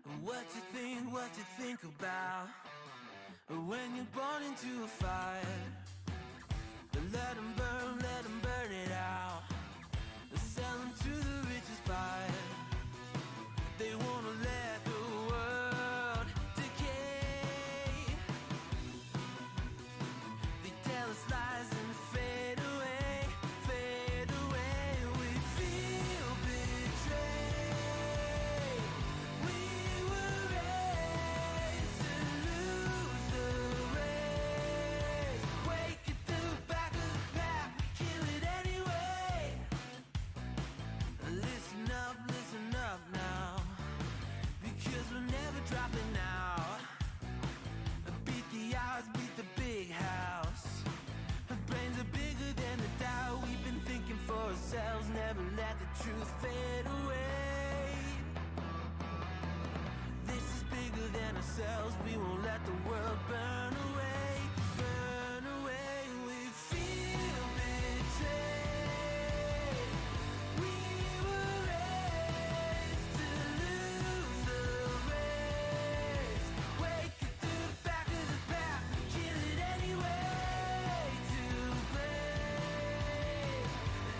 What you think about when you're born into a fire? Let 'em burn it out. Sell 'em to the richest buyer. They wanna let the world decay. They tell us lies and fade away, fade away. We feel betrayed. We were raised to lose the race. Wake at the back of the pack, kill it anyway. Listen up now, because we're never dropping out. Beat the odds, beat the big house. Our brains are bigger than the doubt. We've been thinking for ourselves, never let the truth fade away. This is bigger than ourselves, we won't let the world burn away, burn away. We feel betrayed. We were raised to lose the race. Wake at the back of the pack, kill it anyway. To blame,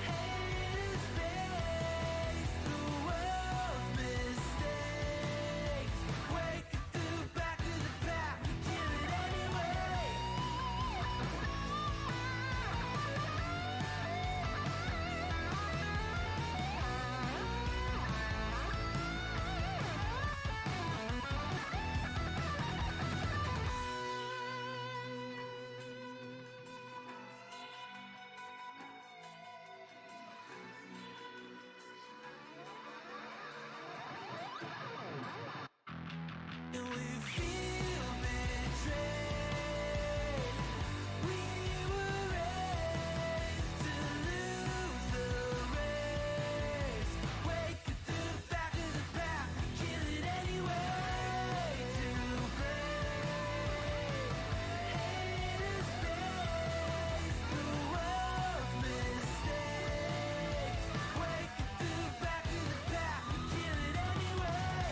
haters face the world's mistakes. Wake at the back of the pack, kill it anyway. And we feel betrayed. We were raised to lose the race. Wake at the back of the pack, kill it anyway. To blame, haters face the world's mistakes. Wake at the back of the pack, kill it anyway.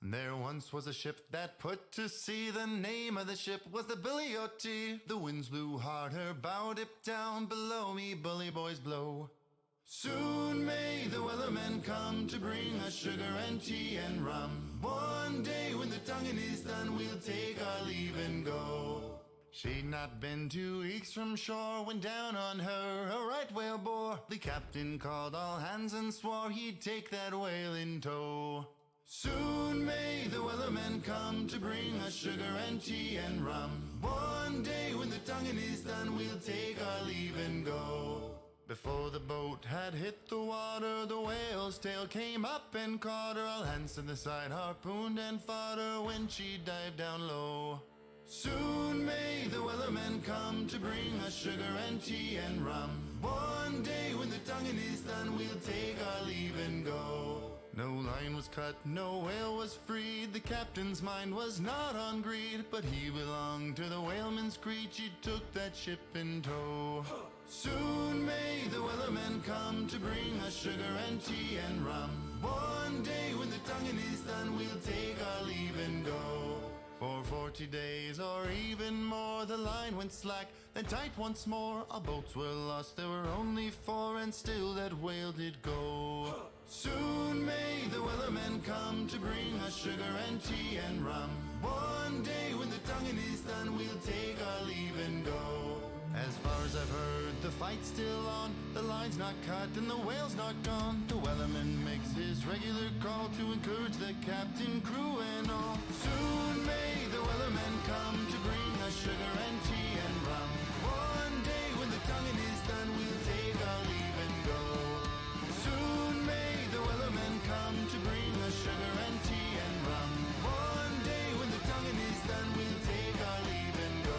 There once was a ship that put to sea. The name of the ship was the Billy O.T. The winds blew hard, her bow dipped down. Below me, bully boys blow. Soon may the wellermen come to bring us sugar and tea and rum. One day when the tonguing is done, we'll take our leave and go. She'd not been 2 weeks from shore when down on her a right whale bore. The captain called all hands and swore he'd take that whale in tow. Soon may the wellermen come to bring us sugar and tea and rum. One day when the tonguing is done, we'll take our leave and go. Before the boat had hit the water, the whale's tail came up and caught her. All hands to the side harpooned and fought her when she dived down low. Soon may the wellermen come to bring us sugar and tea and rum. One day when the tonguing is done, we'll take our leave and go. No line was cut, no whale was freed. The captain's mind was not on greed, but he belonged to the whaleman's creed. She took that ship in tow. Soon may the wellermen come to bring us sugar and tea and rum. One day when the tonguing is done, we'll take our leave and go. For 40 days or even more, the line went slack, then tight once more. Our boats were lost, there were only 4, and still that whale did go. Soon may the wellermen come to bring us sugar and tea and rum. One day when the tonguing is done, we'll take our leave and go. As far as I've heard, the fight's still on. The line's not cut and the whale's not gone. The wellerman makes his regular call to encourage the captain, crew and all. Soon may the wellermen come to bring us sugar and tea and rum. One day when the tonguing is done, we'll take our leave and go. Soon may the wellermen come to bring us sugar and tea and rum. One day when the tonguing is done, we'll take our leave and go.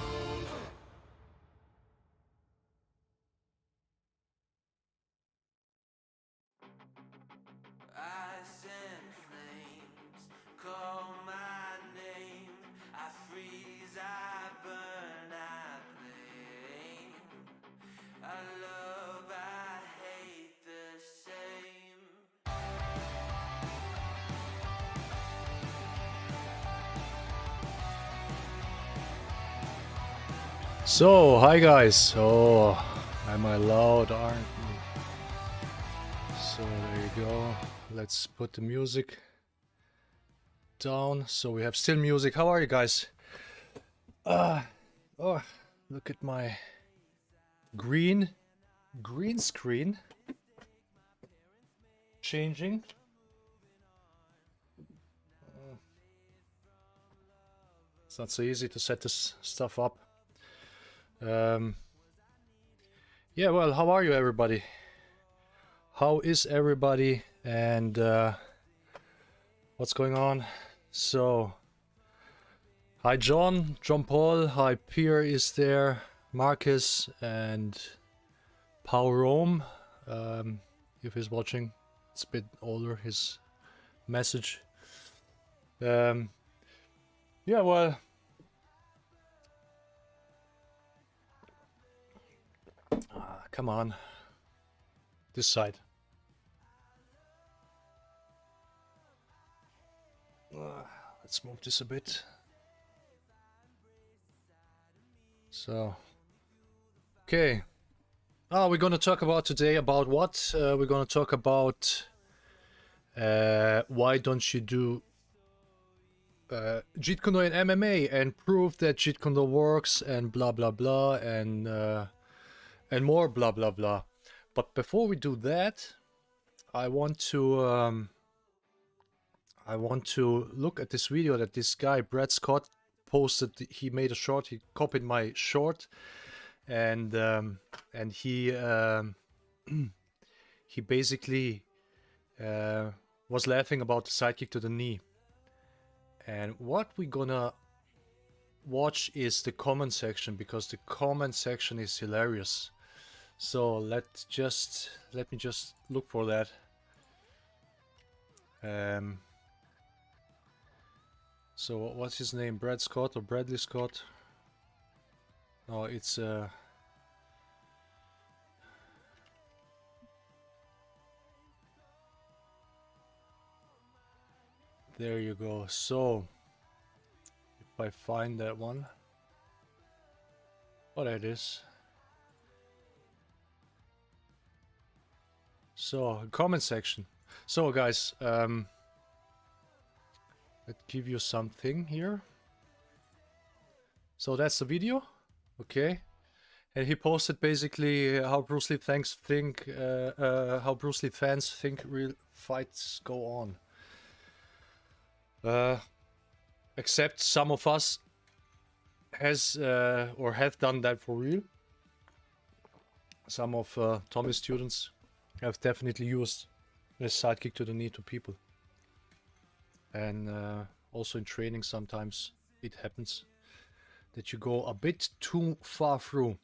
I ice and flames call my name. I freeze, I burn, I blame. I love, I hate the same. So, hi guys. Oh, am I loud? Aren't we? So there you go. Let's put the music down. So we have still music. How are you guys? Oh, look at my green screen changing. It's not so easy to set this stuff up. Yeah, well, how are you, everybody? How is everybody? And what's going on? So, hi, John Paul. Hi, Pierre is there. Marcus and Paul Rome. If he's watching, it's a bit older. His message. Yeah, well. Come on. This side. Let's move this a bit. So. Okay. We're gonna talk about today about what? We're gonna talk about why don't you do Jeet Kune Do in MMA and prove that Jeet Kune Do works and blah blah blah and more blah blah blah. But before we do that, I want to look at this video that this guy Brad Scott posted. He made a short. He copied my short, and he he basically was laughing about the sidekick to the knee. And what we're gonna watch is the comment section, because the comment section is hilarious. So let me just look for that. So what's his name? Brad Scott or Bradley Scott? No, it's there you go. So if I find that one. Oh, there it is. So, comment section. So guys, let's give you something here. So that's the video, okay? And he posted basically how Bruce Lee fans think real fights go on. Except some of us has or have done that for real. Some of Tommy's students have definitely used this sidekick to the knee to people. And also in training sometimes it happens that you go a bit too far through.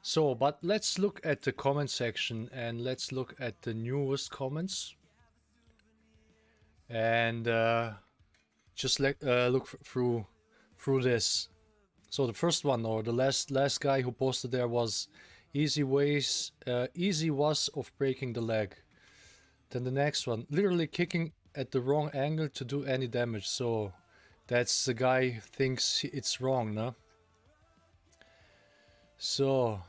So, but let's look at the comment section and let's look at the newest comments. And just look through this. So the first one, or the last guy who posted there, was easy was of breaking the leg. Then the next one, literally kicking at the wrong angle to do any damage. So that's the guy who thinks it's wrong, no? So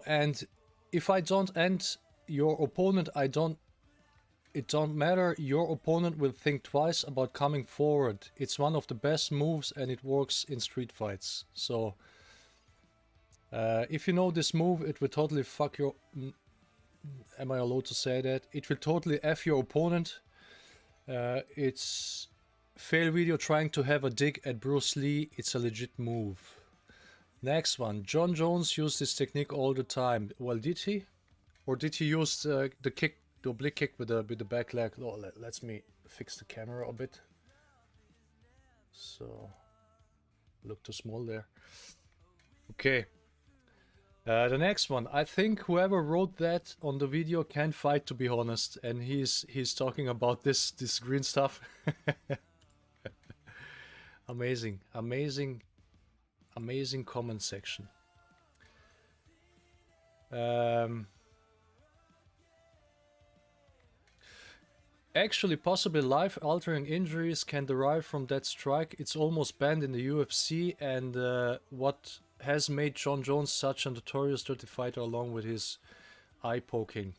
and if I don't end your opponent, it don't matter. Your opponent will think twice about coming forward. It's one of the best moves and it works in street fights. So if you know this move, it will totally fuck your... Am I allowed to say that? It will totally F your opponent. It's fail video trying to have a dig at Bruce Lee. It's a legit move. Next one. John Jones used this technique all the time. Well, did he? Or did he use the kick, the oblique kick with the back leg? Oh, let me fix the camera a bit. So, look too small there. Okay. The next one, I think whoever wrote that on the video can't fight, to be honest, and he's talking about this green stuff. Amazing, amazing, amazing comment section. Actually, possibly life-altering injuries can derive from that strike. It's almost banned in the UFC, and what has made John Jones such a notorious dirty fighter, along with his eye poking.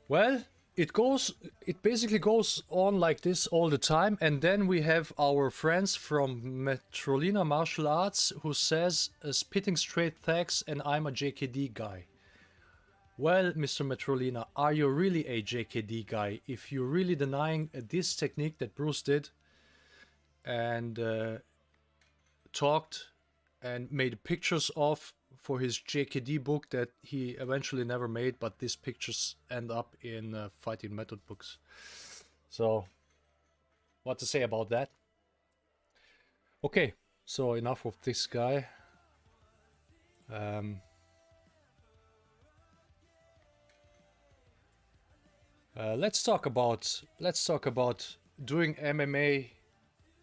Well, it basically goes on like this all the time, and then we have our friends from Metrolina Martial Arts who says, spitting straight facts, and I'm a JKD guy. Well, Mr. Metrolina, are you really a JKD guy? If you're really denying this technique that Bruce did and talked and made pictures of for his JKD book that he eventually never made, but these pictures end up in fighting method books. So, what to say about that? Okay, so enough of this guy. Let's talk about doing MMA,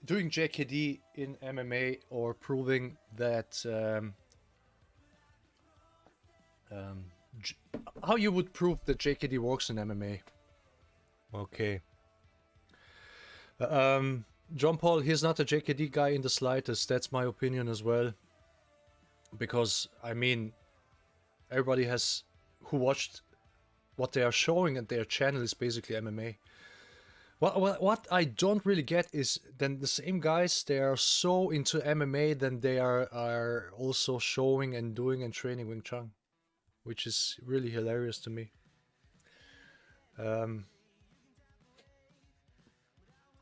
doing JKD in MMA, or proving that how you would prove that JKD works in MMA. Okay. John Paul, he's not a JKD guy in the slightest. That's my opinion as well. Because I mean, everybody who watched what they are showing and their channel is basically MMA. What I don't really get is then the same guys, they are so into MMA, then they are also showing and doing and training Wing Chun, which is really hilarious to me.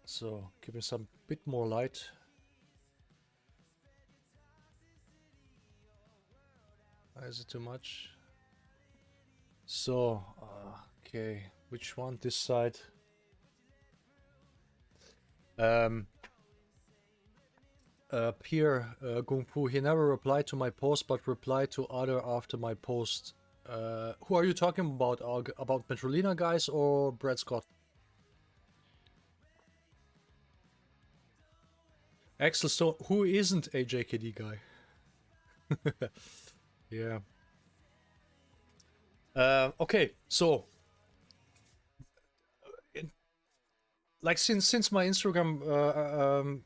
So give me some bit more light. Is it too much? So, okay, which one? This side. Pierre Gung Fu, he never replied to my post, but replied to other after my post. Who are you talking about? About Metrolina guys or Brad Scott? Axel Stone, who isn't a JKD guy? Yeah. Okay, so like since my Instagram,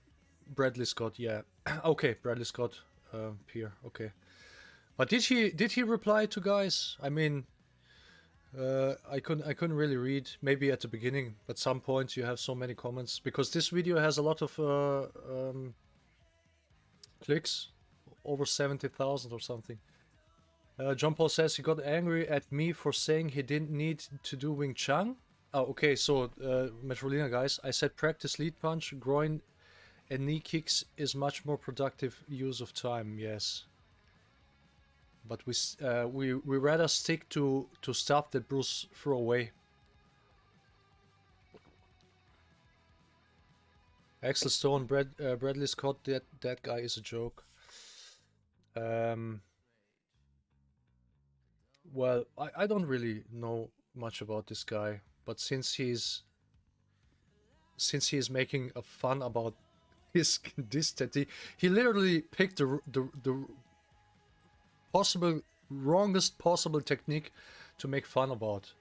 Bradley Scott, yeah, okay, Bradley Scott, Pierre, okay, but did he reply to guys? I mean, I couldn't really read. Maybe at the beginning, but some point you have so many comments because this video has a lot of clicks, over 70,000 or something. John Paul says he got angry at me for saying he didn't need to do Wing Chun. Oh, okay, so Metrolina guys, I said practice lead punch, groin and knee kicks is much more productive use of time, yes. But we rather stick to stuff that Bruce threw away. Axel Stone, Bradley Scott, that guy is a joke. Well, I don't really know much about this guy, but since he's making a fun about this tattoo, he literally picked the possible wrongest possible technique to make fun about.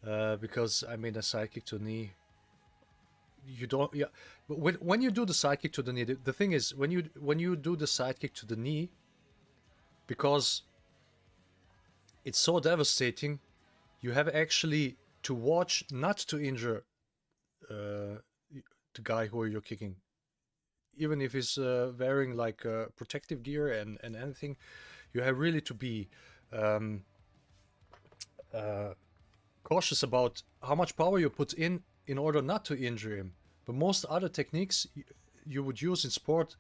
Because I mean, a sidekick to knee. You don't, yeah. But when you do the sidekick to the knee, the thing is when you do the sidekick to the knee, because it's so devastating, you have actually to watch not to injure the guy who you're kicking. Even if he's wearing like protective gear and anything, you have really to be cautious about how much power you put in order not to injure him. But most other techniques you would use in sport,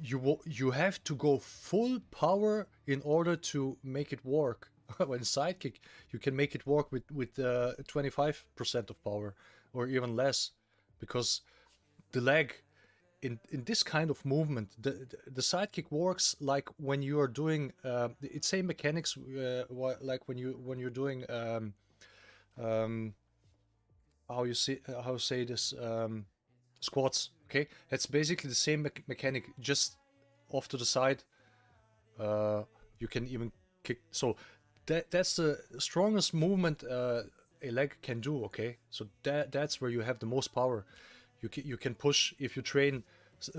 you have to go full power in order to make it work. When sidekick, you can make it work with 25% of power or even less, because the leg in this kind of movement, the sidekick works like when you are doing it's same mechanics like when you're doing how say this squats. Okay, it's basically the same mechanic, just off to the side. You can even kick. So that's the strongest movement a leg can do. Okay, so that's where you have the most power. You can push if you train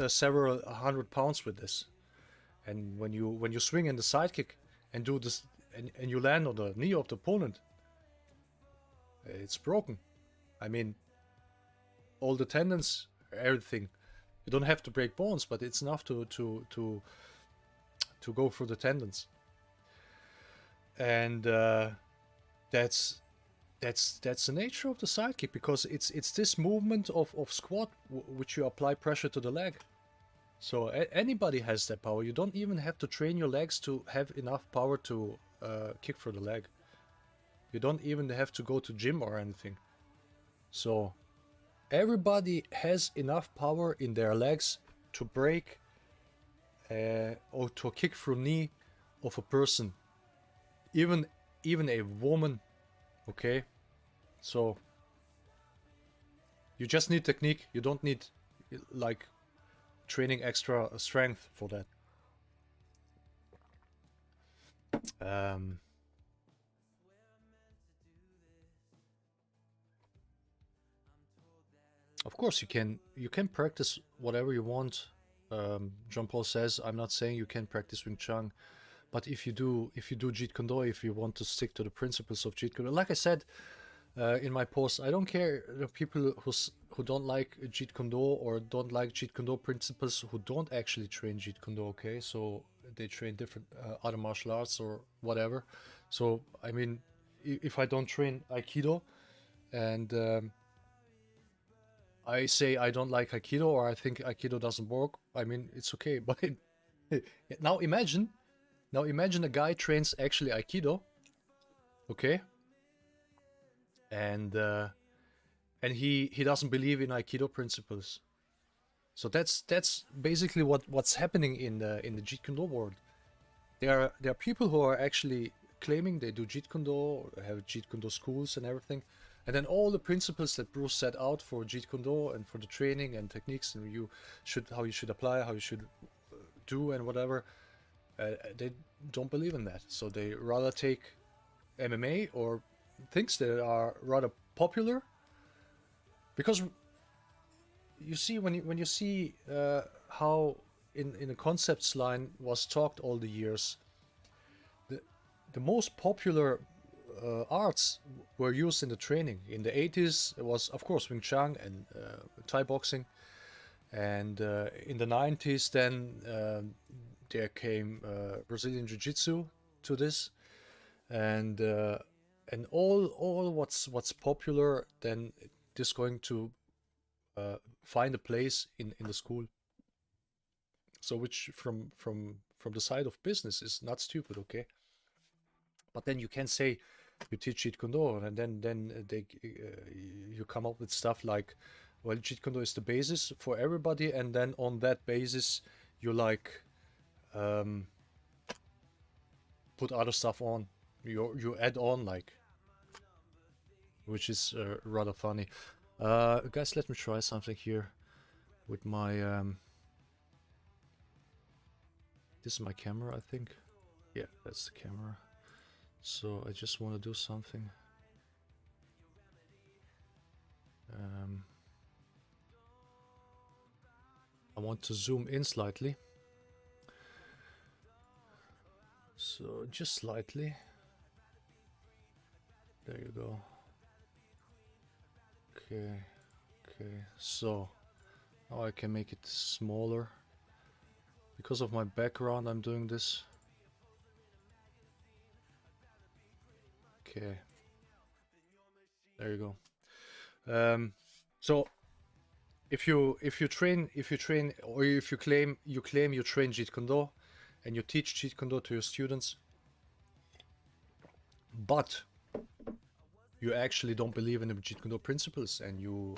several 100 pounds with this. And when you swing in the sidekick and do this, and you land on the knee of the opponent, it's broken. I mean, all the tendons, everything. You don't have to break bones, but it's enough to go through the tendons. And that's the nature of the sidekick, because it's this movement of squat which you apply pressure to the leg. So anybody has that power. You don't even have to train your legs to have enough power to kick through the leg. You don't even have to go to gym or anything. So everybody has enough power in their legs to break or to kick through knee of a person, even a woman. Okay, so you just need technique. You don't need like training extra strength for that. Of course, you can practice whatever you want. John Paul says, I'm not saying you can practice Wing Chun, but if you do Jeet Kune Do, if you want to stick to the principles of Jeet Kune Do, like I said in my post, I don't care the people who don't like Jeet Kune Do or don't like Jeet Kune Do principles, who don't actually train Jeet Kune Do. Okay, so they train different other martial arts or whatever. So I mean, if I don't train Aikido and I say I don't like Aikido, or I think Aikido doesn't work, I mean, it's okay. But now imagine a guy trains actually Aikido, okay, and he doesn't believe in Aikido principles. So that's basically what's happening in the Jeet Kune Do world. There are people who are actually claiming they do Jeet Kune Do, or have Jeet Kune Do schools and everything. And then all the principles that Bruce set out for Jeet Kune Do and for the training and techniques and how you should apply, how you should do and whatever, they don't believe in that. So they rather take MMA or things that are rather popular. Because you see, when you see how in the concepts line was talked all the years, the most popular arts were used in the training. In the 80s, it was, of course, Wing Chun and Thai boxing. And in the 90s, then there came Brazilian Jiu-Jitsu to this. And all what's popular, then this going to find a place in the school. So which from the side of business is not stupid, okay? But then you can say you teach Jeet Kune Do, and then you come up with stuff like, well, Jeet Kune Do is the basis for everybody, and then on that basis you like put other stuff on. You add on, like, which is rather funny. Guys, let me try something here with my this is my camera, I think. Yeah, that's the camera. So I just want to do something. I want to zoom in slightly. So just slightly. There you go. Okay. So now I can make it smaller. Because of my background, I'm doing this. Okay, there you go. So if you train or if you claim you train Jeet Kune Do and you teach Jeet Kune Do to your students, but you actually don't believe in the Jeet Kune Do principles and you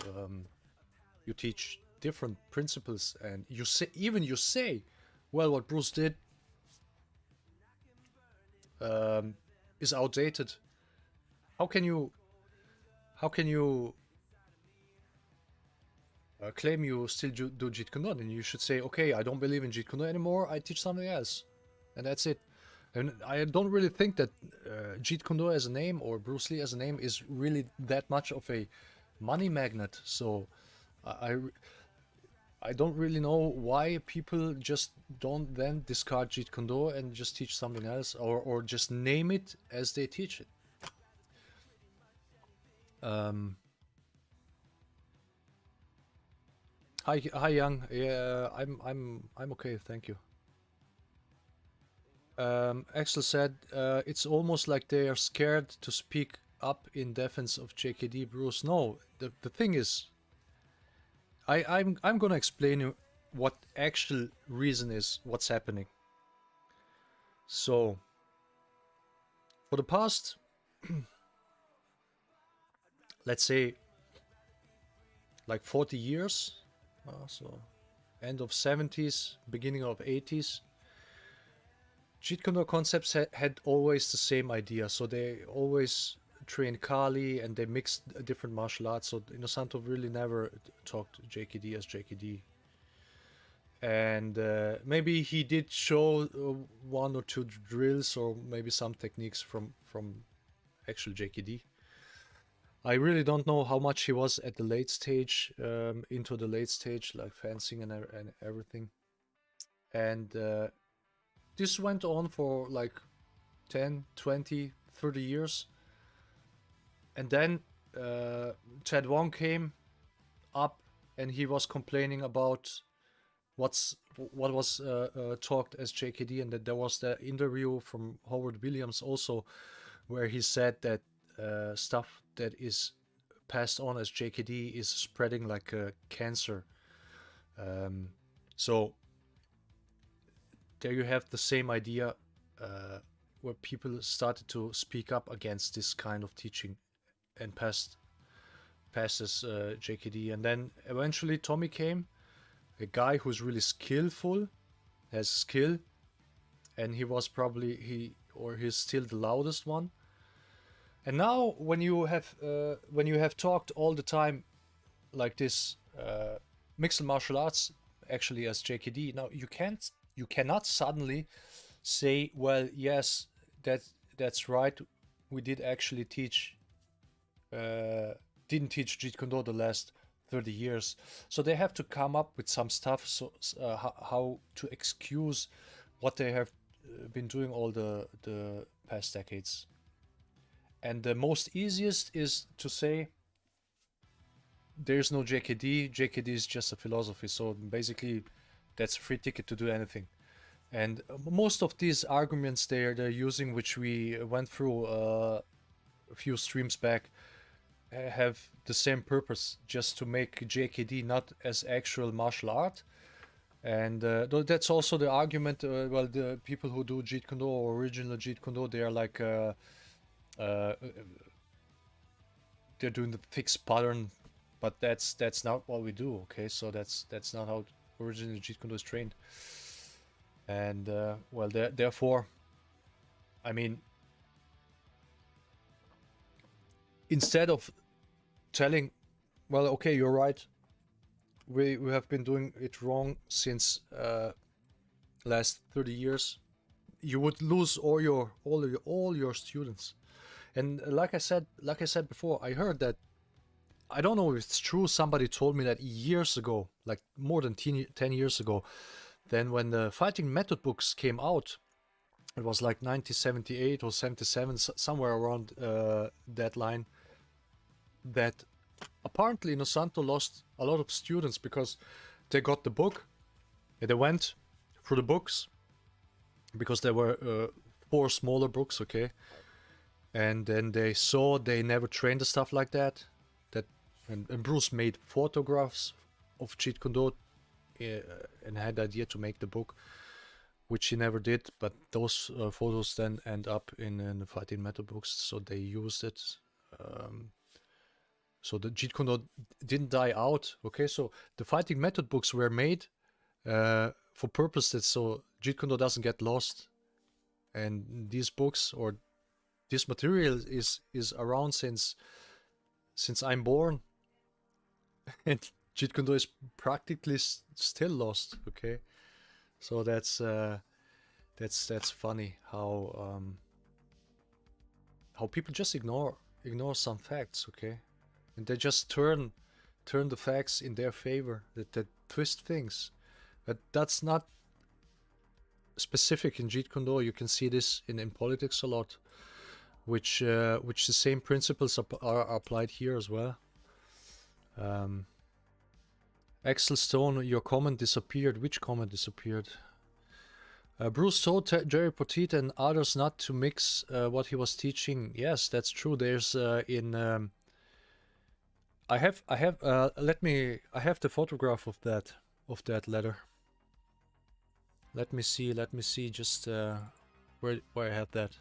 teach different principles, and you say, well, what Bruce did is outdated. How can you claim you still do Jeet Kune Do? Then you should say, okay, I don't believe in Jeet Kune Do anymore, I teach something else, and that's it. And I don't really think that Jeet Kune Do as a name or Bruce Lee as a name is really that much of a money magnet. So I don't really know why people just don't then discard Jeet Kune Do and just teach something else, or just name it as they teach it. Hi, Young. Yeah, I'm okay, thank you. Axel said it's almost like they are scared to speak up in defense of JKD. Bruce. No, the thing is, I'm gonna explain you what actual reason is what's happening. So for the past let's say like 40 years, so end of 70s, beginning of 80s, Jeet Kune Do concepts had always the same idea. So they always trained Kali and they mixed different martial arts. So Inosanto really never talked JKD as JKD. And maybe he did show one or two drills or maybe some techniques from actual JKD. I really don't know how much he was at the late stage, into the late stage, like fencing and everything. And this went on for like 10, 20, 30 years. And then Ted Wong came up and he was complaining about what was talked as JKD, and that there was the interview from Howard Williams also where he said that stuff that is passed on as JKD is spreading like a cancer. So there you have the same idea where people started to speak up against this kind of teaching and passes JKD. And then eventually Tommy came, a guy who's really skillful, has skill, and he was probably he's still the loudest one. And now when you have talked all the time like this, mixed martial arts actually as JKD, now you cannot suddenly say, well, yes, that's right, we did actually didn't teach Jeet Kune Do the last 30 years. So they have to come up with some stuff, so how to excuse what they have been doing all the past decades. And the most easiest is to say there's no JKD. JKD is just a philosophy. So basically, that's a free ticket to do anything. And most of these arguments they're using, which we went through a few streams back, have the same purpose, just to make JKD not as actual martial art. And that's also the argument. Well, the people who do Jeet Kune Do or original Jeet Kune Do, they are like they're doing the fixed pattern, but that's not what we do. Okay, so that's not how original Jeet Kune Do is trained. And well, therefore, I mean, instead of telling, well, okay, you're right, we have been doing it wrong since last 30 years, you would lose all your students. And like I said before, I heard that, I don't know if it's true, somebody told me that years ago, like more than 10 years ago, then when the fighting method books came out, it was like 1978 or 77, somewhere around that line, that apparently Inosanto lost a lot of students because they got the book and they went through the books, because there were 4 smaller books, okay, and then they saw they never trained the stuff like that, and Bruce made photographs of Jeet Kune Do and had the idea to make the book, which he never did, but those photos then end up in the fighting method books, so they used it. So the Jeet Kune Do didn't die out. Okay, so the fighting method books were made for purpose that so Jeet Kune Do doesn't get lost. And these books or this material is around since I'm born, and Jeet Kune Do is practically still lost. Okay, so that's funny how people just ignore some facts. Okay, and they just turn the facts in their favor. That twist things. But that's not specific in Jeet Kune Do. You can see this in politics a lot, which the same principles are applied here as well. Axel Stone, your comment disappeared. Which comment disappeared? Bruce told Jerry Poteet and others not to mix what he was teaching. Yes, that's true. There's I have the photograph of that letter. Let me see just where I have that.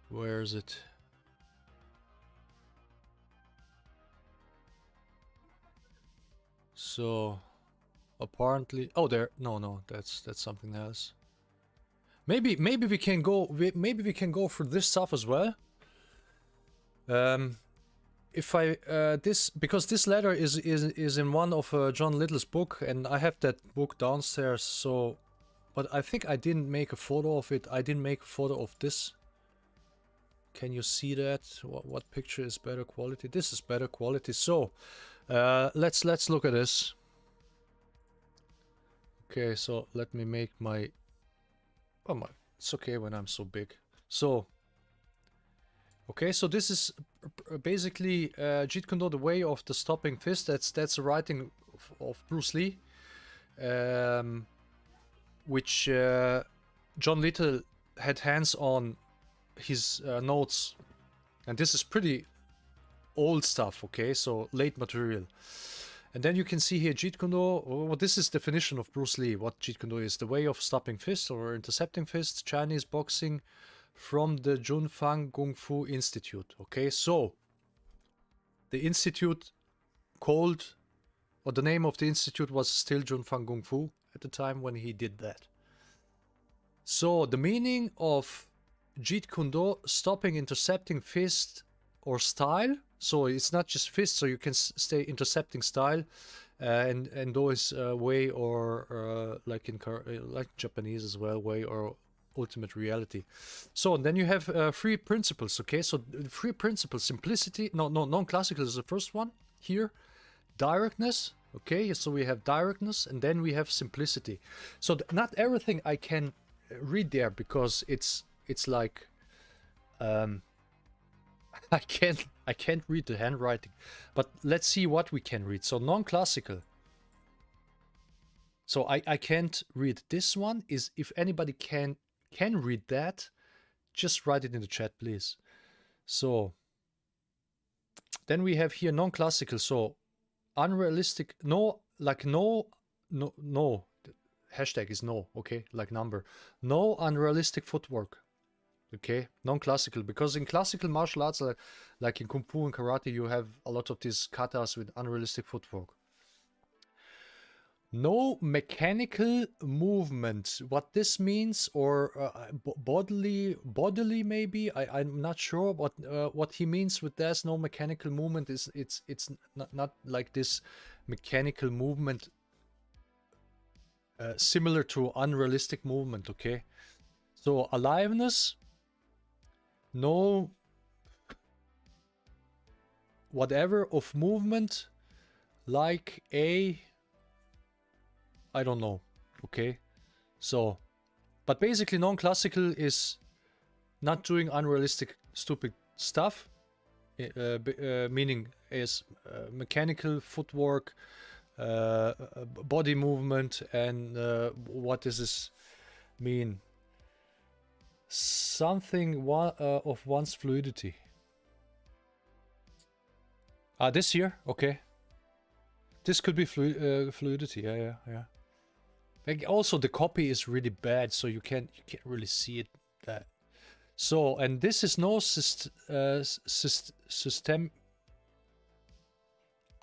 Where is it? So apparently, oh, there. No, that's something else. Maybe we can go for this stuff as well. If I because this letter is in one of John Little's book, and I have that book downstairs. So, but I think I didn't make a photo of it. I didn't make a photo of this. Can you see that? What picture is better quality? This is better quality. So, let's look at this. Okay, so let me make my. Oh my! It's okay when I'm so big. So. Okay, so this is basically Jeet Kune Do, the way of the stopping fist. That's a writing of Bruce Lee, which John Little had hands on his notes, and this is pretty old stuff. Okay, so late material. And then you can see here Jeet Kune Do. Well, this is definition of Bruce Lee. What Jeet Kune Do is: the way of stopping fist or intercepting fist, Chinese boxing. From the Junfang Kung Fu Institute. Okay, so the institute called, or the name of the institute was still Junfang Kung Fu at the time when he did that. So the meaning of Jeet Kune Do, stopping, intercepting fist or style. So it's not just fist, so you can stay intercepting style, and Do is way or like in Japanese as well, way or ultimate reality. So then you have three principles. Okay, so three principles: simplicity, non-classical is the first one here, directness. Okay, so we have directness, and then we have simplicity. So not everything I can read there, because it's like I can't read the handwriting, but let's see what we can read. So non-classical. So I can't read this one. Is if anybody can read that, just write it in the chat, please. So then we have here non-classical. So unrealistic, no, hashtag is no, okay, like number. No unrealistic footwork. Okay, non-classical, because in classical martial arts, like in Kung Fu and Karate, you have a lot of these katas with unrealistic footwork. No mechanical movement. What this means, or bodily maybe. I'm not sure what he means with there's no mechanical movement. Is it's not like this mechanical movement similar to unrealistic movement. Okay, so aliveness. No whatever of movement, like I don't know. Okay, so, but basically non-classical is not doing unrealistic stupid stuff, meaning is mechanical footwork, body movement, and what does this mean? Something of one's fluidity. This here, okay. This could be fluidity, yeah. Like also the copy is really bad, so you can't really see it that. So, and this is no system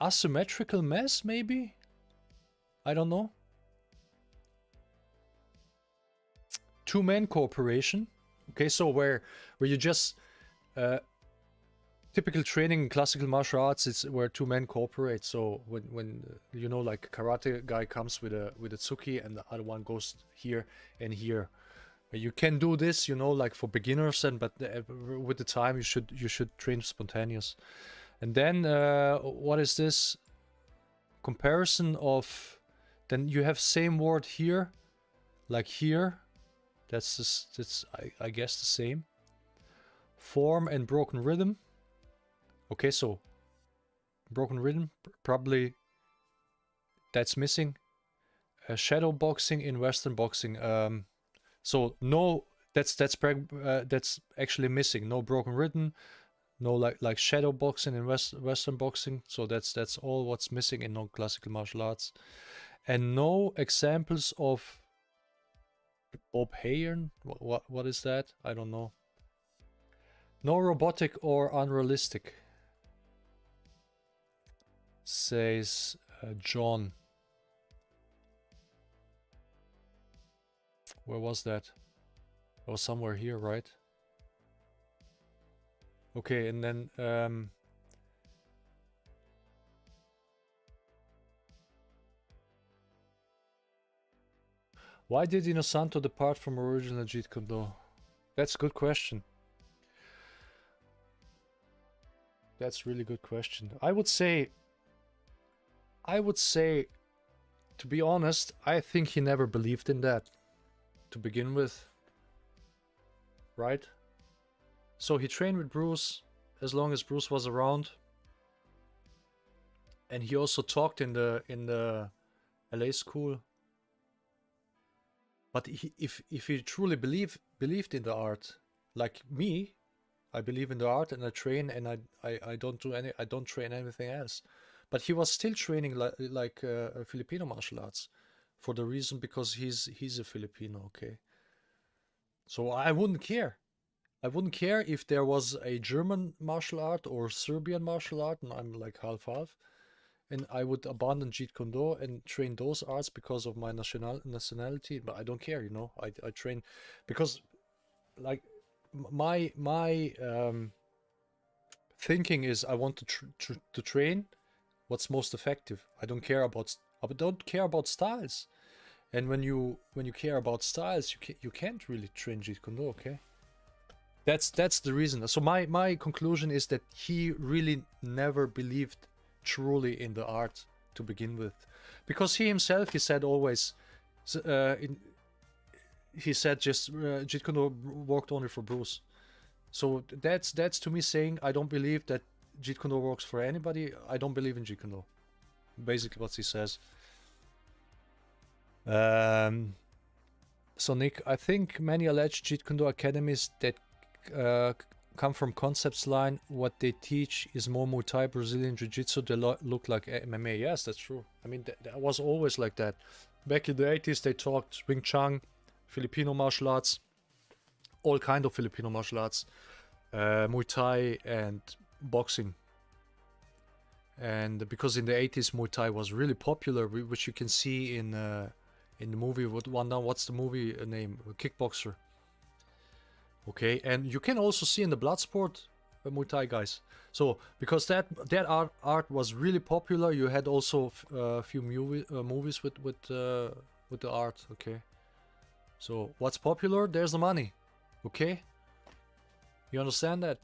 asymmetrical mess, maybe? I don't know. Two-man cooperation. Okay, so where you just typical training in classical martial arts is where two men cooperate. So when you know, like karate guy comes with a tsuki and the other one goes here and here. You can do this, you know, like for beginners, and but with the time you should train spontaneous. And then what is this? Comparison of, then you have same word here, like here. That's I guess the same. Form and broken rhythm. Okay, so broken rhythm, probably that's missing. Shadow boxing in Western boxing. So no, that's actually missing. No broken rhythm, no like shadow boxing in Western boxing. So that's all what's missing in non-classical martial arts, and no examples of Bob Hayern. What is that? I don't know. No robotic or unrealistic, says John. Where was that? It was somewhere here, right? Okay, and then why did Inosanto depart from original Jeet Kune Do? That's a good question. That's a really good question. I would say, to be honest, I think he never believed in that to begin with. Right? So he trained with Bruce as long as Bruce was around. And he also talked in the LA school. But if he truly believed in the art, like me, I believe in the art and I train, and I don't train anything else. But he was still training like Filipino martial arts, for the reason because he's a Filipino, okay. So I wouldn't care. I wouldn't care if there was a German martial art or Serbian martial art, and I'm like half, and I would abandon Jeet Kune Do and train those arts because of my nationality. But I don't care, you know. I train because, like, my thinking is I want to train what's most effective. I don't care about styles. And when you care about styles, you can't really train Jeet Kune Do, okay? That's the reason. So my conclusion is that he really never believed truly in the art to begin with, because he himself, he said always, he said just Jeet Kune Do worked only for Bruce. So that's to me saying I don't believe that Jeet Kune Do works for anybody. I don't believe in Jeet Kune Do. Basically what he says. So Nick, I think many alleged Jeet Kune Do academies that come from concepts line, what they teach is more Muay Thai, Brazilian Jiu-Jitsu. They look like MMA. Yes, that's true. I mean, that was always like that. Back in the 80s, they talked Wing Chun, Filipino martial arts, all kind of Filipino martial arts, Muay Thai and boxing. And because in the 80s Muay Thai was really popular, which you can see in the movie. What's the movie name? Kickboxer. Okay, and you can also see in the Bloodsport Muay Thai guys. So because that art was really popular, you had also a few movies with the art. Okay, so what's popular? There's the money. Okay, you understand that?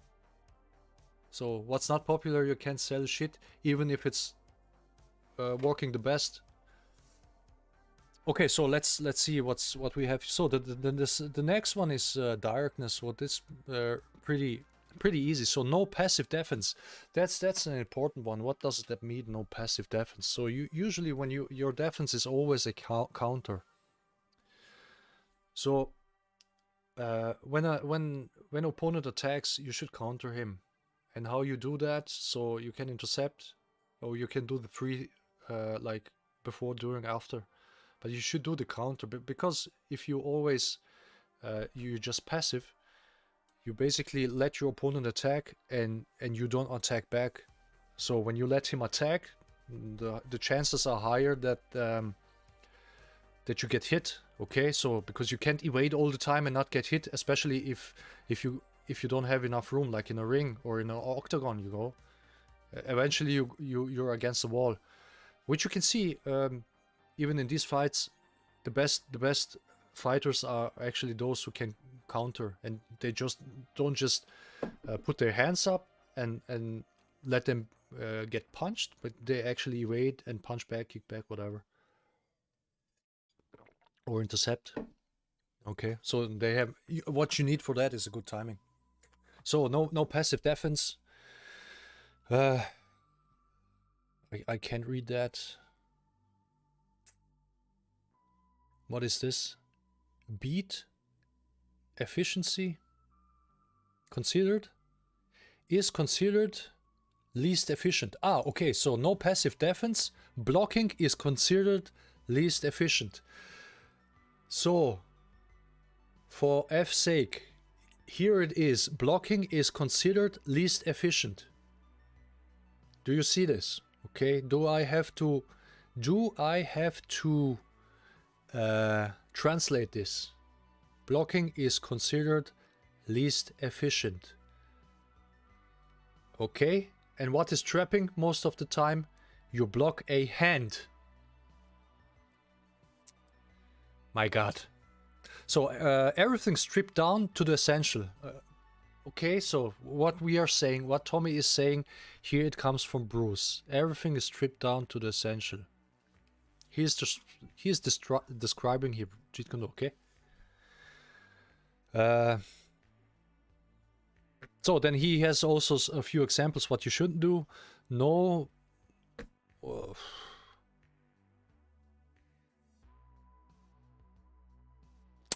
So what's not popular, you can't sell shit, even if it's working the best. Okay, so let's see what we have. So the next one is directness. What is pretty easy. So no passive defense. That's an important one. What does that mean? No passive defense. So you usually when your defense is always a counter. So when opponent attacks, you should counter him. And how you do that? So you can intercept, or you can do the free like before, during, after. but you should do the counter, because if you always you just passive, you basically let your opponent attack and you don't attack back. So when you let him attack, the chances are higher that that you get hit. Okay, so because you can't evade all the time and not get hit, especially if you don't have enough room, like in a ring or in an octagon, you know. Eventually you're against the wall, which you can see even in these fights. The best fighters are actually those who can counter, and they just don't just put their hands up and let them get punched, but they actually evade and punch back, kick back, whatever, or intercept. Okay, so they have what you need for that is a good timing. So no passive defense. I can't read that. What is this? Beat? Efficiency? Considered? Is considered least efficient. Ah, okay, so no passive defense. Blocking is considered least efficient. So, for F's sake, here it is. Blocking is considered least efficient. Do you see this? Okay, do I have to translate this? Blocking is considered least efficient. Okay, and what is trapping most of the time? You block a hand. My God. So everything stripped down to the essential. Okay, so what we are saying, what Tommy is saying, here it comes from Bruce. Everything is stripped down to the essential. He is describing here Jeet Kune Do, okay? So then he has also a few examples what you shouldn't do. No. Well,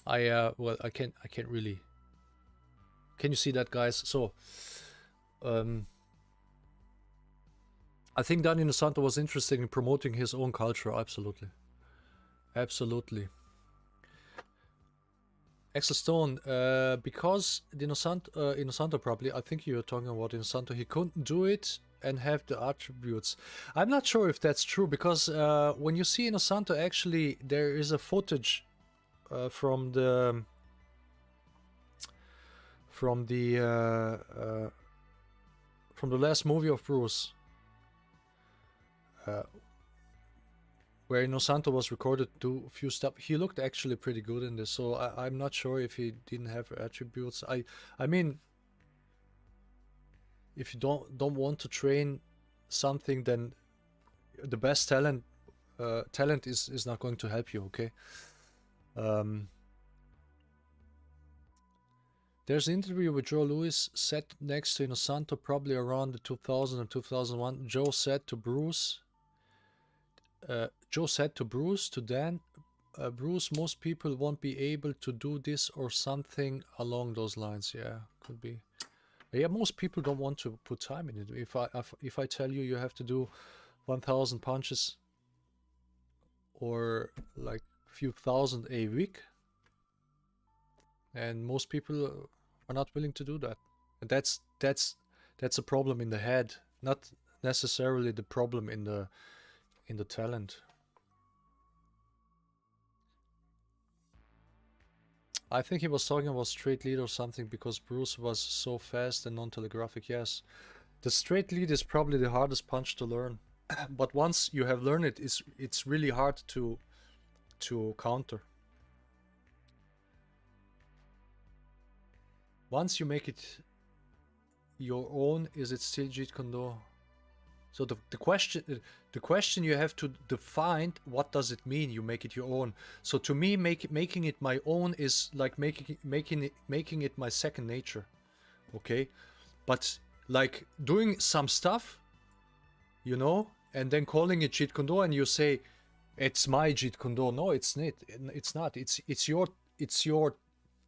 I can't really. Can you see that, guys? So, I think Danny Nosanto was interested in promoting his own culture. Absolutely. Absolutely. Axel Stone, because Inosanto probably, I think you're talking about Inosanto, he couldn't do it and have the attributes. I'm not sure if that's true, because when you see Inosanto, actually, there is a footage from the last movie of Bruce, where Inosanto was recorded to do a few stuff. He looked actually pretty good in this, so I'm not sure if he didn't have attributes. I mean, if you don't want to train something, then the best talent is not going to help you. Okay. There's an interview with Joe Louis set next to Inosanto, probably around the 2000 or 2001. Joe said to Bruce, to Dan, Bruce, most people won't be able to do this or something along those lines. Yeah, could be. Yeah, most people don't want to put time in it. If I tell you you have to do 1,000 punches or like a few thousand a week, and most people are not willing to do that, and that's a problem in the head, not necessarily the problem in the talent. I think he was talking about straight lead or something, because Bruce was so fast and non-telegraphic. Yes, the straight lead is probably the hardest punch to learn, but once you have learned it, it's really hard to counter. Once you make it your own, is it still Jeet Kune Do? So the question you have to define, what does it mean you make it your own? So to me, making it my own is like making it my second nature. Okay, but like doing some stuff, you know, and then calling it Jeet Kune Do, and you say it's my Jeet Kune Do. No, it's not. It's not. It's your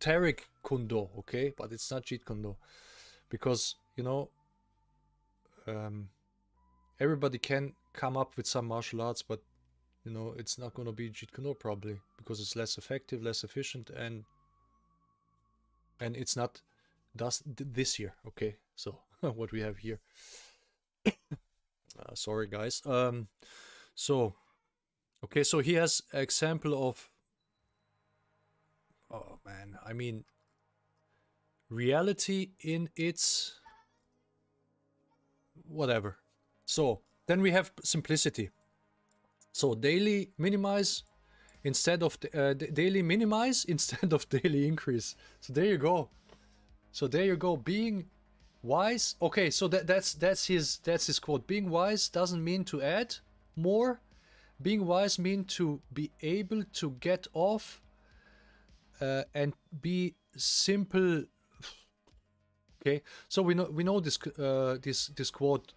Tarik Kune Do, okay, but it's not Jeet Kune Do, because you know, everybody can come up with some martial arts, but you know, it's not gonna be Jeet Kune Do probably, because it's less effective, less efficient, and it's not this year. Okay, so what we have here. Sorry guys. So okay, so he has example of, oh man, I mean, reality in its whatever. So then we have simplicity. So daily minimize instead of daily minimize instead of daily increase. So there you go. So there you go. Being wise. Okay, so that's his quote. Being wise doesn't mean to add more. Being wise means to be able to get off and be simple. Okay, so we know this this quote,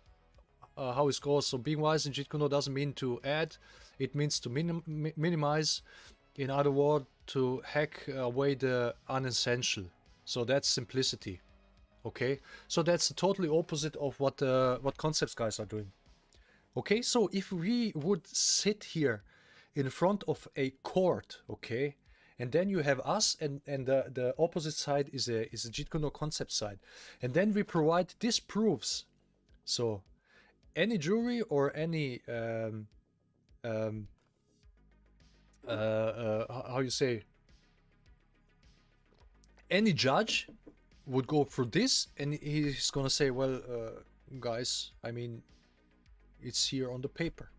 how it goes. So being wise in Jeet Kune Do doesn't mean to add, it means to minimize. In other words, to hack away the unessential. So that's simplicity. Okay, so that's totally opposite of what concepts guys are doing. Okay, so if we would sit here in front of a court, okay, and then you have us, and the opposite side is a Jeet Kune Do concept side, and then we provide these proofs. So any jury or any how you say, any judge would go through this, and he's gonna say, well, guys, I mean, it's here on the paper.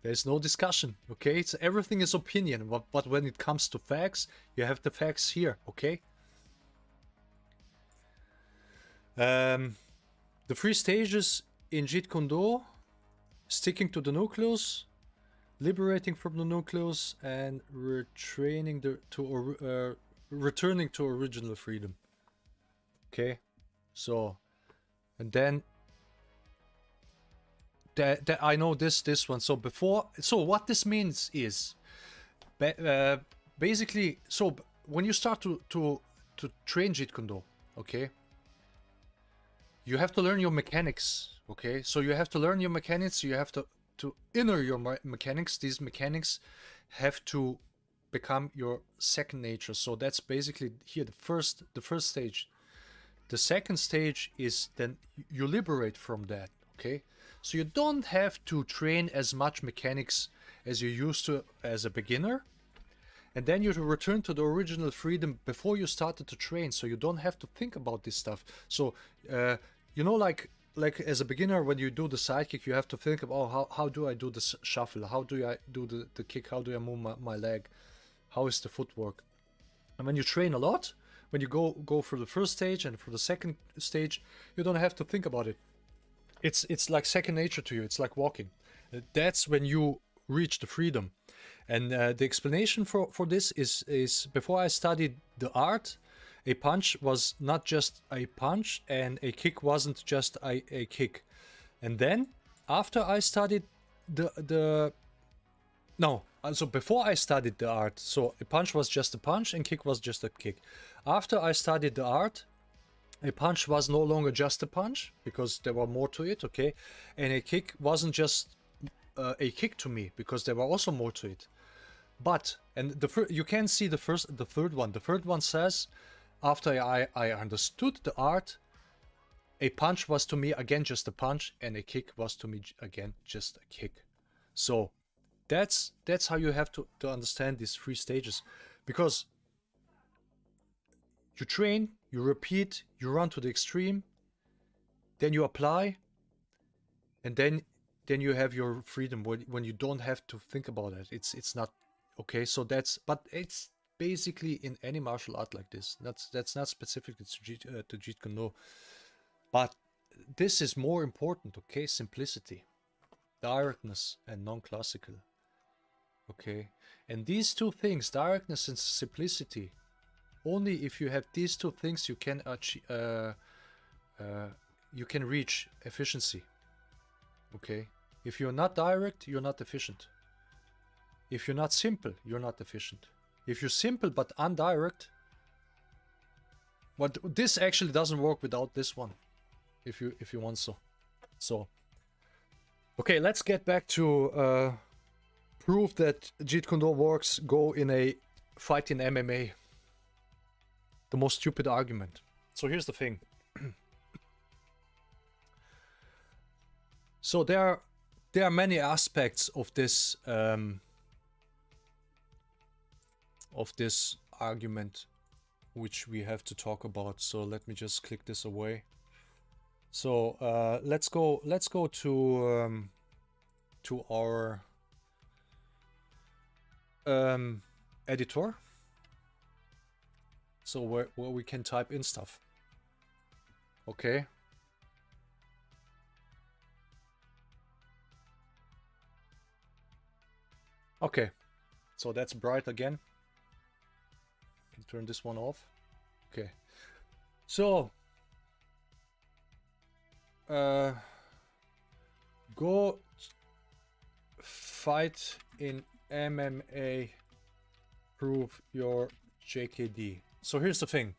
There's no discussion, okay? It's everything is opinion, but when it comes to facts, you have the facts here, okay? The 3 stages in Jeet Kune Do: sticking to the nucleus, liberating from the nucleus, and returning to original freedom. Okay, so, and then that I know this one. So before, so what this means is basically, so when you start to train Jeet Kune Do, okay, you have to learn your mechanics. Okay, so you have to learn your mechanics. You have to inner your mechanics. These mechanics have to become your second nature. So that's basically here the first stage. The second stage is then you liberate from that. Okay, so you don't have to train as much mechanics as you used to as a beginner, and then you return to the original freedom before you started to train, so you don't have to think about this stuff. So you know, like as a beginner, when you do the side kick, you have to think about how do I do the shuffle, how do I do the kick, how do I move my leg, how is the footwork. And when you train a lot, when you go for the first stage and for the second stage, you don't have to think about it. It's like second nature to you. It's like walking. That's when you reach the freedom. And the explanation for this is before I studied the art, a punch was not just a punch, and a kick wasn't just a kick. And then after I studied so before I studied the art, so a punch was just a punch and kick was just a kick. After I studied the art, a punch was no longer just a punch because there were more to it, okay? And a kick wasn't just a kick to me because there were also more to it. But, and you can see the third one. The third one says, after I understood the art, a punch was to me again just a punch, and a kick was to me again just a kick. So that's how you have to understand these 3 stages, because you train, you repeat, you run to the extreme, then you apply, and then you have your freedom when you don't have to think about it. It's not okay. So but it's basically in any martial art like this. That's not specific to Jeet Kune Do, but this is more important. Okay, simplicity, directness, and non-classical. Okay, and these 2 things, directness and simplicity, only if you have these 2 things you can achieve, you can reach efficiency. Okay, if you're not direct, you're not efficient. If you're not simple, you're not efficient. If you're simple but indirect, but this actually doesn't work without this one, if you want so. Okay, let's get back to proof that Jeet Kune Do works. Go in a fight in MMA. The most stupid argument. So here's the thing. So there are many aspects of this argument which we have to talk about. So let me just click this away. So let's go to our editor. So where we can type in stuff. Okay. Okay. So that's bright again. Can turn this one off. Okay. So go fight in MMA, prove your JKD. So here's the thing.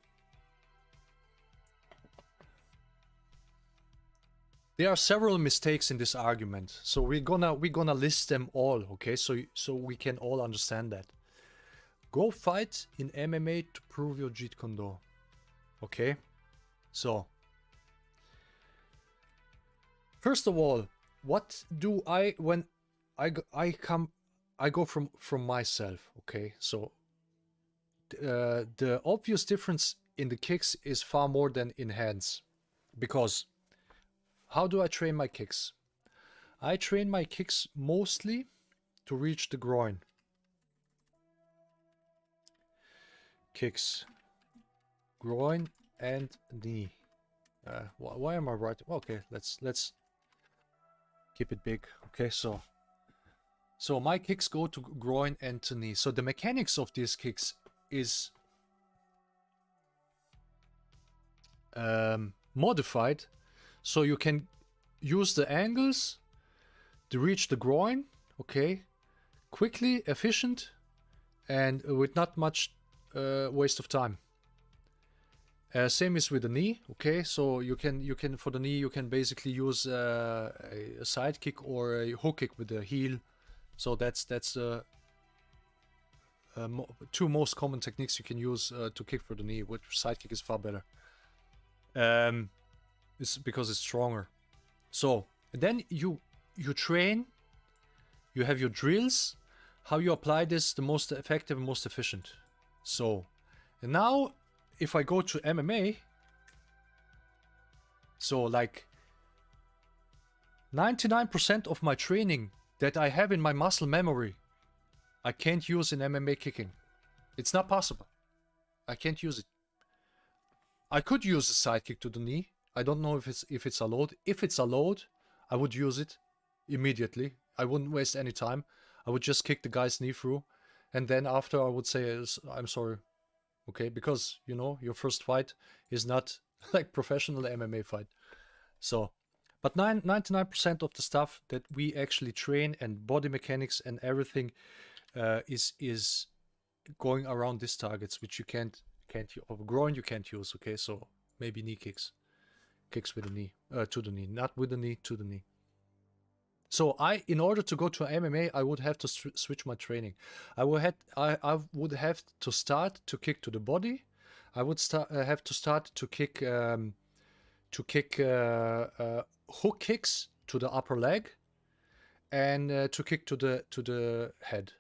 There are several mistakes in this argument. So we're gonna list them all, okay? So we can all understand that. Go fight in MMA to prove your Jeet Kune Do. Okay? So first of all, what do I when I go from myself, okay? So the obvious difference in the kicks is far more than in hands, because how do I train my kicks? I train my kicks mostly to reach the groin. Kicks, groin and knee. Why am I right? Okay, let's keep it big. Okay, so my kicks go to groin and to knee. So the mechanics of these kicks is modified, so you can use the angles to reach the groin, okay, quickly, efficient, and with not much waste of time. Same is with the knee, okay. So you can for the knee you can basically use a side kick or a hook kick with the heel. So that's the two most common techniques you can use to kick for the knee. Which side kick is far better. It's because it's stronger. So then you train. You have your drills. How you apply this the most effective and most efficient. So and now if I go to MMA, so like 99% of my training that I have in my muscle memory, I can't use in MMA kicking. It's not possible. I can't use it. I could use a side kick to the knee. I don't know if it's allowed. If it's allowed, I would use it immediately. I wouldn't waste any time. I would just kick the guy's knee through, and then after I would say, "I'm sorry." Okay, because you know your first fight is not like professional MMA fight. So, but 99% of the stuff that we actually train and body mechanics and everything is going around these targets, which you can't or groin you can't use. Okay, so maybe knee kicks with the knee to the knee, not with the knee, to the knee. So in order to go to MMA, I would have to switch my training. I would have to start to kick to the body. I would have to start to kick hook kicks to the upper leg, and to kick to the head,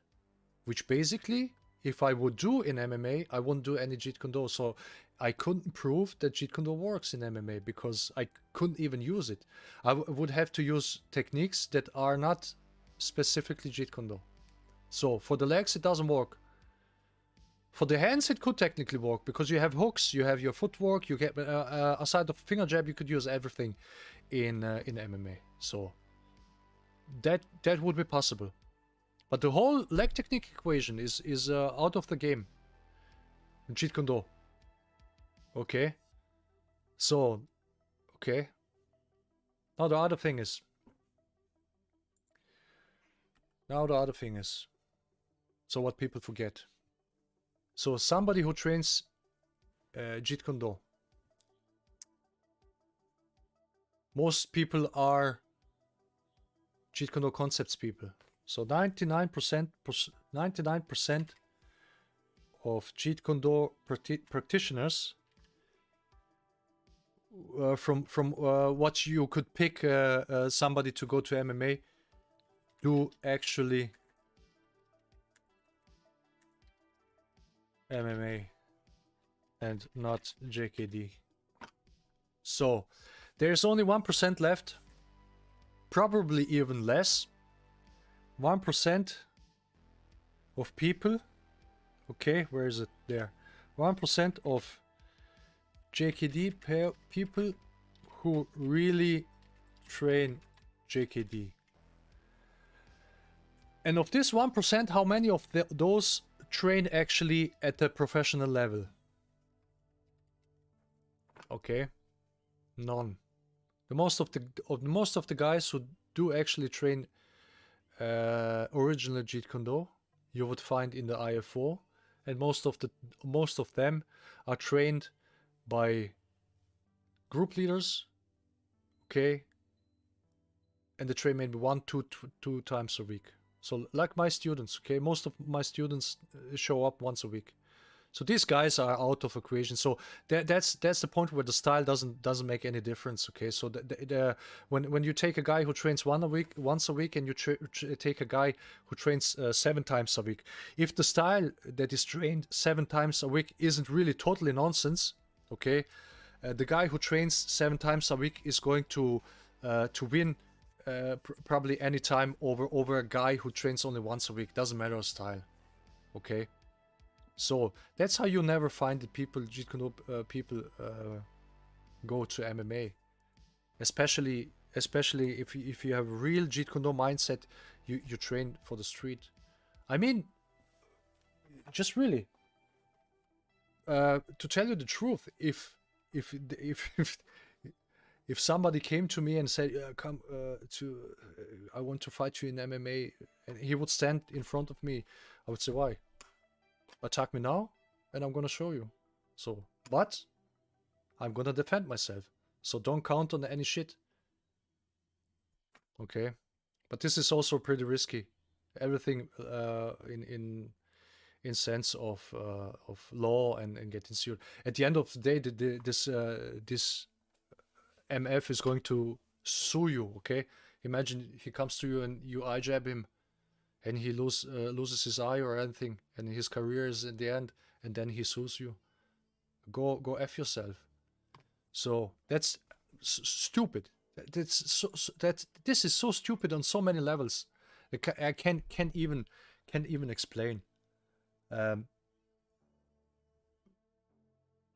which basically, if I would do in MMA, I wouldn't do any Jeet Kune Do. So I couldn't prove that Jeet Kune Do works in MMA because I couldn't even use it. I would have to use techniques that are not specifically Jeet Kune Do. So for the legs, it doesn't work. For the hands, it could technically work because you have hooks, you have your footwork, you get aside of finger jab, you could use everything in MMA. So that would be possible. But the whole leg technique equation is out of the game. Jeet Kune Do. Okay. So, okay. Now the other thing is. So what people forget. So somebody who trains Jeet Kune Do. Most people are Jeet Kune Do concepts people. So 99% of Jeet Kune Do practitioners, from what you could pick somebody to go to MMA, do actually MMA and not JKD. So there's only 1% left, probably even less. 1% of people, okay, where is it? There. 1% of JKD people who really train JKD. And of this 1%, how many of those train actually at the professional level? Okay, none. Most of the guys who do actually train original Jeet Kune Do, you would find in the IFO, and most of them are trained by group leaders, okay, and they train maybe two times a week. So like my students, okay, most of my students show up once a week. So these guys are out of equation. So that's the point where the style doesn't make any difference. Okay, so when you take a guy who trains once a week, and you take a guy who trains 7 times a week, if the style that is trained 7 times a week isn't really totally nonsense, okay, the guy who trains 7 times a week is going to win probably any time over a guy who trains only once a week. Doesn't matter style, okay. So that's how you never find the people, Jeet Kune Do people, go to MMA. Especially if you have a real Jeet Kune Do mindset, you train for the street. I mean, just really, to tell you the truth, if somebody came to me and said, "Come I want to fight you in MMA," and he would stand in front of me, I would say, "Why? Attack me now, and I'm gonna show you." So, but I'm gonna defend myself. So don't count on any shit. Okay, but this is also pretty risky. Everything in sense of law and getting sued. At the end of the day, this MF is going to sue you. Okay, imagine he comes to you and you eye jab him, and he loses his eye or anything, and his career is in the end, and then he sues you. Go F yourself. So that's stupid. This is so stupid on so many levels. I can't even explain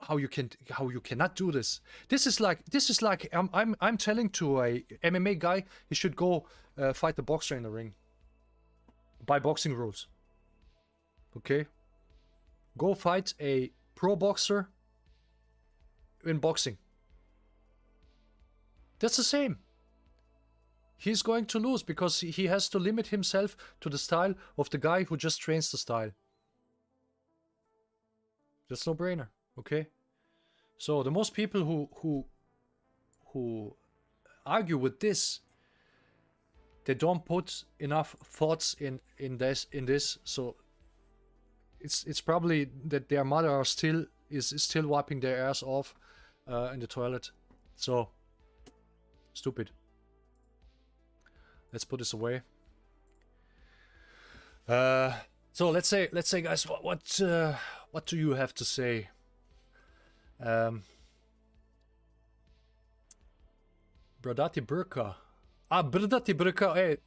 how you cannot do this. This is like I'm telling to a MMA guy he should go fight a boxer in the ring. By boxing rules. Okay? Go fight a pro boxer in boxing. That's the same. He's going to lose because he has to limit himself to the style of the guy who just trains the style. That's no brainer, okay? So the most people who argue with this, they don't put enough thoughts in this. So it's probably that their mother is still wiping their ass off in the toilet. So stupid. Let's put this away. So let's say guys, what do you have to say? Bradati Burka. Bradati Burka,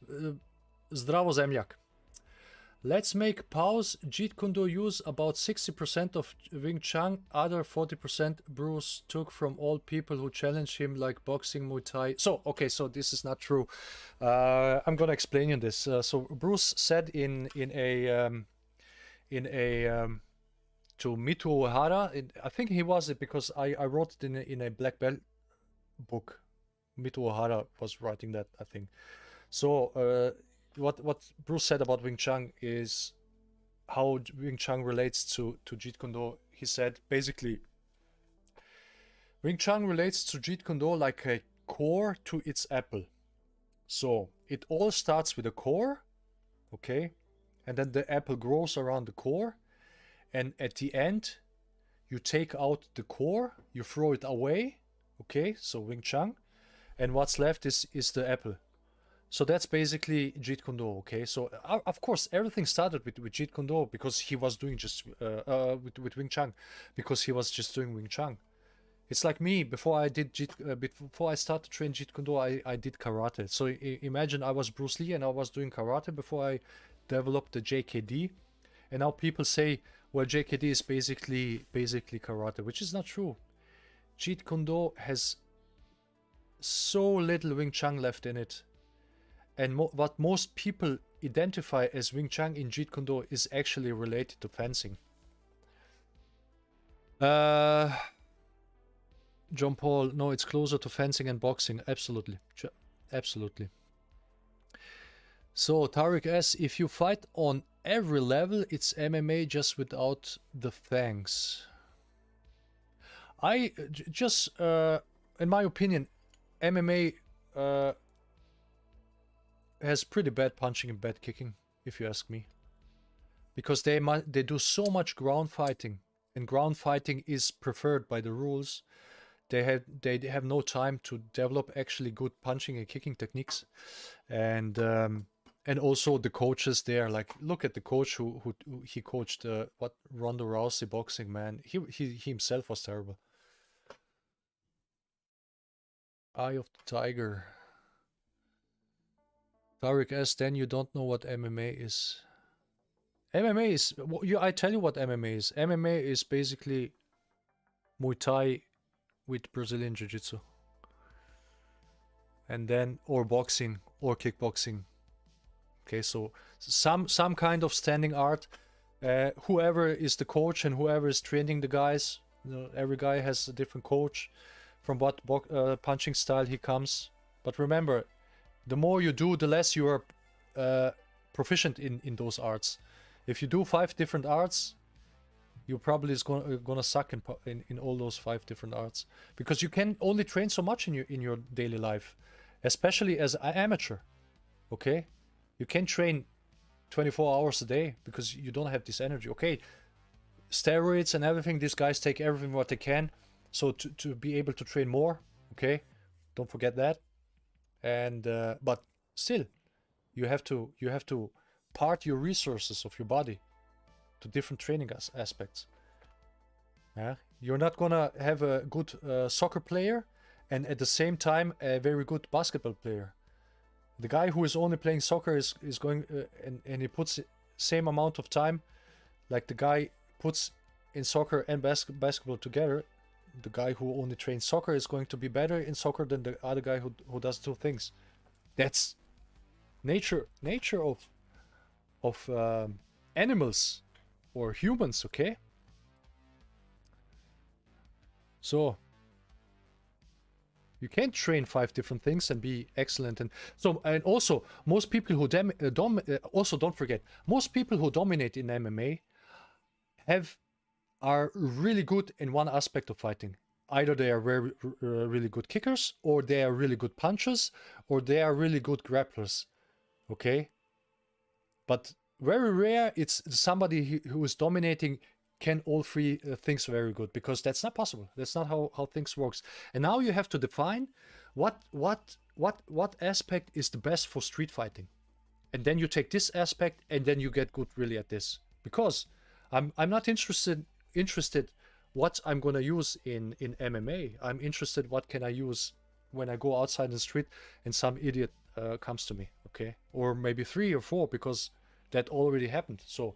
zdravo zemljak. Let's make pause. Jeet Kune Do use about 60% of Wing Chun, other 40% Bruce took from all people who challenge him like boxing, Muay Thai. So, okay, so this is not true. I'm gonna explain you this. So Bruce said in a to Mito Ohara, I think he was it because I wrote it in a black belt book. Mito Ohara was writing that, I think. So what Bruce said about Wing Chun is how Wing Chun relates to Jeet Kune Do. He said basically Wing Chun relates to Jeet Kune Do like a core to its apple. So it all starts with a core, okay? And then the apple grows around the core. And at the end, you take out the core, you throw it away, okay? So Wing Chun. And what's left is the apple. So that's basically Jeet Kune Do, okay? So of course everything started with Jeet Kune Do because he was doing just with Wing Chun, because he was just doing Wing Chun. It's like me before I did before I started to train Jeet Kune Do, I did karate. So imagine I was Bruce Lee and I was doing karate before I developed the JKD, and now people say, well, JKD is basically karate, which is not true. Jeet Kune Do has so little Wing Chun left in it. And what most people identify as Wing Chun in Jeet Kune Do is actually related to fencing. John Paul, no, it's closer to fencing and boxing. Absolutely. Absolutely. So, Tariq S, if you fight on every level, it's MMA just without the fangs. In my opinion, MMA has pretty bad punching and bad kicking, if you ask me, because they do so much ground fighting, and ground fighting is preferred by the rules. They have no time to develop actually good punching and kicking techniques, and also the coaches there. Like, look at the coach who he coached Ronda Rousey boxing, man. He himself was terrible. Eye of the Tiger. Tariq S, then you don't know what MMA is. MMA is... I tell you what MMA is. MMA is basically Muay Thai with Brazilian Jiu-Jitsu. And then, or boxing, or kickboxing. Okay, so some kind of standing art. Whoever is the coach and whoever is training the guys, every guy has a different coach from what punching style he comes. But remember, the more you do, the less you are proficient in those arts. If you do 5 different arts, you probably is gonna suck in all those 5 different arts, because you can only train so much in your daily life, especially as an amateur. Okay, you can train 24 hours a day because you don't have this energy. Okay, steroids and everything, these guys take everything what they can, so to be able to train more. Okay, don't forget that. And but still, you have to part your resources of your body to different training aspects. Yeah, you're not gonna have a good soccer player and at the same time a very good basketball player. The guy who is only playing soccer is going and he puts same amount of time like the guy puts in soccer and basketball together. The guy who only trains soccer is going to be better in soccer than the other guy who does 2 things. That's nature of animals or humans, okay? So you can't train 5 different things and be excellent. And so, and also most people who also don't forget, most people who dominate in MMA are really good in one aspect of fighting. Either they are really good kickers, or they are really good punchers, or they are really good grapplers. Okay? But very rare it's somebody who is dominating can all 3 things very good, because that's not possible. That's not how things works. And now you have to define what aspect is the best for street fighting. And then you take this aspect and then you get good really at this. Because I'm not interested what I'm gonna use in MMA. I'm interested what can I use when I go outside in the street and some idiot comes to me, okay? Or maybe 3 or 4, because that already happened. So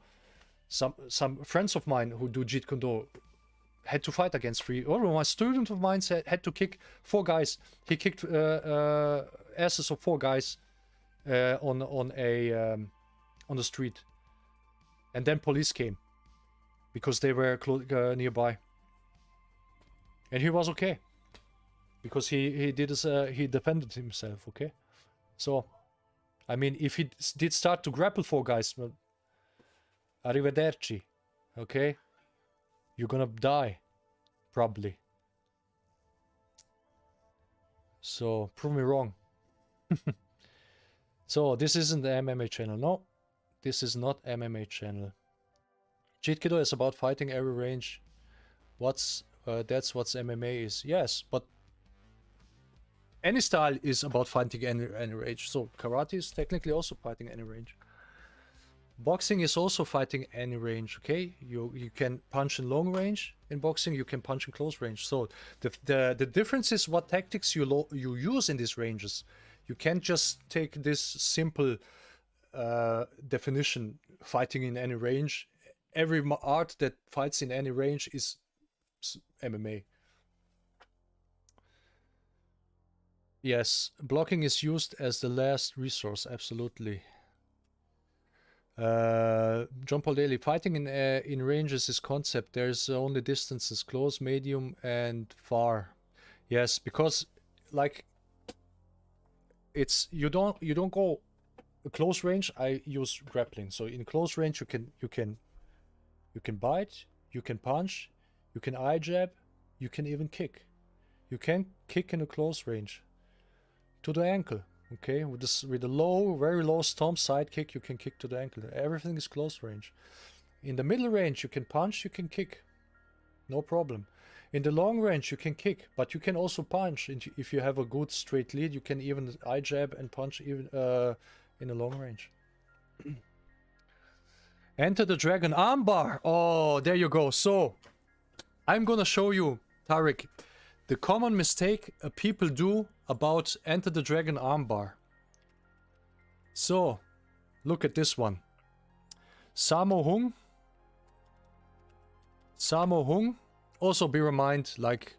some friends of mine who do Jeet Kune Do had to fight against 3. Or my student of mine had to kick 4 guys. He kicked asses of 4 guys on the street, and then police came because they were nearby, and he was okay because he defended himself. Okay, so I mean, if he did start to grapple 4 guys, well, arrivederci. Okay, you're gonna die probably. So prove me wrong. So this isn't the MMA channel. No, this is not MMA channel. Jeet Kune Do is about fighting every range. That's what MMA is. Yes, but any style is about fighting any range. So karate is technically also fighting any range. Boxing is also fighting any range. Okay, you can punch in long range in boxing. You can punch in close range. So the difference is what tactics you use in these ranges. You can't just take this simple definition, fighting in any range. Every art that fights in any range is MMA. Yes, blocking is used as the last resource, absolutely. John Paul Daly, fighting in ranges is concept. There's only distances, close, medium, and far. Yes, because like it's you don't go close range. I use grappling. So in close range you can bite, you can punch, you can eye jab, you can even kick. You can kick in a close range to the ankle. Okay, with a low, very low stomp side kick, you can kick to the ankle. Everything is close range. In the middle range, you can punch, you can kick, no problem. In the long range, you can kick, but you can also punch. If you have a good straight lead, you can even eye jab and punch even in the long range. Enter the Dragon armbar. Oh, there you go. So, I'm gonna show you, Tariq, the common mistake people do about Enter the Dragon armbar. So, look at this one. Sammo Hung. Sammo Hung. Also be reminded, like,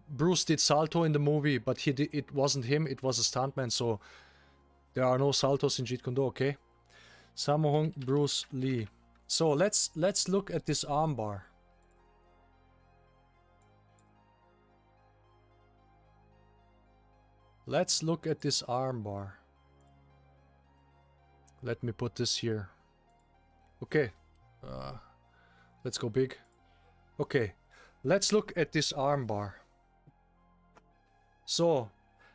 Bruce did salto in the movie, but it wasn't him, it was a stuntman, so there are no saltos in Jeet Kune Do, okay? Sammo Hung, Bruce Lee. So let's look at this armbar. Let's look at this armbar. Let me put this here. Okay. Let's go big. Okay. Let's look at this armbar. So,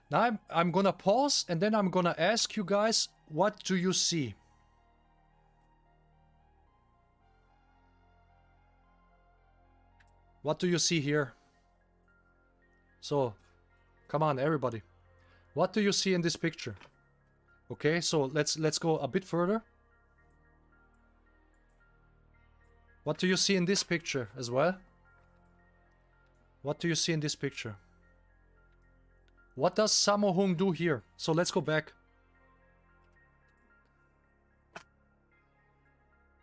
now I'm gonna pause and then I'm gonna ask you guys, what do you see? What do you see here? So, come on, everybody. What do you see in this picture? Okay, so let's go a bit further. What do you see in this picture as well? What do you see in this picture? What does Sammo Hung do here? So let's go back.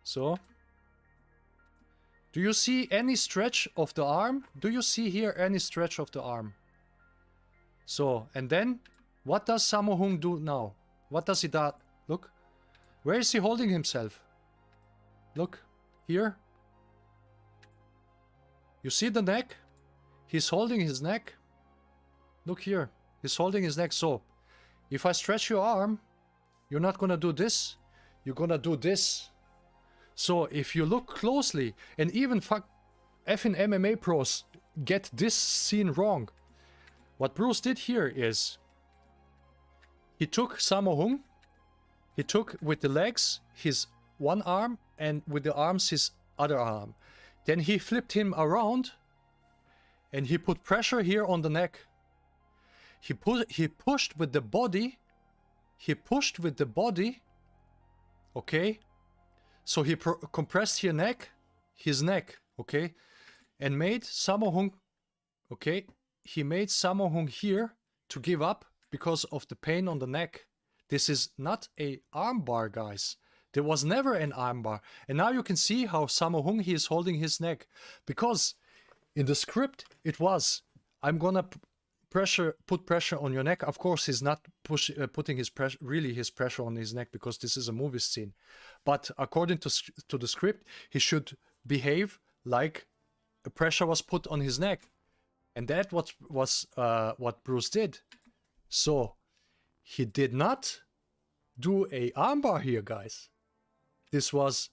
So, do you see any stretch of the arm? Do you see here any stretch of the arm? So, and then, what does Sammo Hung do now? What does he do? Look. Where is he holding himself? Look. Here. You see the neck? He's holding his neck. Look here. He's holding his neck. So, if I stretch your arm, you're not gonna do this. You're gonna do this. So, if you look closely, and even effing MMA pros get this scene wrong. What Bruce did here is, he took Sammo Hung, he took with the legs his one arm, and with the arms his other arm. Then he flipped him around, and he put pressure here on the neck. He pushed with the body. He pushed with the body. Okay. So he compressed his neck, okay, and made Sammo Hung, okay. He made Sammo Hung here to give up because of the pain on the neck. This is not a armbar, guys. There was never an armbar. And now you can see how Sammo Hung, he is holding his neck. Because in the script, it was, I'm gonna put pressure on your neck. Of course, he's not putting his pressure on his neck, because this is a movie scene. But according to the script, he should behave like a pressure was put on his neck. And that was what Bruce did. So, he did not do a armbar here, guys. This was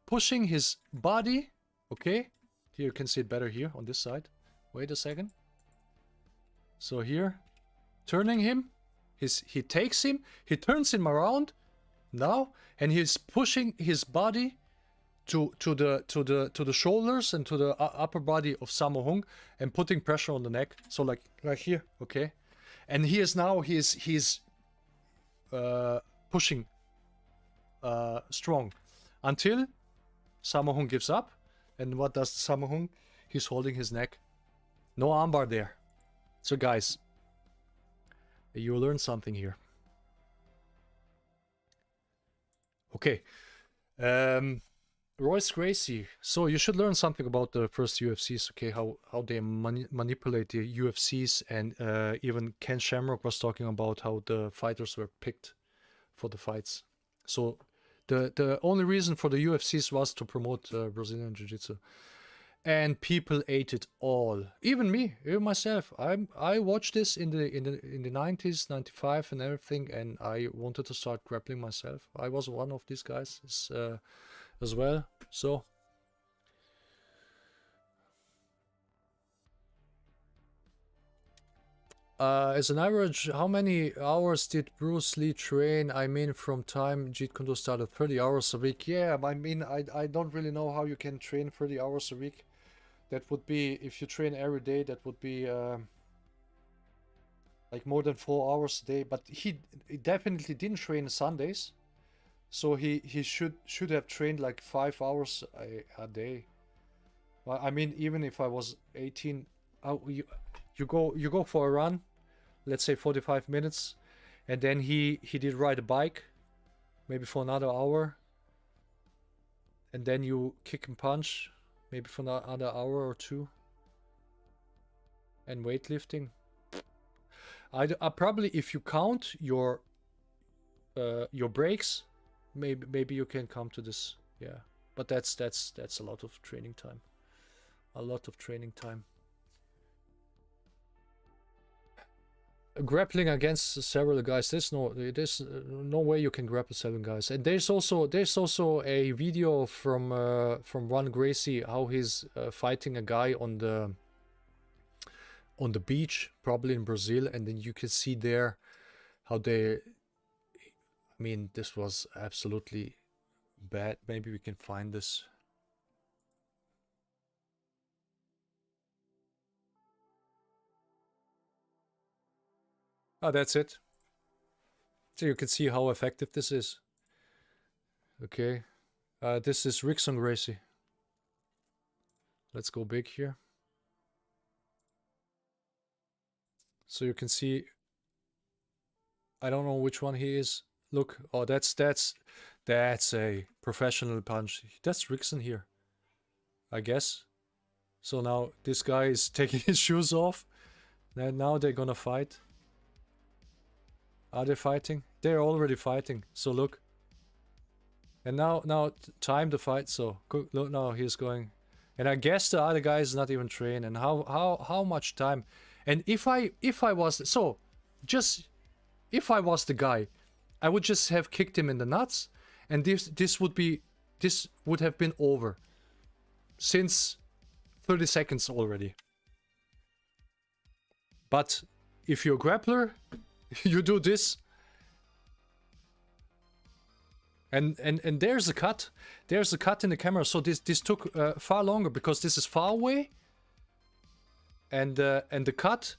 pushing his body, okay? Here you can see it better here on this side. Wait a second. So here, turning him, he takes him, he turns him around now, and he's pushing his body to the shoulders and to the upper body of Sammo Hung and putting pressure on the neck. So like right here, okay. And he is now he's pushing strong until Sammo Hung gives up. And what does Sammo Hung? He's holding his neck. No armbar there. So guys, you learn something here. Okay. Royce Gracie. So you should learn something about the first UFCs, okay? How they manipulate the UFCs, and even Ken Shamrock was talking about how the fighters were picked for the fights. So the only reason for the UFCs was to promote Brazilian Jiu-Jitsu. And people ate it all. Even me, even myself. I watched this in the 90s, 95 and everything, and I wanted to start grappling myself. I was one of these guys as well. So as an average, how many hours did Bruce Lee train? I mean, from time Jeet Kune Do started, 30 hours a week. Yeah, I mean, I don't really know how you can train 30 hours a week. That would be, if you train every day, that would be like more than 4 hours a day. But he definitely didn't train Sundays, so he should have trained like 5 hours a day. Well, I mean, even if I was 18, you go for a run, let's say 45 minutes, and then he did ride a bike, maybe for another hour, and then you kick and punch. Maybe for another hour or two. And weightlifting. I probably, if you count your breaks, maybe you can come to this. Yeah, but that's a lot of training time. A lot of training time. Grappling against several guys. There's no way you can grapple 7 guys. And there's also a video from Ron Gracie, how he's fighting a guy on the beach, probably in Brazil, and then you can see there how they. I mean, this was absolutely bad. Maybe we can find this. Oh, that's it. So you can see how effective this is. Okay. This is Rickson Gracie. Let's go big here. So you can see, I don't know which one he is. Look, oh, that's a professional punch. That's Rickson here, I guess. So now this guy is taking his shoes off. And now they're gonna fight. Are they fighting? They're already fighting. So look. And now time to fight. So look, now he's going. And I guess the other guy is not even trained. And how much time? And if I was if I was the guy, I would just have kicked him in the nuts, and this would have been over since 30 seconds already. But if you're a grappler, you do this, and there's a cut. There's a cut in the camera. So this took far longer because this is far away, and the cut,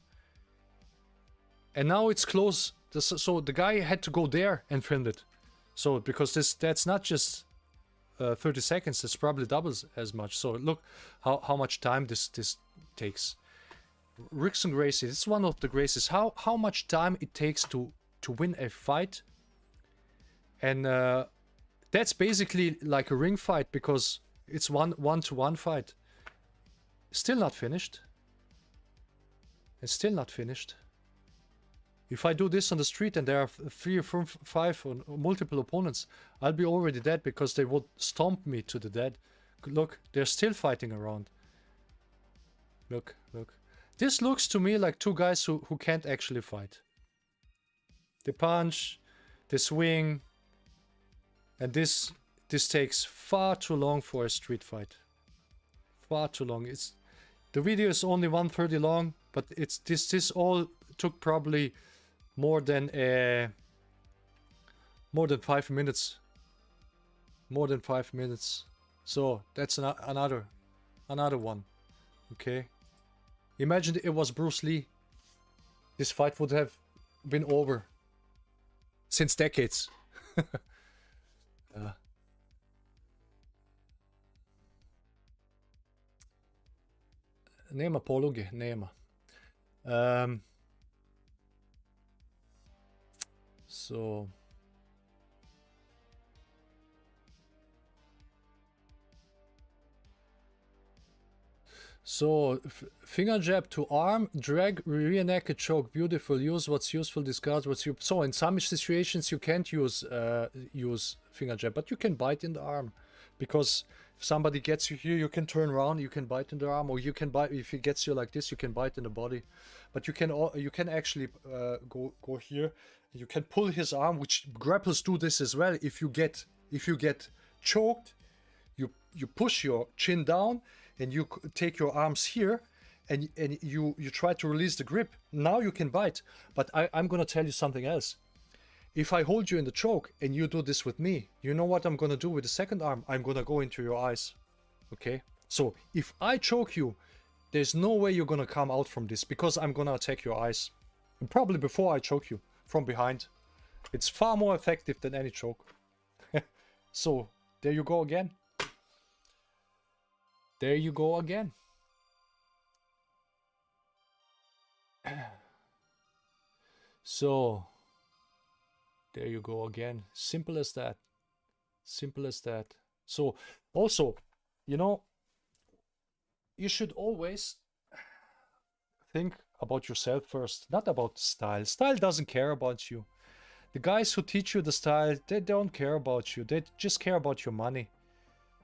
and now it's close. So the guy had to go there and film it. So because that's not just 30 seconds. It's probably doubles as much. So look how much time this takes. Rickson Gracie, this is one of the Gracies. How much time it takes to win a fight, and that's basically like a ring fight because it's one-to-one fight. Still not finished. It's still not finished. If I do this on the street and there are 3 or 5 or multiple opponents, I'll be already dead because they would stomp me to the dead. Look, they're still fighting around. Look. This looks to me like 2 guys who can't actually fight. They punch, they swing, and this takes far too long for a street fight. Far too long. The video is only 1:30 long, but this all took probably more than 5 minutes. More than 5 minutes. So that's another one. Okay. Imagine it was Bruce Lee. This fight would have been over since decades. Nema poluge, nema. So finger jab to arm, drag, rear naked choke. Beautiful. Use what's useful, discard what's you. So in some situations you can't use finger jab, but you can bite in the arm, because if somebody gets you here, you can turn around, you can bite in the arm, or you can bite if he gets you like this, you can bite in the body. But you can actually go here. You can pull his arm, which grapplers do this as well. If you get choked, you push your chin down and you take your arms here, and you try to release the grip. Now you can bite. But I'm gonna tell you something else. If I hold you in the choke and you do this with me, you know what I'm gonna do with the second arm? I'm gonna go into your eyes. Okay? So if I choke you, there's no way you're gonna come out from this, because I'm gonna attack your eyes. And probably before I choke you from behind. It's far more effective than any choke. So there you go again. There you go again. So there you go again. Simple as that. Simple as that. So also, you know, you should always think about yourself first, not about style. Style doesn't care about you. The guys who teach you the style, they don't care about you. They just care about your money.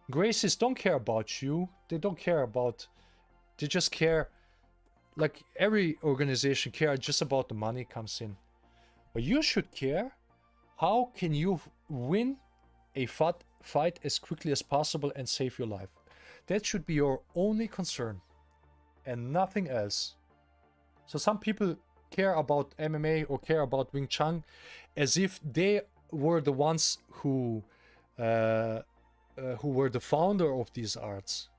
Gracies don't care about you. They don't care about... They just care, like every organization care just about the money comes in. But you should care, how can you win a fight as quickly as possible and save your life? That should be your only concern and nothing else. So some people care about MMA or care about Wing Chun as if they were the ones who were the founder of these arts.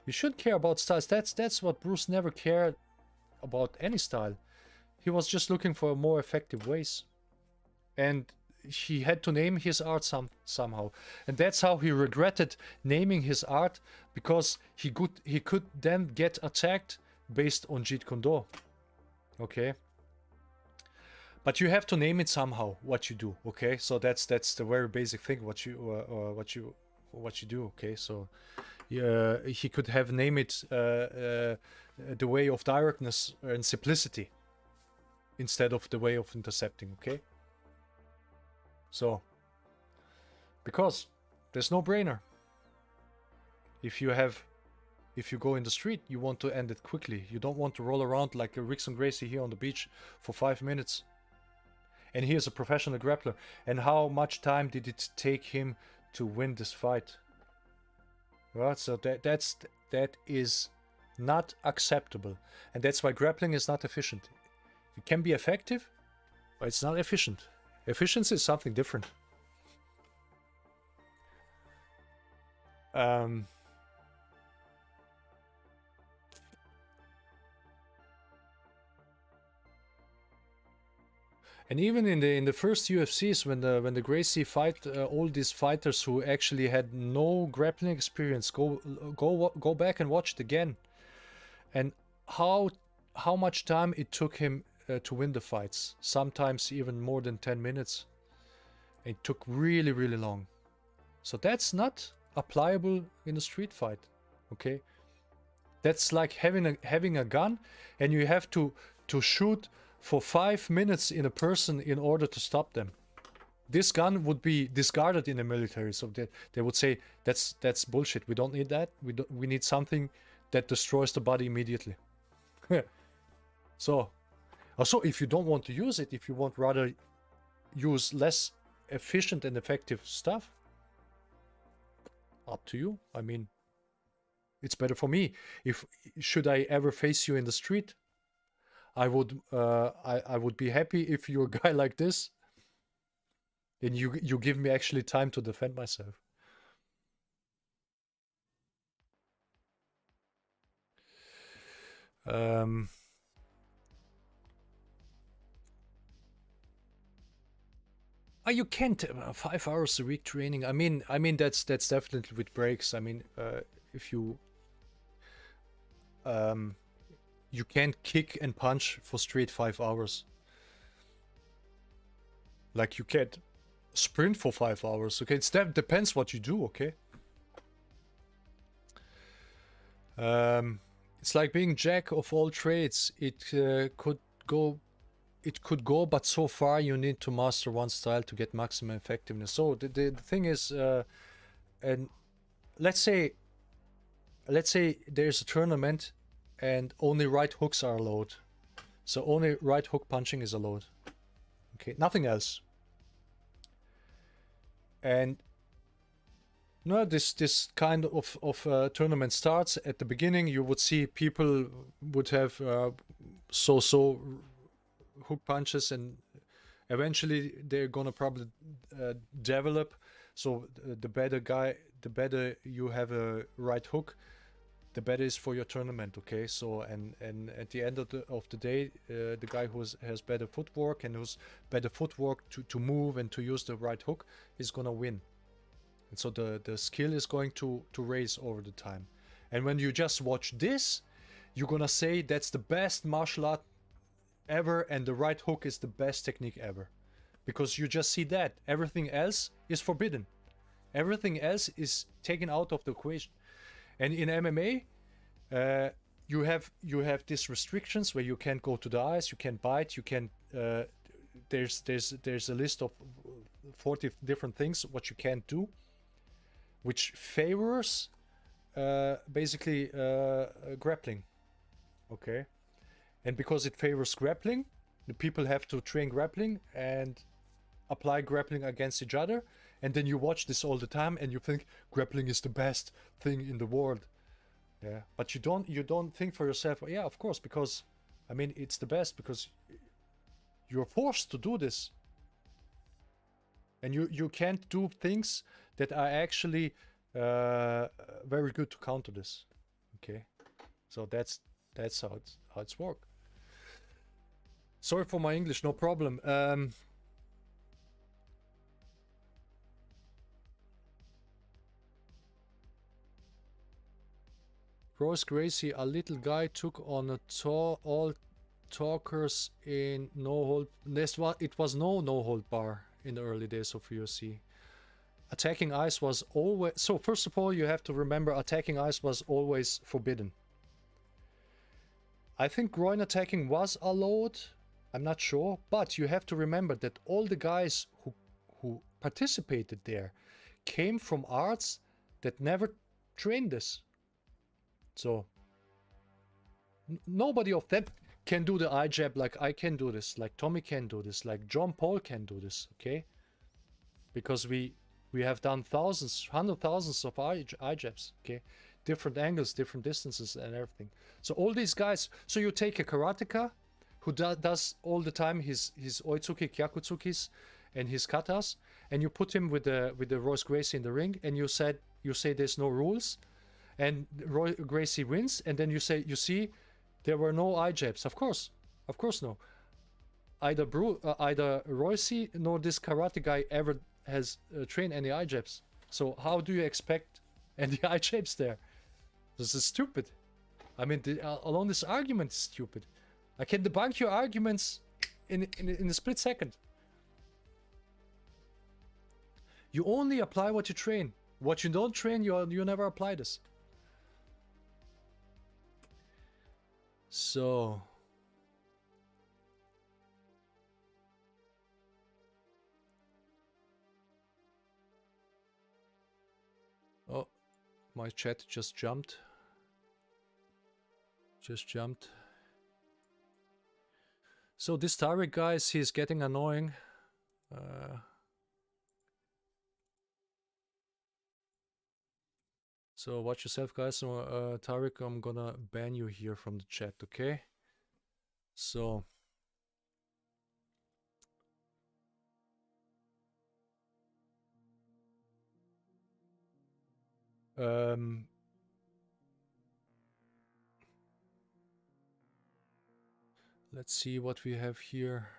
You should care about styles. That's what Bruce never cared about, any style. He was just looking for more effective ways. And he had to name his art somehow. And that's how he regretted naming his art, because he could then get attacked based on Jeet Kune Do. Okay? But you have to name it somehow, what you do, okay? So that's the very basic thing, what you do, okay? So he could have named it the way of directness and simplicity instead of the way of intercepting, okay? So, because there's no brainer. If you go in the street, you want to end it quickly. You don't want to roll around like a Rickson Gracie here on the beach for 5 minutes. And he is a professional grappler. And how much time did it take him to win this fight? Well, so that is not acceptable. And that's why grappling is not efficient. It can be effective, but it's not efficient. Efficiency is something different. And even in the first UFCs, when the Gracie fight all these fighters who actually had no grappling experience, go back and watch it again, and how much time it took him to win the fights. Sometimes even more than 10 minutes. It took really, really long. So that's not applicable in a street fight. Okay, that's like having a gun and you have to shoot for 5 minutes in a person in order to stop them. This gun would be discarded in the military, so they would say that's bullshit. We don't need that. We need something that destroys the body immediately. So also, if you don't want to use it, if you want rather use less efficient and effective stuff, up to you. I mean, it's better for me. Should I ever face you in the street, I would be happy if you're a guy like this, then you give me actually time to defend myself. You can't 5 hours a week training. I mean that's definitely with breaks. I mean, if you you can't kick and punch for straight 5 hours. Like you can't sprint for 5 hours. Okay, it depends what you do. Okay. It's like being jack of all trades. It could go, but so far you need to master one style to get maximum effectiveness. So the thing is, and let's say there's a tournament and only right hooks are allowed. So only right hook punching is allowed. Okay, nothing else. And no, this kind of tournament starts at the beginning. You would see people would have so hook punches, and eventually they're gonna probably develop. So the better you have a right hook, the better is for your tournament. Okay, so and at the end of the day, the guy who has better footwork and who's better footwork to move and to use the right hook is gonna win. And so the skill is going to raise over the time. And when you just watch this, you're gonna say that's the best martial art ever, and the right hook is the best technique ever, because you just see that. Everything else is forbidden. Everything else is taken out of the equation. And in MMA, you have these restrictions where you can't go to the eyes, you can't bite, you can't. There's a list of 40 different things what you can't do, which favors basically grappling. Okay, and because it favors grappling, the people have to train grappling and apply grappling against each other. And then you watch this all the time and you think grappling is the best thing in the world. Yeah, but you don't think for yourself, yeah, of course, because I mean it's the best because you're forced to do this. And you can't do things that are actually very good to counter this. Okay, so that's how it's worked. Sorry for my English, no problem. Royce Gracie, a little guy, took on all talkers in no hold. It was no hold bar in the early days of UFC. Attacking eyes was always... So first of all, you have to remember attacking eyes was always forbidden. I think groin attacking was allowed. I'm not sure. But you have to remember that all the guys who participated there came from arts that never trained this. So nobody of them can do the eye jab like I can do this, like Tommy can do this, like John Paul can do this, okay? Because we have done thousands, hundred thousands of eye jabs, okay? Different angles, different distances and everything. So all these guys, so you take a karateka who does all the time his oitsuki, kyakutsukis and his katas, and you put him with the Royce Gracie in the ring, and you say there's no rules, and Roy Gracie wins, and then you say, you see, there were no eye jabs. Of course no. Either Royce nor this karate guy ever has trained any eye jabs. So how do you expect any eye jabs there? This is stupid. I mean, alone this argument is stupid. I can debunk your arguments in a split second. You only apply what you train. What you don't train, you never apply this. So oh, my chat just jumped. So this Tariq, guys, he's getting annoying. So watch yourself, guys. So, Tariq, I'm gonna ban you here from the chat, okay? So let's see what we have here.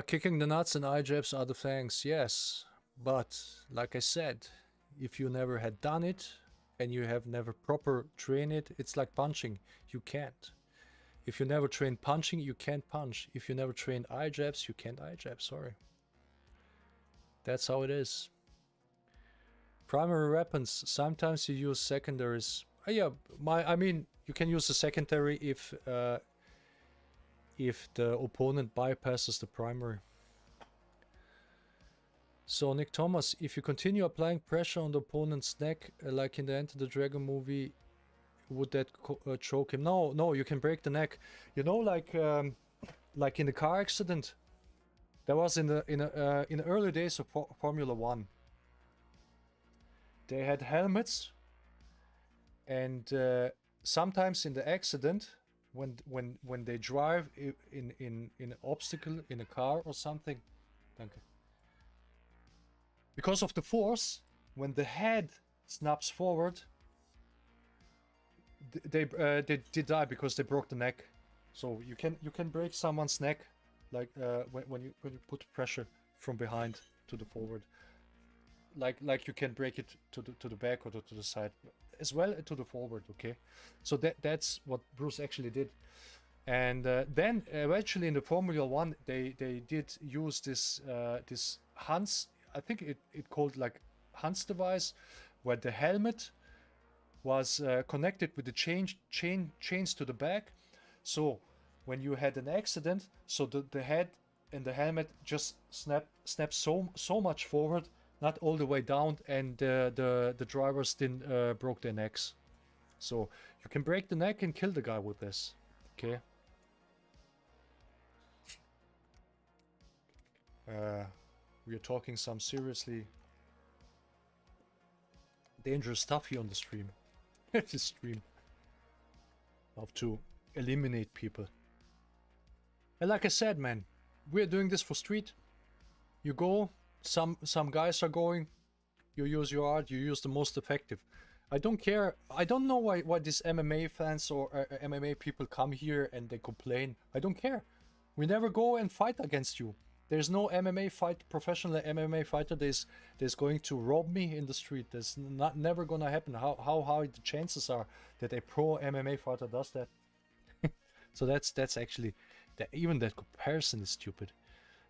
Kicking the nuts and eye jabs are the things, yes. But, like I said, if you never had done it, and you have never proper trained it, it's like punching. You can't. If you never train punching, you can't punch. If you never train eye jabs, you can't eye jab, sorry. That's how it is. Primary weapons, sometimes you use secondaries. Yeah, I mean, you can use a secondary if the opponent bypasses the primary. So Nick Thomas, if you continue applying pressure on the opponent's neck, like in the Enter the Dragon movie, would that choke him? No, you can break the neck. You know, like in the car accident, that was in the early days of Formula 1. They had helmets, and sometimes in the accident, when they drive in an obstacle in a car or something, because of the force, when the head snaps forward, they die because they broke the neck. So you can break someone's neck, like when you put pressure from behind to the forward, like you can break it to the back or to the side, as well to the forward. Okay, so that's what Bruce actually did. And then eventually in the Formula 1 they did use this Hans, I think it called like Hans device, where the helmet was connected with the chains to the back. So when you had an accident, so the head and the helmet just snapped so much forward, not all the way down, and the drivers didn't broke their necks. So you can break the neck and kill the guy with this. Okay. We are talking some seriously dangerous stuff here on the stream. This stream. Love to eliminate people. And like I said, man, we're doing this for street. You go, some guys are going, you use your art, you use the most effective. I don't care. I don't know why these MMA fans or MMA people come here and they complain. I don't care. We never go and fight against you. There's no MMA fight, professional MMA fighter that's going to rob me in the street. That's never gonna happen. How high the chances are that a pro MMA fighter does that? So that's actually even that comparison is stupid.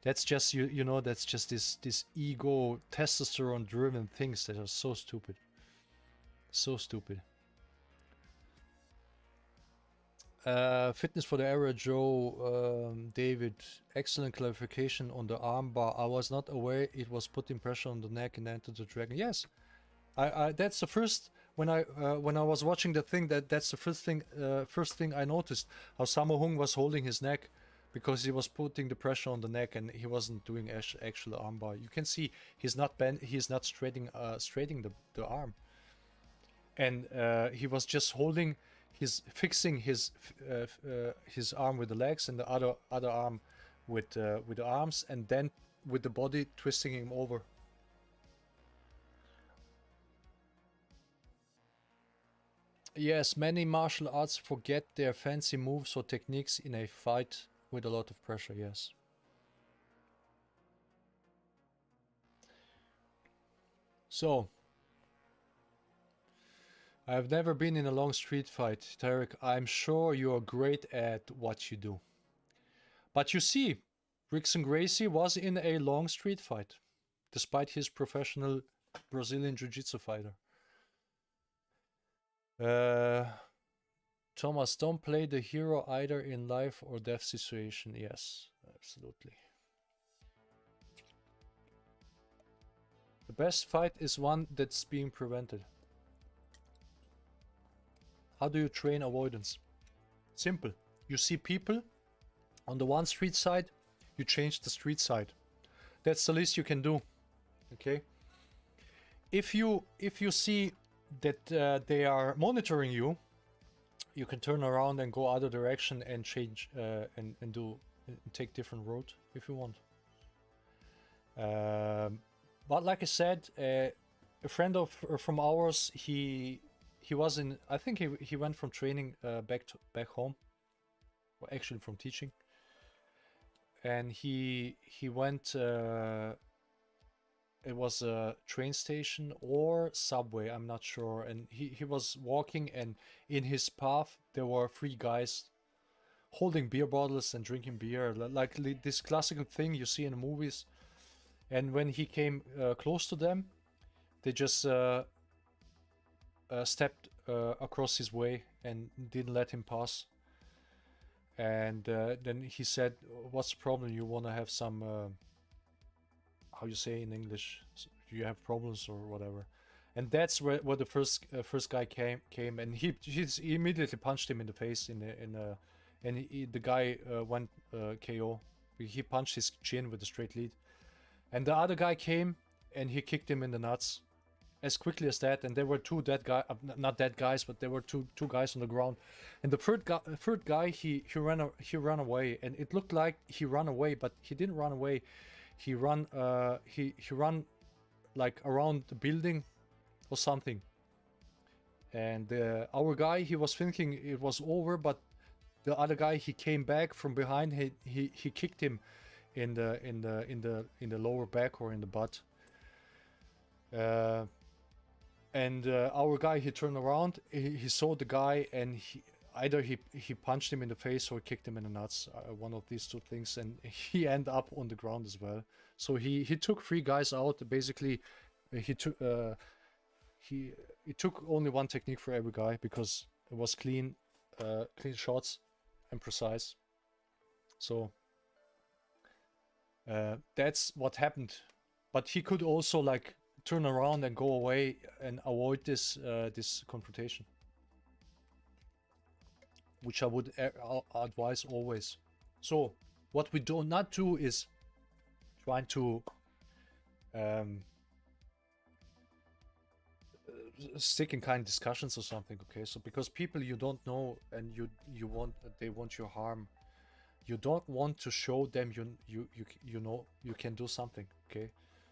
That's just you know, that's just this ego, testosterone driven things that are so stupid. So stupid. Fitness for the era, Joe, David. Excellent clarification on the armbar. I was not aware it was putting pressure on the neck and Enter the Dragon. Yes, I that's the first when I was watching the thing, that's the first thing I noticed, how Sammo Hung was holding his neck because he was putting the pressure on the neck and he wasn't doing actual armbar. You can see he's not straightening the arm, and he was just holding. He's fixing his arm with the legs and the other arm with the arms, and then with the body twisting him over. Yes, many martial arts forget their fancy moves or techniques in a fight with a lot of pressure, yes. So, I've never been in a long street fight, Tarek. I'm sure you're great at what you do. But you see, Rickson Gracie was in a long street fight, despite his professional Brazilian Jiu-Jitsu fighter. Thomas, don't play the hero either in life or death situation. Yes, absolutely. The best fight is one that's being prevented. How do you train avoidance? Simple. You see people on the one street side, you change the street side. that's the least you can do. Okay. If you see that they are monitoring you, you can turn around and go other direction and change and take different road if you want. But like I said, a friend from ours, he was in, I think he went from training back home, or actually from teaching, and he went. It was a train station or subway, I'm not sure. And he was walking, and in his path there were 3 guys holding beer bottles and drinking beer, like this classical thing you see in the movies. And when he came close to them, they just stepped across his way and didn't let him pass. And then he said, "What's the problem? You want to have some how you say in English? Do you have problems or whatever?" And that's where the first guy came, and he immediately punched him in the face and the guy went KO. He punched his chin with a straight lead, and the other guy came and he kicked him in the nuts as quickly as that. And there were 2 dead guys, not dead guys, but there were two guys on the ground. And the third guy he ran away, and it looked like he ran away, but he didn't run away. He run like around the building or something. And our guy, he was thinking it was over, but the other guy, he came back from behind. He kicked him in the lower back or in the butt. And our guy, he turned around. He saw the guy, and either he punched him in the face or kicked him in the nuts, one of these 2 things, and he ended up on the ground as well. So he took 3 guys out. Basically, he took only one technique for every guy, because it was clean shots and precise. So that's what happened. But he could also like turn around and go away and avoid this confrontation, which I would advise always. So what we do not do is trying to stick in kind of discussions or something. Okay, so because people you don't know and they want your harm, you don't want to show them you know you can do something. Okay,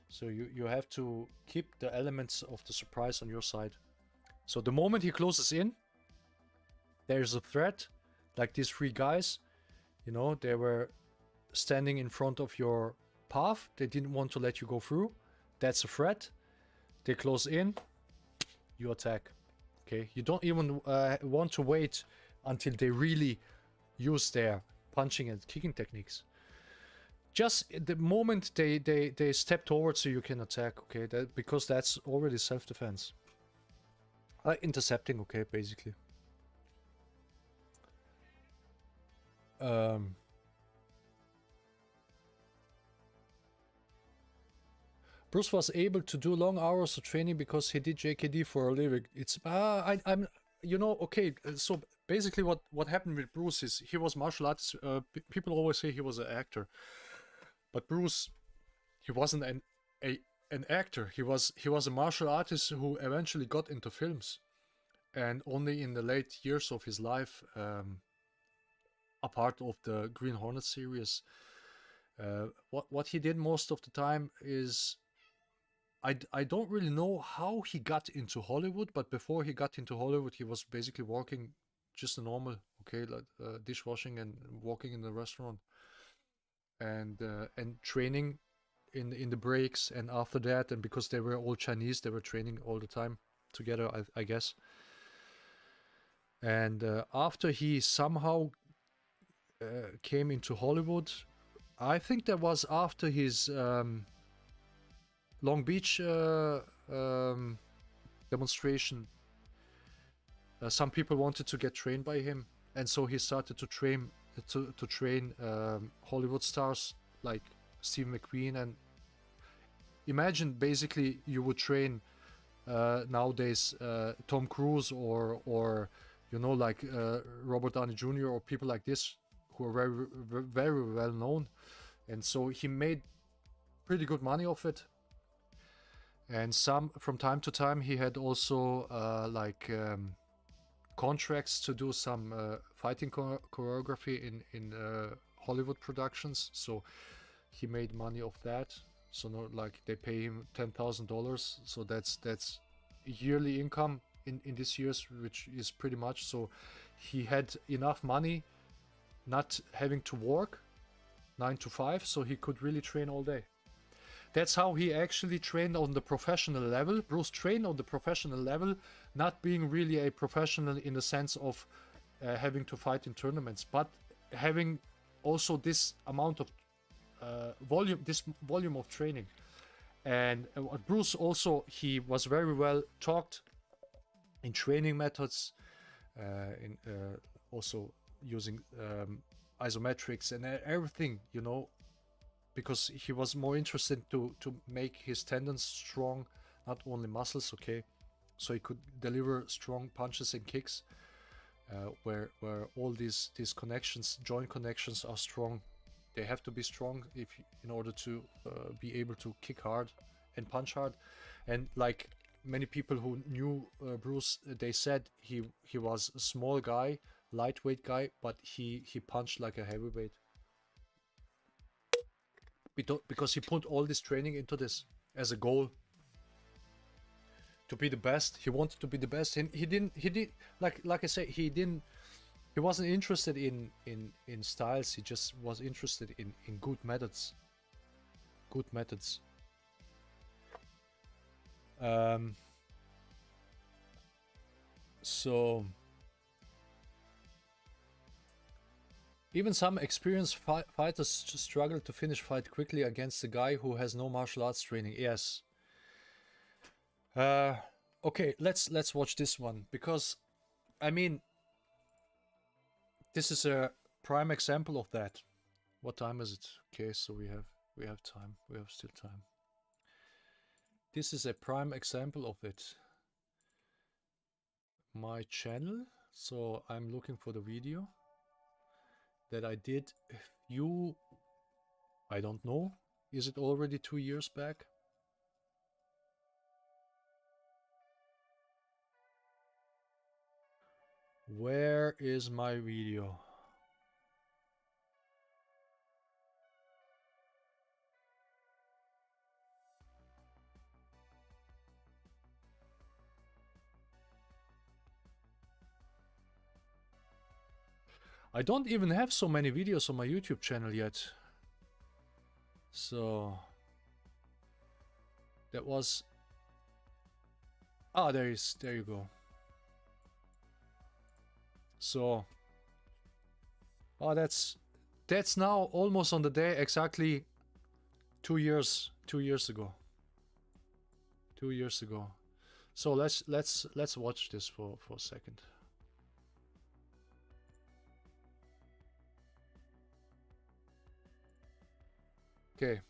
so you have to keep the elements of the surprise on your side. So the moment he closes in, there's a threat. Like these 3 guys, you know, they were standing in front of your path. They didn't want to let you go through. That's a threat. They close in, you attack. Okay, you don't even want to wait until they really use their punching and kicking techniques. Just the moment they step towards you, you can attack. Okay, because that's already self-defense. Intercepting. Okay, basically. Bruce was able to do long hours of training because he did JKD for a living. It's I'm you know, okay, so basically what happened with Bruce is he was martial artist. People always say he was an actor, but Bruce, he wasn't an actor. He was a martial artist who eventually got into films, and only in the late years of his life, a part of the Green Hornet series. What he did most of the time is, I don't really know how he got into Hollywood, but before he got into Hollywood, he was basically working just a normal, okay, like dishwashing and working in the restaurant, and training in the breaks, and after that, and because they were all Chinese, they were training all the time together, I guess. And after he somehow came into Hollywood, I think that was after his Long Beach demonstration. Some people wanted to get trained by him, and so he started to train Hollywood stars like Steve McQueen. And imagine, basically, you would train nowadays Tom Cruise or you know, like Robert Downey Jr. or people like this who are very, very well known. And so he made pretty good money of it. And some from time to time he had also contracts to do some fighting choreography in Hollywood productions. So he made money off that. So not like they pay him $10,000. So that's yearly income in this year's, which is pretty much. So he had enough money, not having to work 9 to 5, so he could really train all day. That's how he actually trained on the professional level. Bruce trained on the professional level, not being really a professional in the sense of having to fight in tournaments, but having also this amount of volume of training. And Bruce also, he was very well taught in training methods, in also using isometrics and everything, you know, because he was more interested to make his tendons strong, not only muscles, okay? So he could deliver strong punches and kicks, where all these connections, joint connections, are strong. They have to be strong in order to be able to kick hard and punch hard. And like many people who knew Bruce, they said he was a small guy, lightweight guy, but he punched like a heavyweight. Because he put all this training into this as a goal to be the best. He wanted to be the best, and he did like I say, he wasn't interested in styles. He just was interested in good methods. So even some experienced fighters struggle to finish fight quickly against a guy who has no martial arts training. Yes. Okay, let's watch this one, because I mean, this is a prime example of that. What time is it? Okay, so we have time. We have still time. This is a prime example of it. My channel. So I'm looking for the video that I did I don't know, is it already 2 years back? Where is my video? I don't even have so many videos on my YouTube channel yet. So that was there you go. So that's now almost on the day exactly 2 years ago. 2 years ago. So let's watch this for a second. Okay.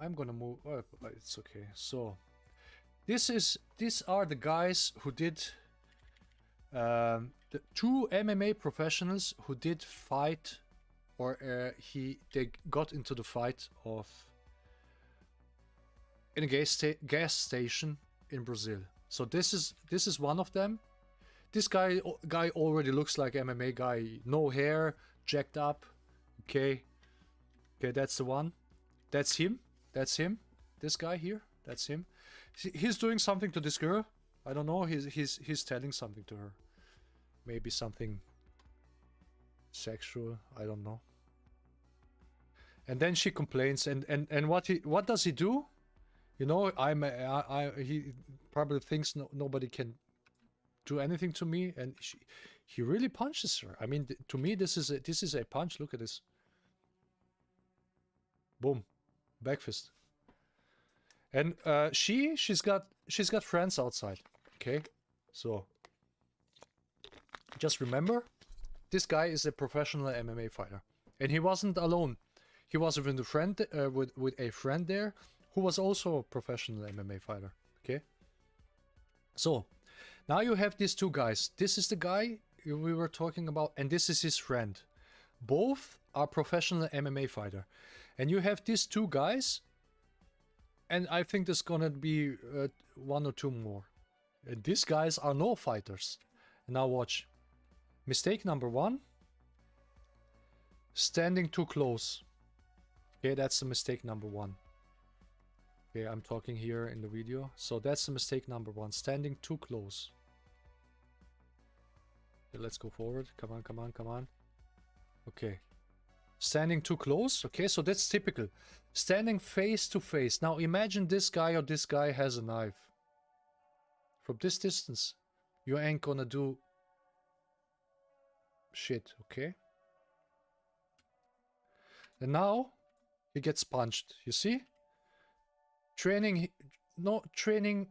I'm gonna move. Oh, it's okay. So these are the guys who did the 2 MMA professionals who did fight, or they got into the fight in a gas station in Brazil. So this is one of them. This guy already looks like MMA guy. No hair, jacked up. Okay, that's the one. That's him. This guy here. That's him. He's doing something to this girl. I don't know. He's telling something to her. Maybe something sexual. I don't know. And then she complains. And what does he do? You know, he probably thinks nobody can do anything to me, and he really punches her. I mean, to me, this is a punch. Look at this. Boom, back fist. And she's got friends outside. Okay, so just remember, this guy is a professional MMA fighter, and he wasn't alone. He was with a friend, with a friend there, who was also a professional MMA fighter. Okay, so now you have these 2 guys. This is the guy we were talking about, and this is his friend. Both are professional MMA fighter. And you have these two guys, and I think there's gonna be one or two more. And these guys are no fighters. Now watch. Mistake number one. Standing too close. Okay, that's the mistake number one. Okay, I'm talking here in the video. So that's the mistake number one. Standing too close. Okay, let's go forward. Come on, come on, come on. Okay. Standing too close. Okay, so that's typical. Standing face to face. Now imagine this guy or this guy has a knife. From this distance, you ain't gonna do shit, okay? And now he gets punched. You see? Training, no training,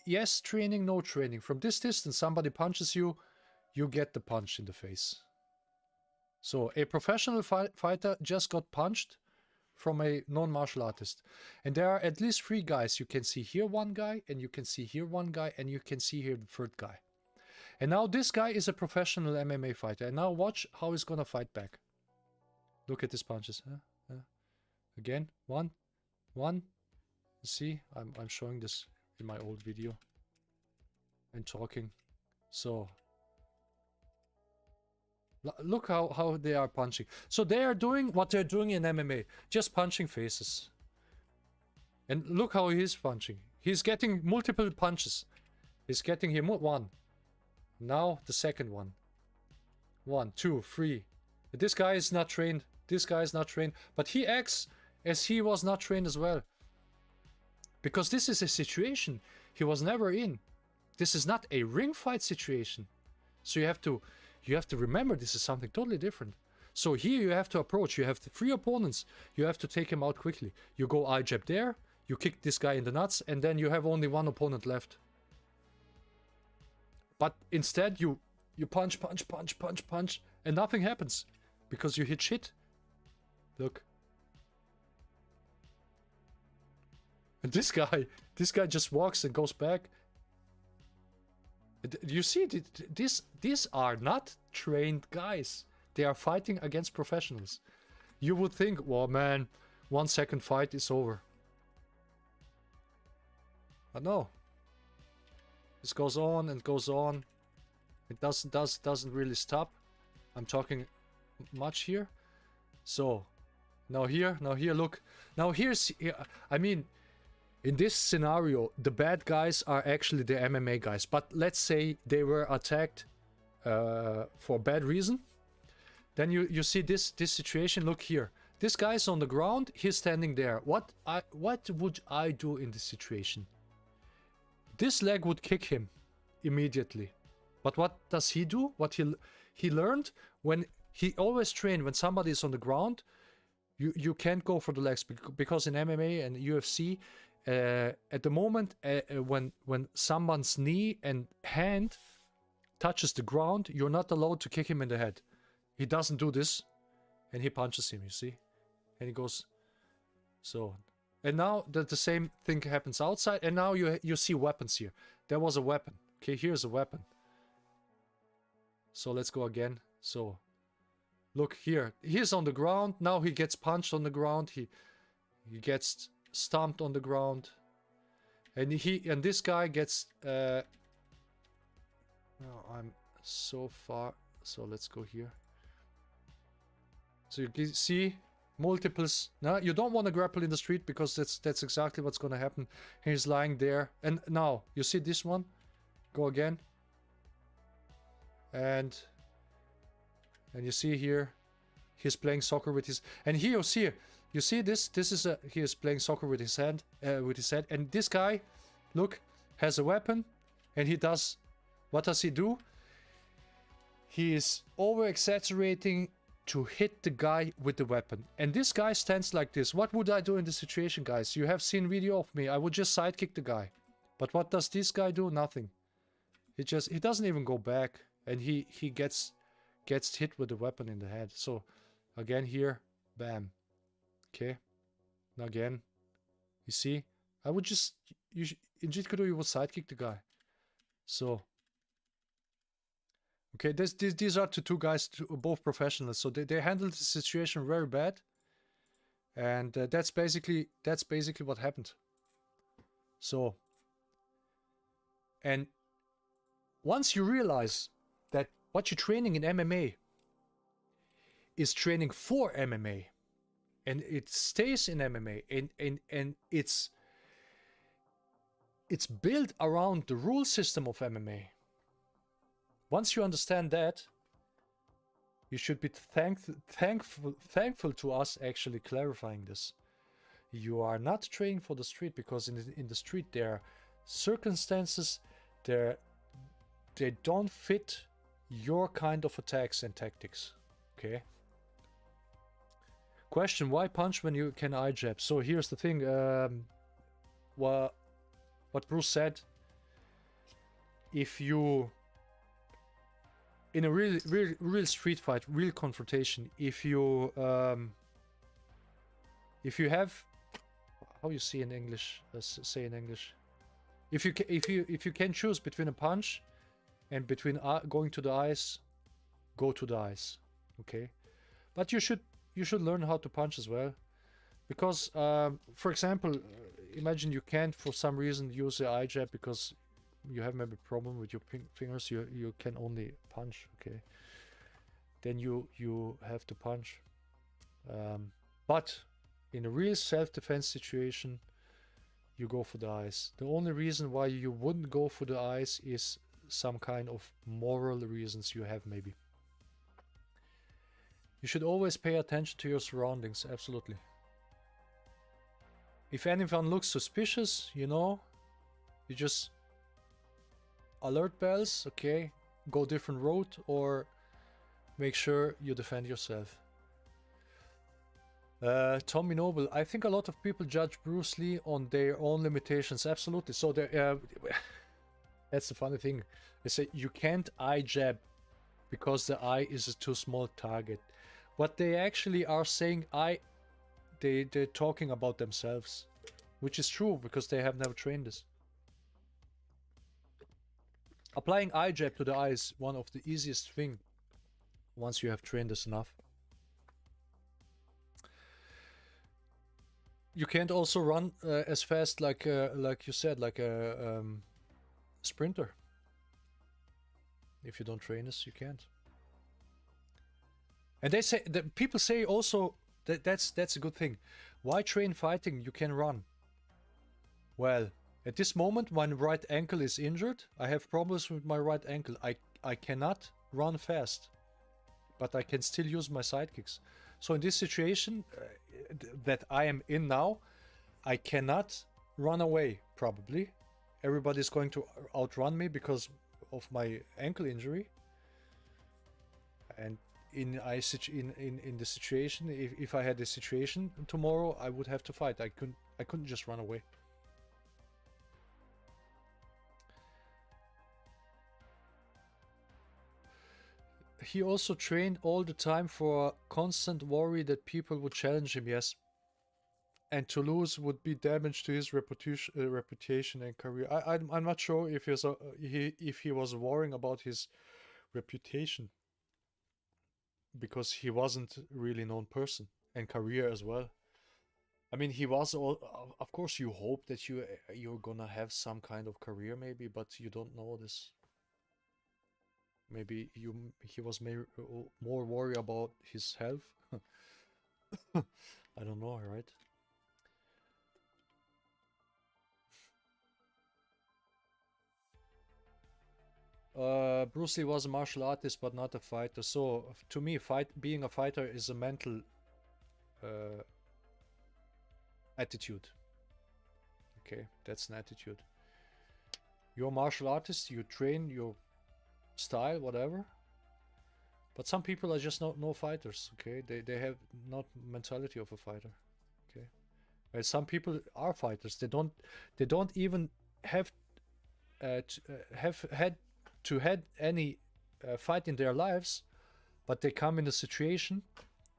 yes training, no training. From this distance, somebody punches you, you get the punch in the face. So a professional fighter just got punched from a non-martial artist. And there are at least three guys. You can see here one guy, and you can see here one guy, and you can see here the third guy. And now this guy is a professional MMA fighter. And now watch how he's gonna fight back. Look at his punches. Again, one. You see, I'm showing this in my old video and talking. So look how they are punching. So they are doing what they're doing in MMA, just punching faces. And look how he's punching. He's getting multiple punches. He's getting here one. Now the second one. 1, 2, 3. This guy is not trained. This guy is not trained. But he acts as he was not trained as well. Because this is a situation he was never in. This is not a ring fight situation. So you have to remember this is something totally different. So here you have to approach. You have three opponents. You have to take him out quickly. You go eye jab there. You kick this guy in the nuts. And then you have only one opponent left. But instead you punch. And nothing happens. Because you hit shit. Look. And this guy just walks and goes back. You see, these are not trained guys. They are fighting against professionals. You would think, well, man, 1 second fight is over. But no. This goes on and goes on. It doesn't really stop. I'm talking much here. So, now here, look. Now here's, I mean, in this scenario, the bad guys are actually the MMA guys. But let's say they were attacked for bad reason. Then you see this situation. Look here. This guy's on the ground. He's standing there. What would I do in this situation? This leg would kick him immediately. But what does he do? What he learned when he always trained when somebody is on the ground. You can't go for the legs because in MMA and UFC. At the moment when someone's knee and hand touches the ground, you're not allowed to kick him in the head. He doesn't do this, and he punches him, you see, and he goes so. And now the same thing happens outside, and now you see weapons here. There was a weapon. Okay, here's a weapon. So let's go again. So look here, he's on the ground. Now he gets punched on the ground. He gets stomped on the ground, and this guy gets oh, I'm so far, so let's go here. So you see multiples. Now you don't want to grapple in the street because that's exactly what's going to happen. He's lying there, and now you see this one. Go again, and you see here he's playing soccer with his, and here you see this is he is playing soccer with his hand, and this guy, look, has a weapon, and he does, what does he do? He is over exaggerating to hit the guy with the weapon, and this guy stands like this. What would I do in this situation, guys? You have seen video of me. I would just sidekick the guy, but what does this guy do? Nothing. He doesn't even go back, and he gets hit with the weapon in the head. So again here, bam. Okay, now again, you see, I would just, in Jeet Kune Do you would sidekick the guy. So, Okay, these are two guys, both professionals, so they handled the situation very bad, and that's basically what happened. So, and once you realize that what you're training in MMA is training for MMA, and it stays in MMA, and it's built around the rule system of MMA. Once you understand that, you should be thankful to us actually clarifying this. You are not training for the street, because in the street there are circumstances they don't fit your kind of attacks and tactics. Okay. Question: why punch when you can eye jab? So here's the thing. What Bruce said. If you in a real street fight, real confrontation, if you have, how you see in English, say in English, if you can choose between a punch and between going to the eyes, go to the eyes. Okay, but you should learn how to punch as well, because for example, imagine you can't for some reason use the eye jab because you have maybe a problem with your fingers. You can only punch. Okay, then you have to punch, but in a real self-defense situation, you go for the eyes. The only reason why you wouldn't go for the eyes is some kind of moral reasons you have, maybe. You should always pay attention to your surroundings, absolutely. If anyone looks suspicious, you just alert bells, okay, go different route, or make sure you defend yourself. Tommy Noble, I think a lot of people judge Bruce Lee on their own limitations. Absolutely. So that's the funny thing. They say you can't eye jab because the eye is a too small target. What they actually are saying, they're talking about themselves, which is true because they have never trained this. Applying eye jab to the eye is one of the easiest thing once you have trained this enough. You can't also run as fast like you said, like a sprinter. If you don't train this, you can't. And they say that people say also that that's a good thing. Why train fighting? You can run. Well, at this moment, my right ankle is injured. I have problems with my right ankle. I cannot run fast, but I can still use my sidekicks. So in this situation that I am in now, I cannot run away, probably. Everybody's going to outrun me because of my ankle injury. And in the situation, if I had a situation tomorrow, I would have to fight. I couldn't just run away. He also trained all the time for constant worry that people would challenge him, yes. And to lose would be damage to his reputation and career. I'm not sure if he was worrying about his reputation, because he wasn't really known person, and career as well. I mean, he was all. Of course, you hope that you're gonna have some kind of career, maybe, but you don't know this. Maybe he was more worried about his health. I don't know, right? Bruce Lee was a martial artist, but not a fighter. So to me, being a fighter is a mental attitude. Okay, that's an attitude. You're a martial artist, you train your style, whatever. But some people are just no fighters. Okay, they have not mentality of a fighter. Okay, and some people are fighters. They don't even have had any fight in their lives, but they come in a situation,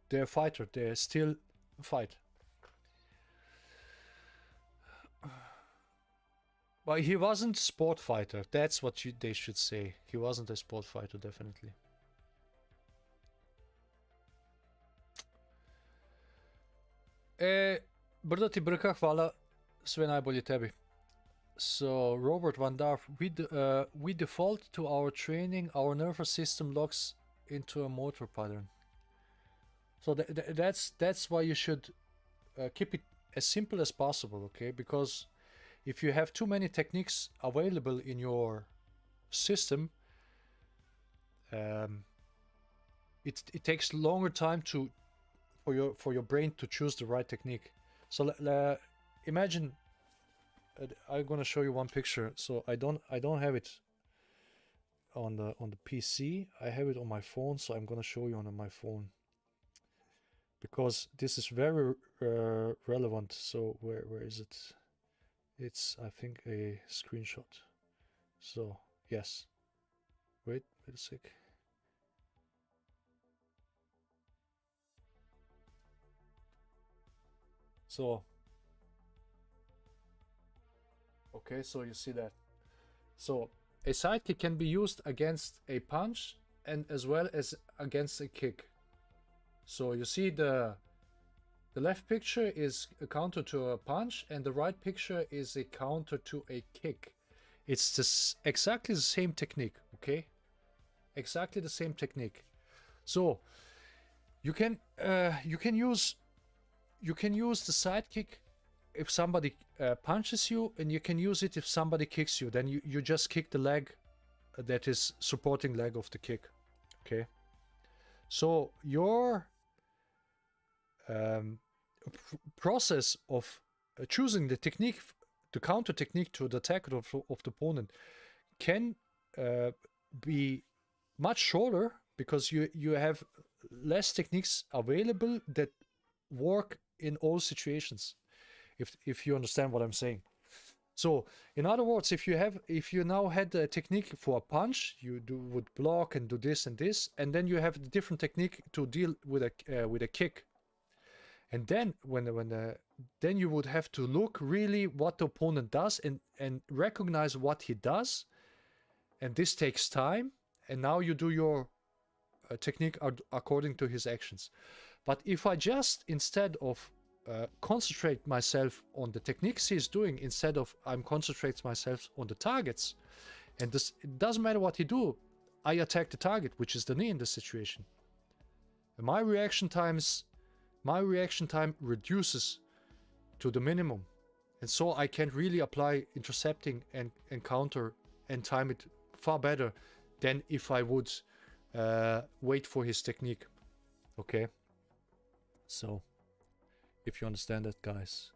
they're a fighter, they still fight. But he wasn't sport fighter. That's what they should say. He wasn't a sport fighter, definitely. Brdo ti brka, hvala. Sve najbolje tebi. So, Robert Van Darf, we default to our training, our nervous system locks into a motor pattern. So that's why you should keep it as simple as possible, okay? Because if you have too many techniques available in your system, it takes longer time for your brain to choose the right technique. So imagine. I'm gonna show you one picture. So I don't have it on the PC. I have it on my phone. So I'm gonna show you on my phone because this is very relevant. So where is it? It's I think a screenshot. So yes. Wait a sec. So. Okay, so you see that. So a sidekick can be used against a punch and as well as against a kick. So you see the left picture is a counter to a punch and the right picture is a counter to a kick. It's exactly the same technique, okay? Exactly the same technique. So you can use the sidekick if somebody punches you, and you can use it if somebody kicks you. Then you just kick the leg that is supporting leg of the kick. Okay. So your process of choosing the technique, the counter technique to the attack of the opponent can be much shorter because you have less techniques available that work in all situations. If you understand what I'm saying. So in other words, if you now had a technique for a punch, you would block and do this and this, and then you have a different technique to deal with a kick. And then then you would have to look really what the opponent does and recognize what he does, and this takes time. And now you do your technique according to his actions. But if I just instead of concentrate myself on the techniques he's doing instead of I'm concentrate myself on the targets, and this, it doesn't matter what he do, I attack the target, which is the knee in this situation. And my reaction time reduces to the minimum, and so I can really apply intercepting and counter and time it far better than if I would wait for his technique. Okay, so if you understand that, guys.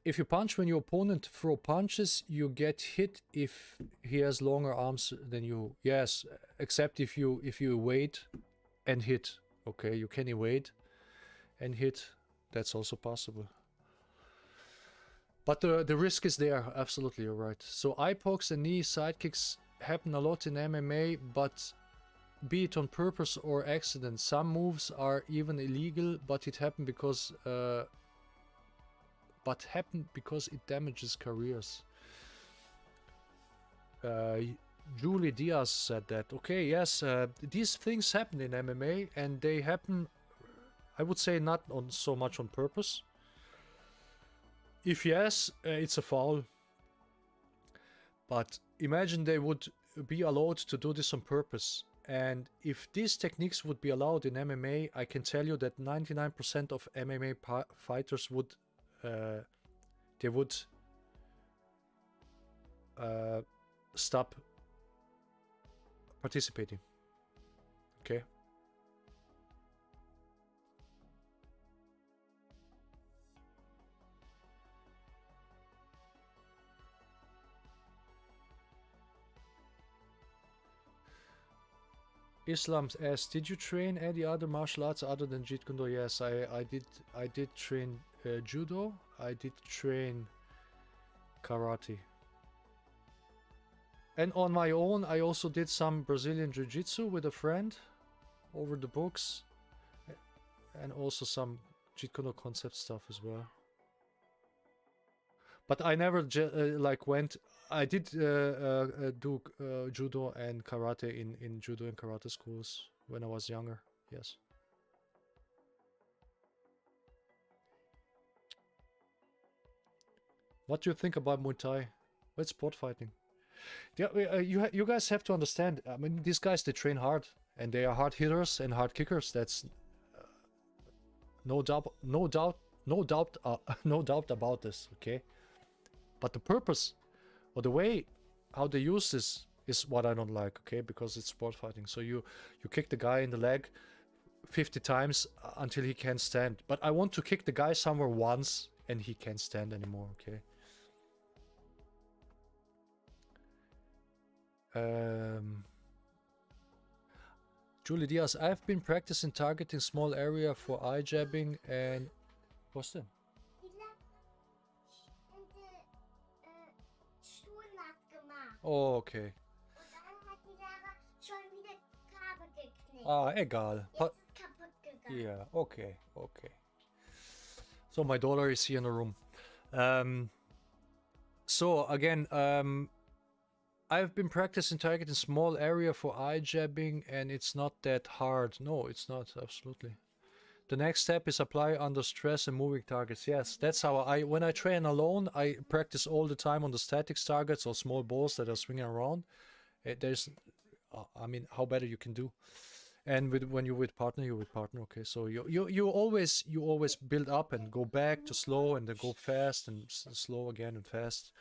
If you punch when your opponent throw punches, you get hit if he has longer arms than you. Yes, except if you evade and hit. Okay, you can evade and hit. That's also possible. But the risk is there. Absolutely, you're right. So eye pokes and knee sidekicks happen a lot in MMA, but be it on purpose or accident. Some moves are even illegal, but it happened because it damages careers. Julie Diaz said that. Okay, yes, these things happen in MMA, and they happen, I would say, not on so much on purpose. If yes, it's a foul. But imagine they would be allowed to do this on purpose. And if these techniques would be allowed in MMA, I can tell you that 99% of MMA fighters would stop participating. Okay. Islam asks, did you train any other martial arts other than Jeet Kune Do? Yes, I did train judo. I did train karate. And on my own, I also did some Brazilian Jiu-Jitsu with a friend over the books. And also some Jeet Kune Do concept stuff as well. But I never like went. I did do judo and karate in judo and karate schools when I was younger. Yes. What do you think about Muay Thai? It's sport fighting. Yeah, you guys have to understand. I mean, these guys, they train hard, and they are hard hitters and hard kickers. That's no doubt, no doubt, no doubt, no doubt about this. Okay, but the purpose or the way how they use this is what I don't like. Okay, because it's sport fighting. So you kick the guy in the leg 50 times until he can't stand. But I want to kick the guy somewhere once and he can't stand anymore. Okay. Julie Diaz, I've been practicing targeting small area for eye jabbing and... What's that? Oh, okay. Ah, egal. Yeah, okay, okay. So my daughter is here in the room. So again, I've been practicing targeting small area for eye jabbing and it's not that hard. No, it's not, absolutely. The next step is apply under stress and moving targets. Yes, that's how when I train alone, I practice all the time on the static targets or small balls that are swinging around. There's, I mean, how better you can do. And when you're with partner, you're with partner. Okay, so you always build up and go back to slow and then go fast and slow again and fast.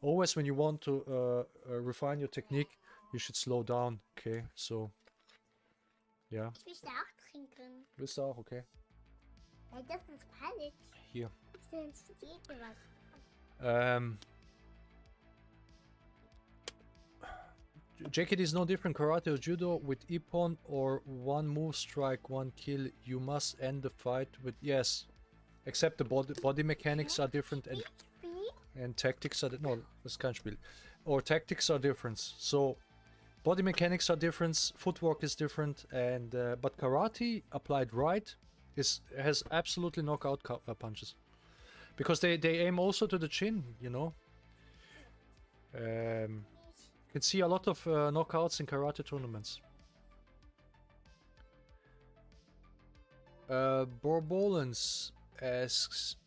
Always when you want to refine your technique, you should slow down. Okay, so yeah. Ich möchte auch trinken. Willst du auch? Okay. Weil das ist kalt. Hier. Sonst geht dir was. Jacket is no different karate or judo with ippon or one move strike, one kill. You must end the fight with yes. Except the body mechanics are different and tactics are no, das ist kein Spiel. Or tactics are different. So body mechanics are different, footwork is different, and but karate applied right has absolutely knockout punches, because they aim also to the chin, you know. You can see a lot of knockouts in karate tournaments. Borbolens asks,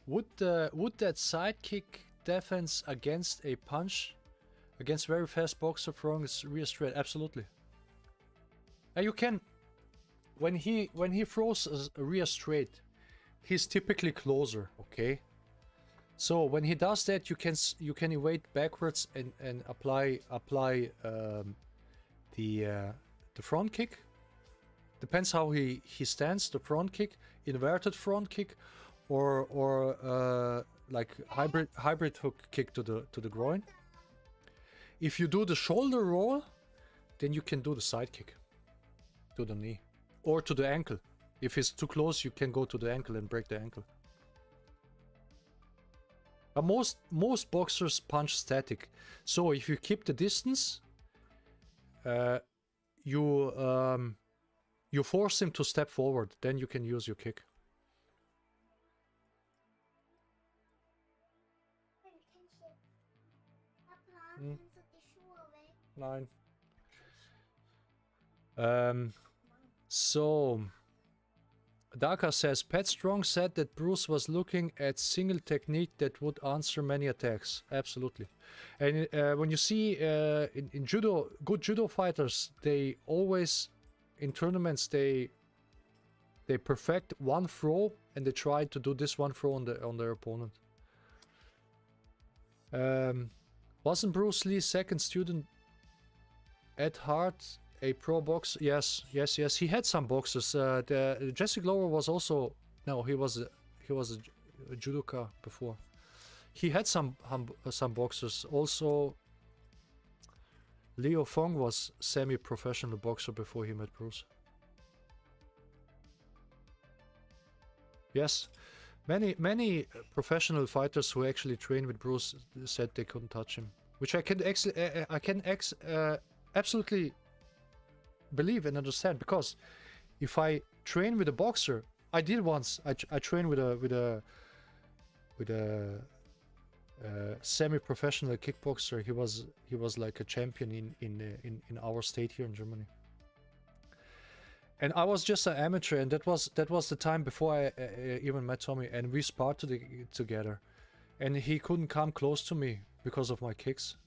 would that sidekick defense against a punch, against very fast boxer throwing his rear straight? Absolutely. You can, when he throws a rear straight, he's typically closer. Okay. So when he does that, you can evade backwards and apply the front kick. Depends how he stands. The front kick, inverted front kick, or like hybrid hook kick to the groin. If you do the shoulder roll, then you can do the side kick to the knee or to the ankle. If it's too close, you can go to the ankle and break the ankle. But most boxers punch static. So if you keep the distance, you force him to step forward. Then you can use your kick. Nein. So Daka says, Pat Strong said that Bruce was looking at single technique that would answer many attacks. Absolutely. And when you see in judo, good judo fighters, they always, in tournaments, they perfect one throw and they try to do this one throw on their opponent. Wasn't Bruce Lee's second student Ed Hart a pro boxer? Yes. He had some boxers. Jesse Glover was also he was a judoka before. He had some boxers. Also, Leo Fong was semi-professional boxer before he met Bruce. Yes, many professional fighters who actually trained with Bruce said they couldn't touch him, which I can absolutely believe and understand, because if I train with a boxer, I did once. I trained with a semi-professional kickboxer. He was like a champion in our state here in Germany. And I was just an amateur, and that was the time before I even met Tommy, and we sparred together, and he couldn't come close to me because of my kicks.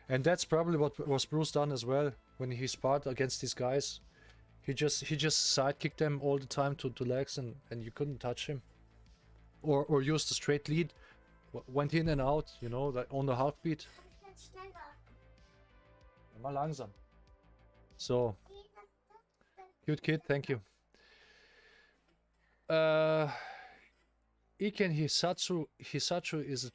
And that's probably what was Bruce done as well when he sparred against these guys. He just sidekicked them all the time to legs, and you couldn't touch him, or used a straight lead, went in and out, you know, like on the half beat. Mal langsam. So, cute kid, thank you. Iken Hisatsu is a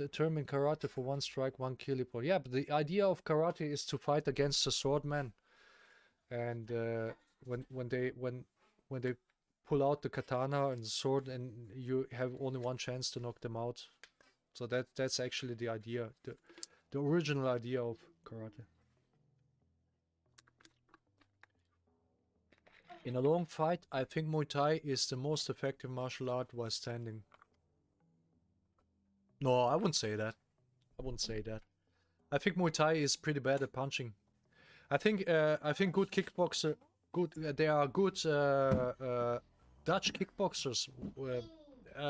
term in karate for one strike, one kill. Yeah, but the idea of karate is to fight against a swordman, and when they pull out the katana and the sword, and you have only one chance to knock them out. So that's actually the idea, the original idea of karate. In a long fight, I think Muay Thai is the most effective martial art while standing. No, I wouldn't say that. I wouldn't say that. I think Muay Thai is pretty bad at punching. I think good kickboxer, there are good Dutch kickboxers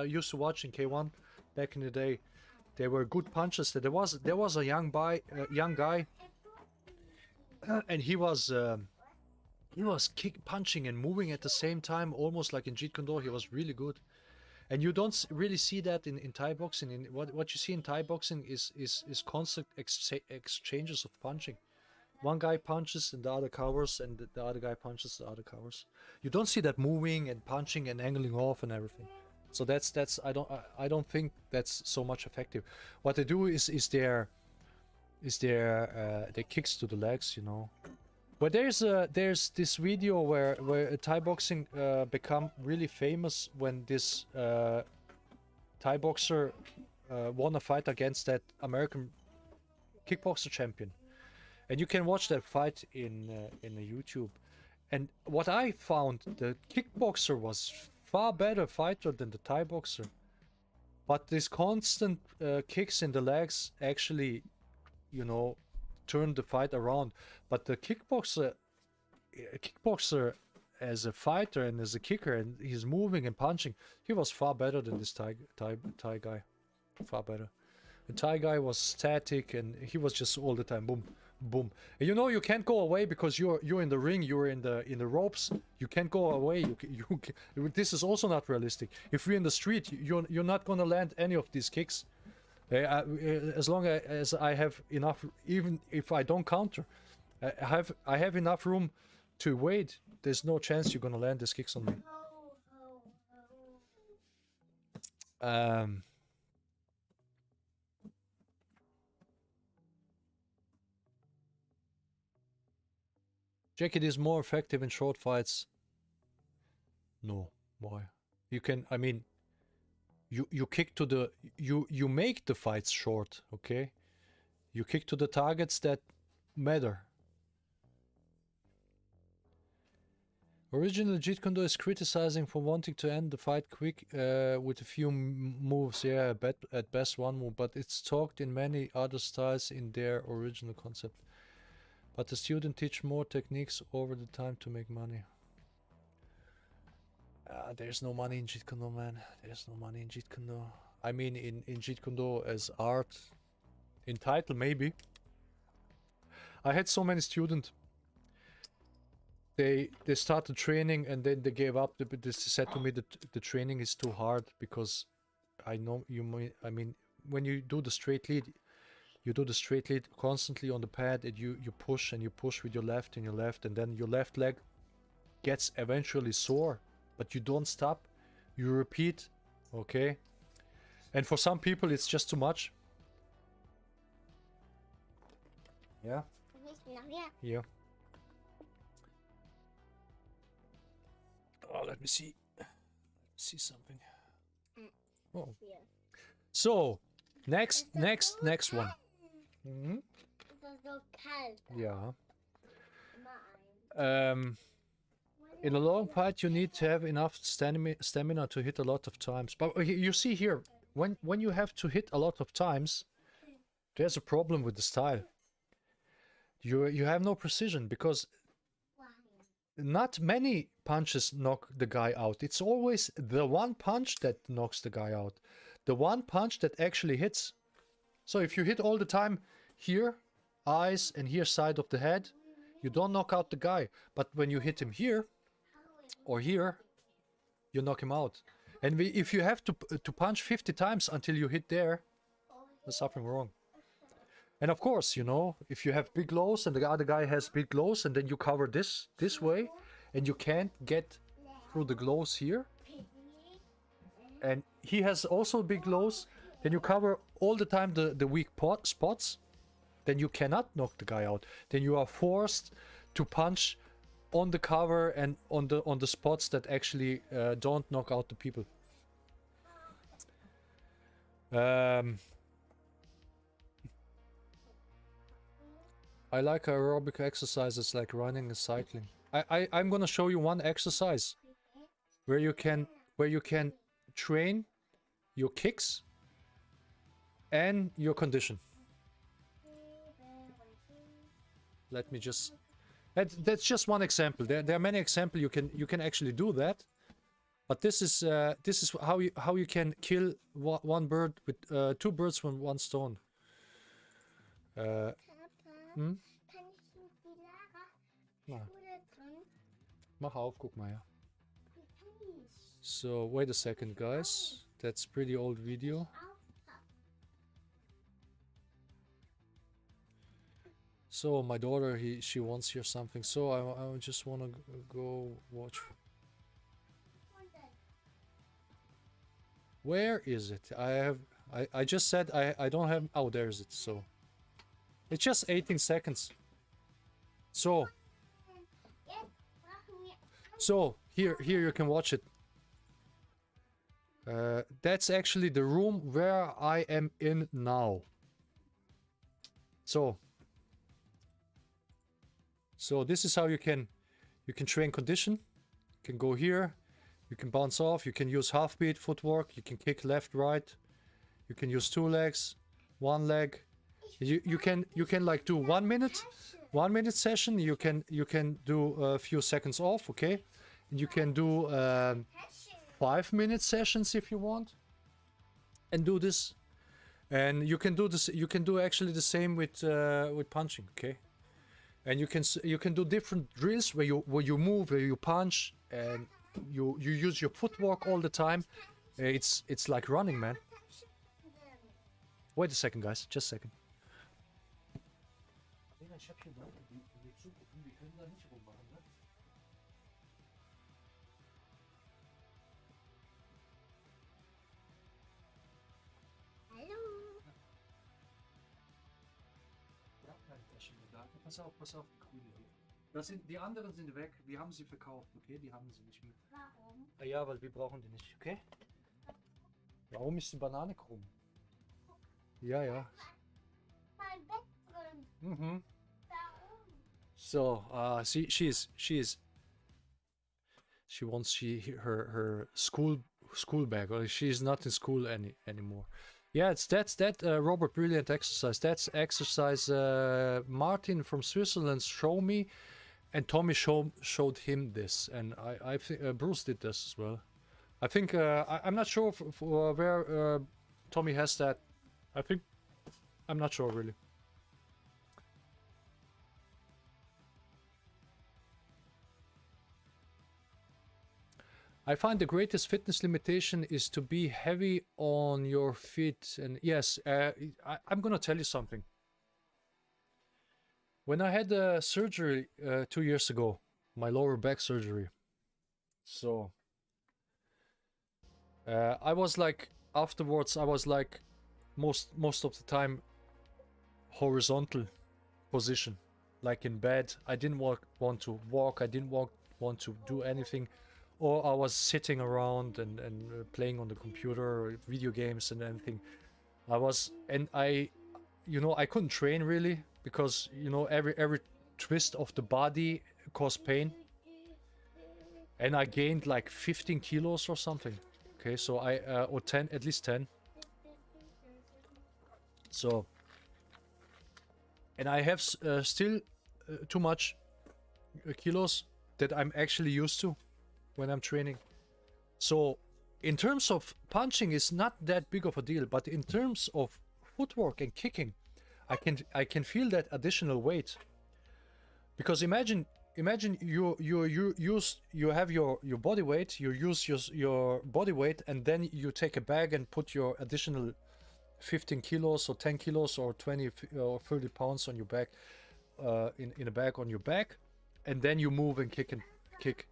used to watch in K1 back in the day. They were good punchers. There was a young guy, and he was punching and moving at the same time, almost like in Jeet Kune Do. He was really good, and you don't really see that in Thai boxing. What you see in Thai boxing is constant exchanges of punching. One guy punches and the other covers, and the other guy punches, the other covers. You don't see that moving and punching and angling off and everything. So that's I don't think that's so much effective. What they do is their kicks to the legs, you know. But there's this video where Thai boxing become really famous when this Thai boxer won a fight against that American kickboxer champion, and you can watch that fight in the YouTube. And what I found, the kickboxer was far better fighter than the Thai boxer, but this constant kicks in the legs actually, you know, turned the fight around. But the kickboxer as a fighter and as a kicker, and he's moving and punching, he was far better than this Thai guy, far better. The Thai guy was static, and he was just all the time boom, boom. And you know, you can't go away because you're in the ring, you're in the ropes. You can't go away. This is also not realistic. If we're in the street, you're not gonna land any of these kicks. As long as I have enough, even if I don't counter, I have enough room to wait. There's no chance you're gonna land these kicks on me. Jacket is more effective in short fights. No, why? You can, I mean, you kick to the, you make the fights short, okay? You kick to the targets that matter. Originally, Jeet Kune Do is criticizing for wanting to end the fight quick with a few moves. Yeah, at best one move, but it's talked in many other styles in their original concept. But the student teach more techniques over the time to make money. There's no money in Jeet Kune Do, man. There's no money in Jeet Kune Do. I mean, in Jeet Kune Do as art, in title maybe. I had so many students. They started training and then they gave up. They said to me that the training is too hard because I know you. I mean, when you do the straight lead, you do the straight lead constantly on the pad, and you push and you push with your left, and then your left leg gets eventually sore, but you don't stop. You repeat, okay? And for some people, it's just too much. Yeah. Yeah. Oh, let me see. See something. Oh. So, next one. Mm-hmm. Yeah. In a long fight, you need to have enough stamina to hit a lot of times. But you see here, when you have to hit a lot of times, there's a problem with the style. You have no precision because not many punches knock the guy out. It's always the one punch that knocks the guy out. The one punch that actually hits. So if you hit all the time here, eyes, and here side of the head, you don't knock out the guy. But when you hit him here or here, you knock him out. And if you have to punch 50 times until you hit there, there's something wrong. And of course, you know, if you have big lows and the other guy has big lows and then you cover this way and you can't get through the glows here and he has also big lows, then you cover all the time the weak spots, then you cannot knock the guy out. Then you are forced to punch on the cover and on the spots that actually don't knock out the people. I like aerobic exercises like running and cycling. I'm gonna show you one exercise where you can train your kicks and your condition. Let me just. That's just one example. There are many examples you can actually do that, but this is how you can kill one bird with two birds with one stone. Papa, kann ich mit die Lara Na, Schule drin? mach auf, guck mal her. Wie kann ich? So wait a second, guys. That's pretty old video. So my daughter, she wants here something. So I just want to go watch. Where is it? I just said I don't have. Oh, there's it. So it's just 18 seconds. So here you can watch it. That's actually the room where I am in now. So this is how you can train condition. You can go here, you can bounce off, you can use half beat footwork, you can kick left, right, you can use two legs, one leg. You can like do 1 minute session. You can do a few seconds off, okay? And you can do 5-minute sessions if you want, and do this. And you can do this. You can do actually the same with punching, okay? And you can do different drills where you move, where you punch, and you use your footwork all the time. It's like running, man. Wait a second, guys. Just a second. Hallo. Pass auf, das sind, die anderen sind weg, wir haben sie verkauft, okay? Die haben sie nicht mehr. Warum? Ja, weil wir brauchen die nicht, okay? Warum ist die Banane krumm? Ja. Mein Bett drin. Mhm. Warum? So, she wants her school bag, or she's not in school anymore. Yeah, that's Robert, brilliant exercise. That's exercise Martin from Switzerland showed me, and Tommy showed him this, and I think Bruce did this as well. I think I'm not sure for where Tommy has that. I'm not sure really. I find the greatest fitness limitation is to be heavy on your feet. And yes, I'm gonna tell you something. When I had surgery 2 years ago, my lower back surgery, so I was like, afterwards I was like most of the time horizontal position, like in bed. I didn't want to walk, I didn't want to do anything. Or I was sitting around and playing on the computer or video games and anything. I couldn't train really because, you know, every twist of the body caused pain. And I gained like 15 kilos or something. Okay, so or 10, at least 10. So, and I have still too much kilos that I'm actually used to when I'm training. So in terms of punching, it's not that big of a deal, but in terms of footwork and kicking, I can feel that additional weight. Because imagine you have your body weight, you use your body weight, and then you take a bag and put your additional 15 kilos or 10 kilos or 20 or 30 pounds on your back, in a bag on your back, and then you move and kick.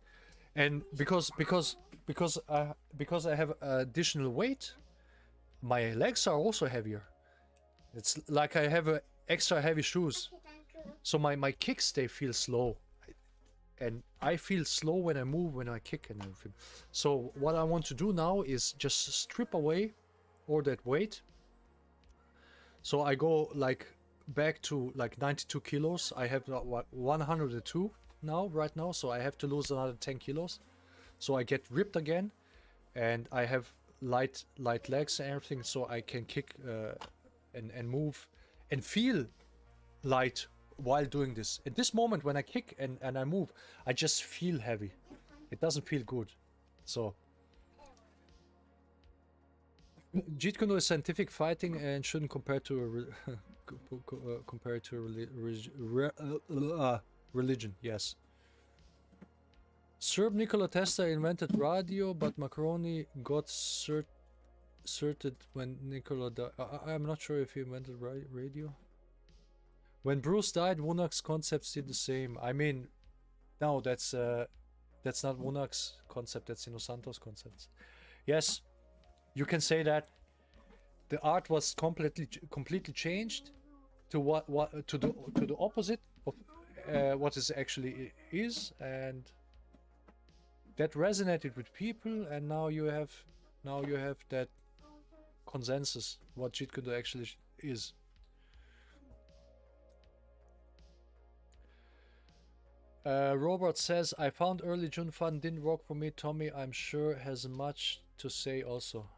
And because I have additional weight, my legs are also heavier. It's like I have extra heavy shoes, so my kicks, they feel slow, and I feel slow when I move, when I kick and everything. So what I want to do now is just strip away all that weight. So I go like back to like 92 kilos. I have 102 now, right now, so I have to lose another 10 kilos. So I get ripped again, and I have light legs and everything, so I can kick and move and feel light while doing this. At this moment when I kick and I move, I just feel heavy. It doesn't feel good. So Jeet Kune Do is scientific fighting and shouldn't compare to a religion. Yes. Serb Nikola Tesla invented radio, but Macaroni got certed when Nikola died. I'm not sure if he invented radio. When Bruce died, Wunak's concepts did the same. I mean, no, that's not Wunak's concept. That's Inosanto's concepts. Yes, you can say that. The art was completely changed to what to the opposite of what it actually is, and that resonated with people. And now you have that consensus what Jeet Kune Do actually is. Robert says, I found early June fun didn't work for me. Tommy, I'm sure, has much to say also.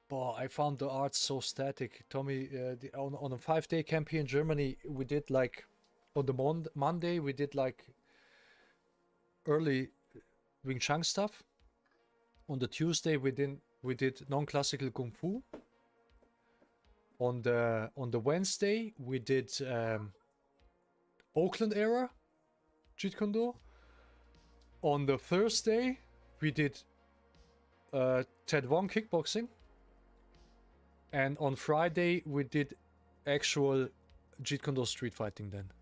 Boy, I found the art so static. Tommy, on a 5-day camp here in Germany, we did like, on the Monday, we did like early Wing Chun stuff. On the Tuesday, we did non-classical Kung Fu. On the Wednesday, we did Oakland era Jeet Kune Do. On the Thursday, we did Ted Wong kickboxing. And on Friday, we did actual Jeet Kune Do street fighting then.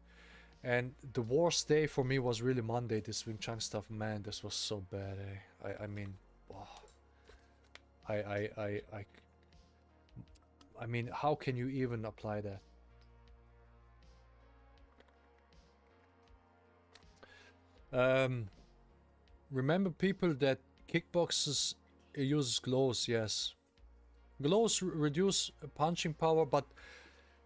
And the worst day for me was really Monday, this Wing Chun stuff. Man, this was so bad, eh? I mean, wow. I mean, how can you even apply that? Remember, people, that kickboxers uses gloves. Yes, gloves reduce punching power, but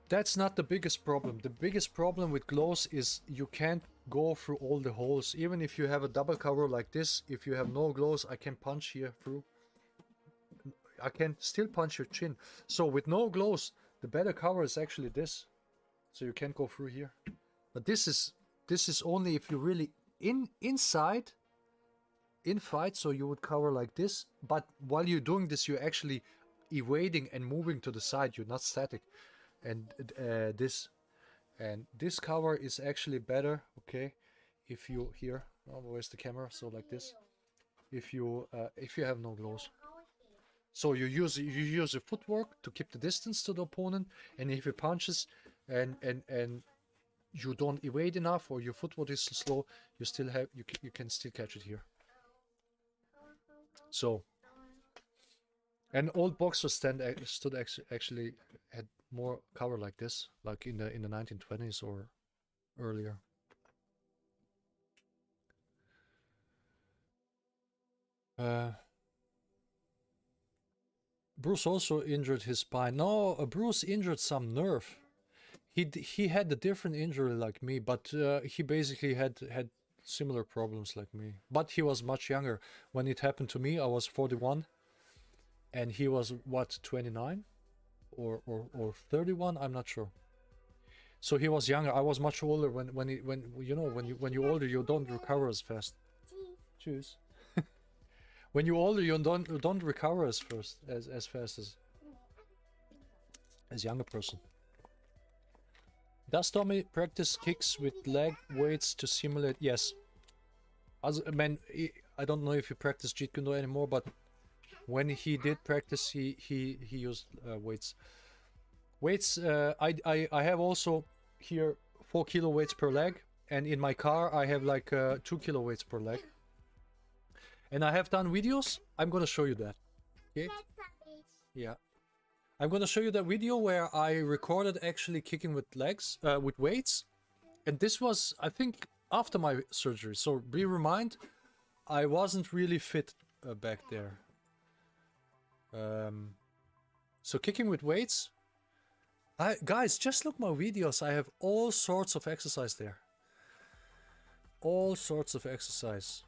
that's not the biggest problem. The biggest problem with gloves is you can't go through all the holes. Even if you have a double cover like this, if you have no gloves, I can punch here through. I can still punch your chin. So with no gloves, the better cover is actually this. So you can't go through here. But this is only if you're really inside in fight, so you would cover like this. But while you're doing this, you're actually evading and moving to the side. You're not static. And this cover is actually better. Okay, if you here, oh, where's the camera? So like this. If you have no gloves. So you use your footwork to keep the distance to the opponent, and if he punches and you don't evade enough, or your footwork is slow, you can still catch it here. So, and old boxers actually had more cover like this, like in the 1920s or earlier. Bruce also injured his spine. No, Bruce injured some nerve. He had a different injury like me, but he basically had similar problems like me. But he was much younger. When it happened to me, I was 41, and he was what, 29 or 31. I'm not sure. So he was younger. I was much older. When you know when you're older, you don't recover as fast. Choose. When you're older, you don't recover as fast as younger person. Does Tommy practice kicks with leg weights to simulate? Yes. As I mean, I don't know if he practiced Jeet Kune Do anymore, but when he did practice, he used weights. Weights. I have also here 4 kilo weights per leg, and in my car I have like 2 kilo weights per leg. And I have done videos. I'm gonna show you that. Okay. Yeah. I'm gonna show you that video where I recorded actually kicking with legs, with weights. And this was, I think, after my surgery. So be reminded, I wasn't really fit back there. So kicking with weights. Guys, just look my videos. I have all sorts of exercise there. All sorts of exercise.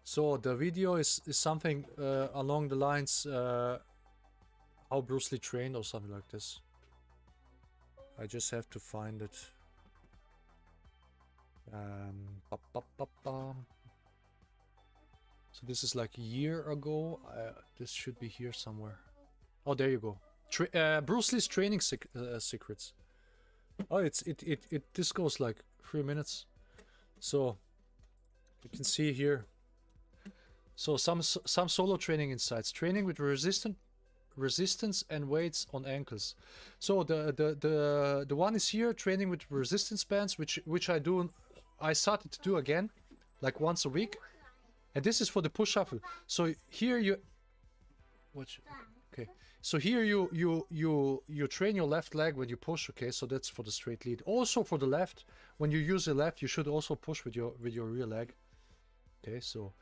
So the video is something along the lines how Bruce Lee trained or something like this. I just have to find it. So this is like a year ago. This should be here somewhere. Oh, there you go. Bruce Lee's training secrets. Oh, this goes like 3 minutes. So you can see here. So some solo training insights. Training with resistance and weights on ankles. So the one is here, training with resistance bands, which I started to do again, like once a week. And this is for the push shuffle. So here you okay. So here you train your left leg when you push, okay? So that's for the straight lead. Also for the left, when you use the left, you should also push with your rear leg. Okay, so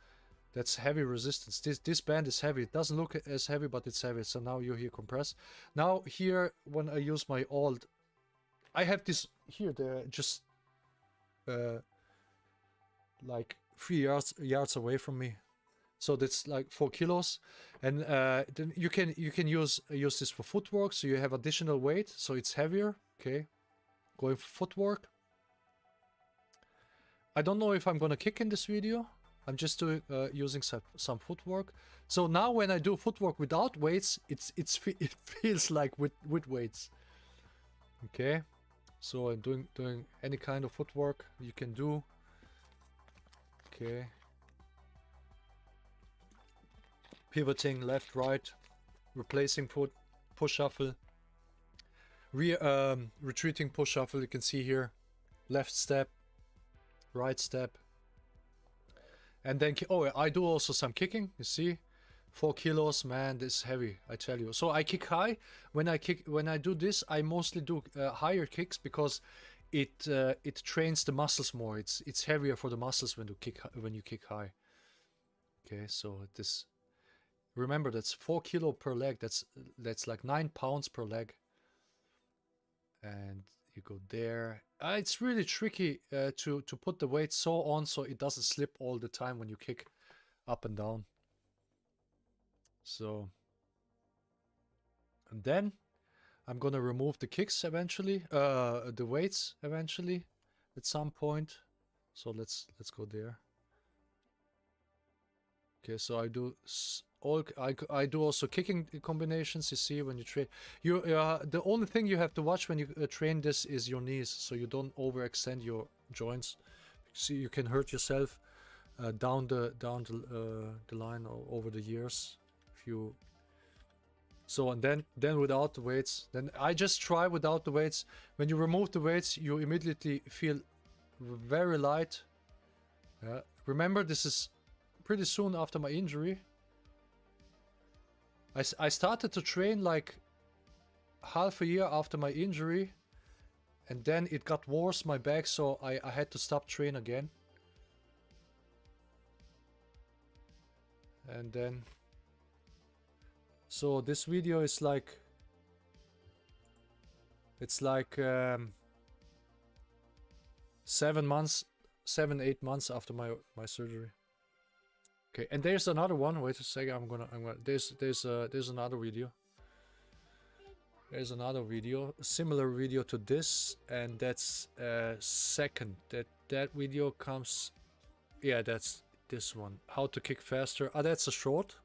that's heavy resistance. This band is heavy. It doesn't look as heavy, but it's heavy. So now you hear compress. Now here, when I use my alt, I have this here. They're just like 3 yards away from me. So that's like 4 kilos, and then you can use this for footwork. So you have additional weight, so it's heavier. Okay, going for footwork. I don't know if I'm gonna kick in this video. I'm just doing using some footwork. So now when I do footwork without weights, it feels like with weights. Okay, so I'm doing any kind of footwork you can do. Okay, pivoting left, right, replacing push shuffle, retreating push shuffle. You can see here, left step, right step. And then, oh, I do also some kicking, you see. 4 kilos, man, this is heavy, I tell you. So I kick high. When I do this, I mostly do higher kicks because it trains the muscles more. It's heavier for the muscles when you kick high. Okay, so this, remember that's 4 kilo per leg. That's like 9 pounds per leg. And you go there. It's really tricky to put the weight so on so it doesn't slip all the time when you kick up and down. So, and then I'm gonna remove the kicks eventually, the weights eventually at some point. So let's go there. Okay, so I do also kicking combinations. You see when you train, the only thing you have to watch when you train this is your knees, so you don't overextend your joints. See, you can hurt yourself down the line over the years. If you and then without the weights, then I just try without the weights. When you remove the weights, you immediately feel very light. Remember, this is pretty soon after my injury. I started to train like half a year after my injury, and then it got worse, my back, so I had to stop train again. And then, so this video is like, it's like 7, 8 months after my surgery. Okay, and there's another one. Wait a second. I'm gonna. There's another video. There's another video, a similar video to this, and that's second. That video comes, yeah, that's this one. How to kick faster. Ah, that's a short.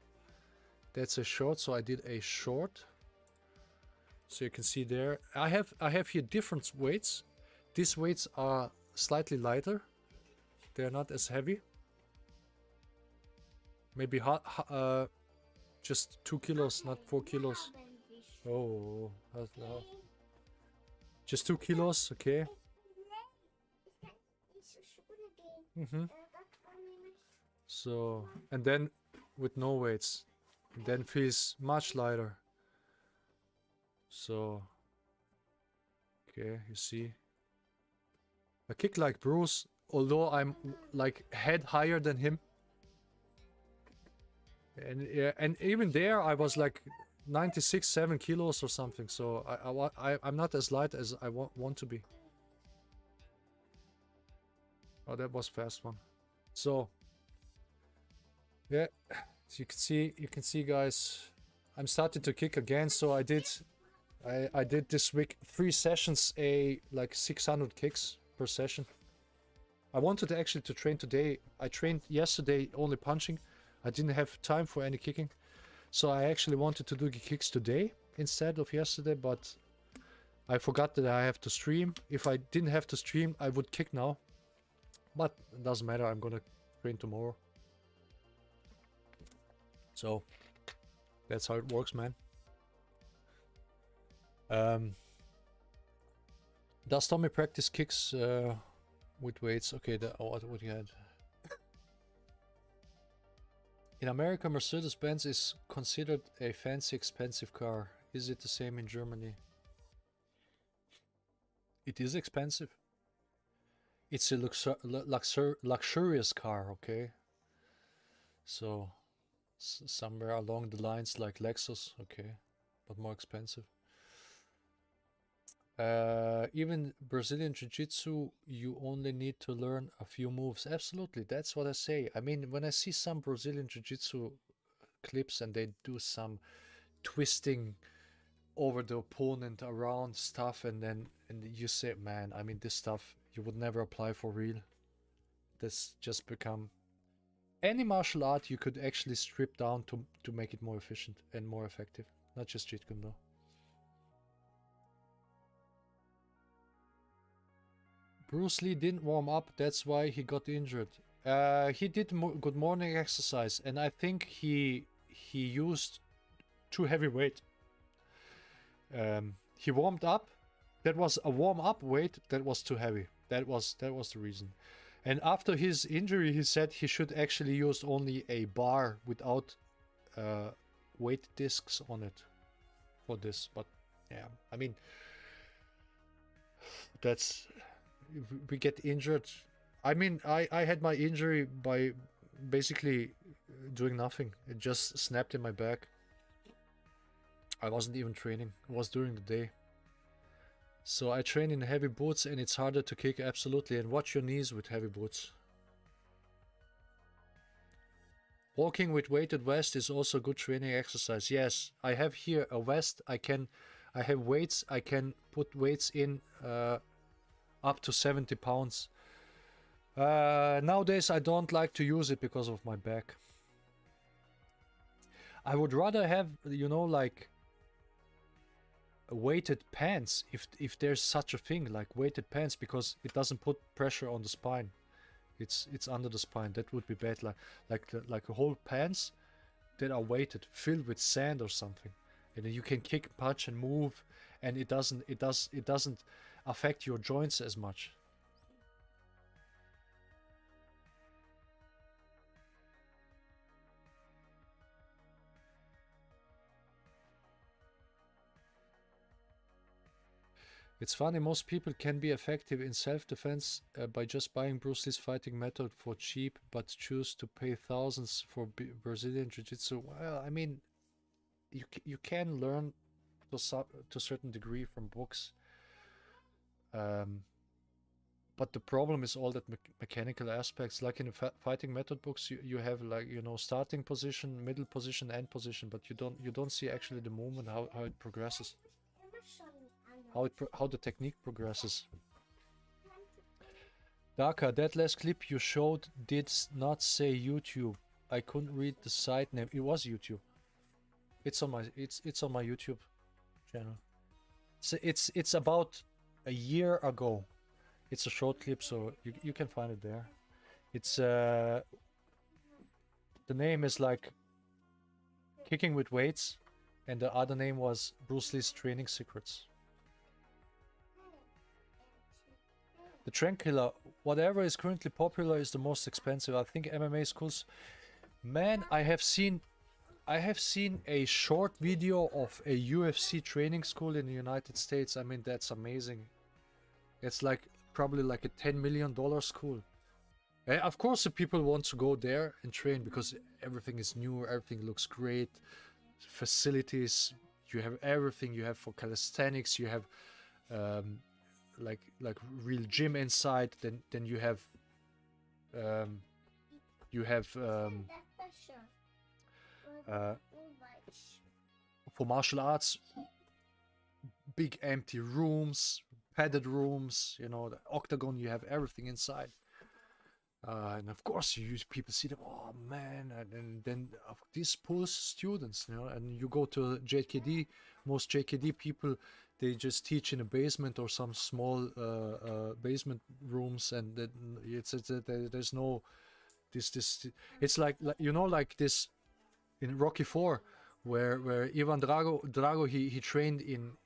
That's a short. So I did a short. So you can see there. I have here different weights. These weights are slightly lighter. They're not as heavy. Maybe just 2 kilos, not 4 kilos. Oh, just 2 kilos, okay. So, and then with no weights, then feels much lighter. So, okay, you see. I kick like Bruce, although I'm like head higher than him. And yeah, and even there I was like 7 kilos or something. So I'm not as light as I want to be. Oh, that was fast one. So yeah, as you can see guys, I'm starting to kick again. So I did this week 3 sessions, like 600 kicks per session. I wanted actually to train today. I trained yesterday only punching. I didn't have time for any kicking. So I actually wanted to do the kicks today instead of yesterday, but I forgot that I have to stream. If I didn't have to stream, I would kick now. But it doesn't matter, I'm gonna train tomorrow. So that's how it works, man. Does Tommy practice kicks with weights? Okay, what he had. In America, Mercedes-Benz is considered a fancy, expensive car. Is it the same in Germany? It is expensive. It's a luxurious car, okay? So, somewhere along the lines like Lexus, okay? But more expensive. Even Brazilian Jiu-Jitsu, you only need to learn a few moves. Absolutely, that's what I say. I mean, when I see some Brazilian Jiu-Jitsu clips and they do some twisting over the opponent around stuff, and you say, man, I mean, this stuff you would never apply for real. This just become any martial art you could actually strip down to make it more efficient and more effective, not just Jeet Kune Do. Bruce Lee didn't warm up, that's why he got injured. He did good morning exercise, and I think he used too heavy weight. He warmed up. That was a warm-up weight that was too heavy. That was the reason. And after his injury, he said he should actually use only a bar without weight discs on it for this. But yeah, I mean, that's, if we get injured. I mean, I had my injury by basically doing nothing. It just snapped in my back. I wasn't even training. It was during the day. So I train in heavy boots and it's harder to kick, absolutely. And watch your knees with heavy boots. Walking with weighted vest is also good training exercise. Yes, I have here a vest. I have weights. I can put weights in up to 70 pounds. Nowadays I don't like to use it because of my back. I would rather have, you know, like weighted pants, if there's such a thing, like weighted pants, because it doesn't put pressure on the spine. It's under the spine. That would be bad. Like a whole pants that are weighted, filled with sand or something, and then you can kick, punch, and move, and it doesn't affect your joints as much. It's funny, most people can be effective in self-defense by just buying Bruce Lee's fighting method for cheap, but choose to pay thousands for Brazilian Jiu-Jitsu. Well, I mean, you can learn to a certain degree from books. But the problem is all that mechanical aspects. Like in the fighting method books, you have, like, you know, starting position, middle position, end position, but you don't see actually the movement, how it progresses. how the technique progresses. Daka, that last clip you showed did not say YouTube. I couldn't read the site name. It was YouTube. It's on my YouTube channel. So it's about a year ago. It's a short clip, so you can find it there. It's the name is like Kicking with Weights, and the other name was Bruce Lee's Training Secrets. The Tranquilla, whatever is currently popular, is the most expensive. I think MMA schools. Man, I have seen a short video of a UFC training school in the United States. I mean, that's amazing. It's like probably like a $10 million school. Of course, the people want to go there and train because everything is new, everything looks great, facilities. You have everything. You have for calisthenics. You have like real gym inside. Then you have for martial arts, big empty rooms, padded rooms, you know, the octagon, you have everything inside. And of course people see them, oh man, and then this pulls students, you know, and you go to JKD, most JKD people, they just teach in a basement or some small basement rooms, and then there's no this it's like you know, like this in Rocky 4 where Ivan Drago he trained in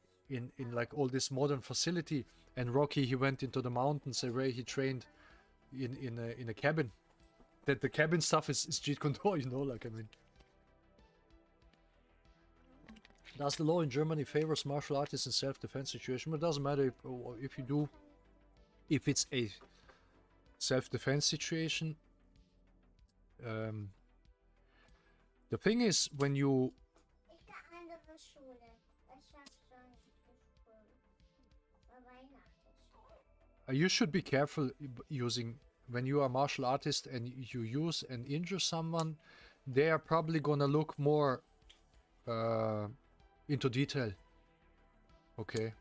like all this modern facility, and Rocky he went into the mountains where he trained in a cabin. That the cabin stuff is Jeet Kune Do, you know, like, I mean. Does the law in Germany favors martial artists in self-defense situation? But it doesn't matter if you do, if it's a self-defense situation. The thing is, when you Ich war andere Schule. Das schafft schon bei Weihnachten. you should be careful using, when you are a martial artist and you use and injure someone, they are probably gonna look more into detail. Okay.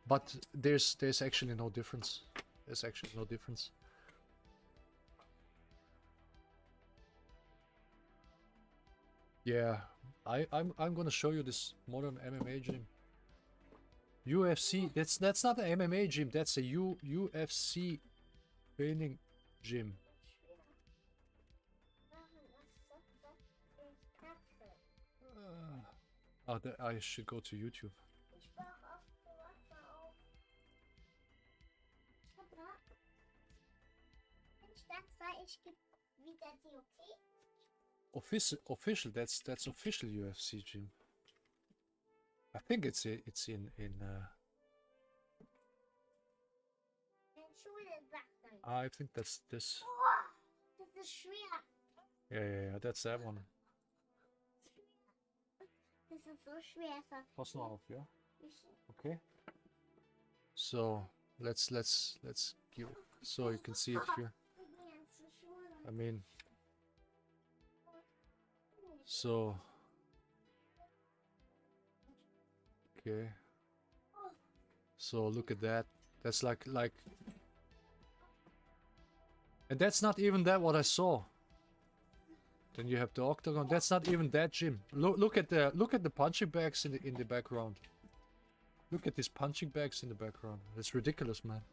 But there's actually no difference. There's actually no difference. Yeah, I'm gonna show you this modern MMA gym. UFC, that's not an MMA gym, that's a UFC training gym. I should go to YouTube. Ich brauche auch Wasser auf. Wenn ich das war, ich gebe wieder die, okay? Official, that's official UFC gym. I think it's in In Schule Sachen. I think that's this. Das ist schwer. Yeah, that's that one. Das ist so schwer. Pass noch auf, yeah? Okay. So let's give, so you can see it here. I mean, so okay. So look at that. That's like, and that's not even that what I saw. Then you have the octagon. That's not even that gym. Look at the punching bags in the background. Look at these punching bags in the background. That's ridiculous, man.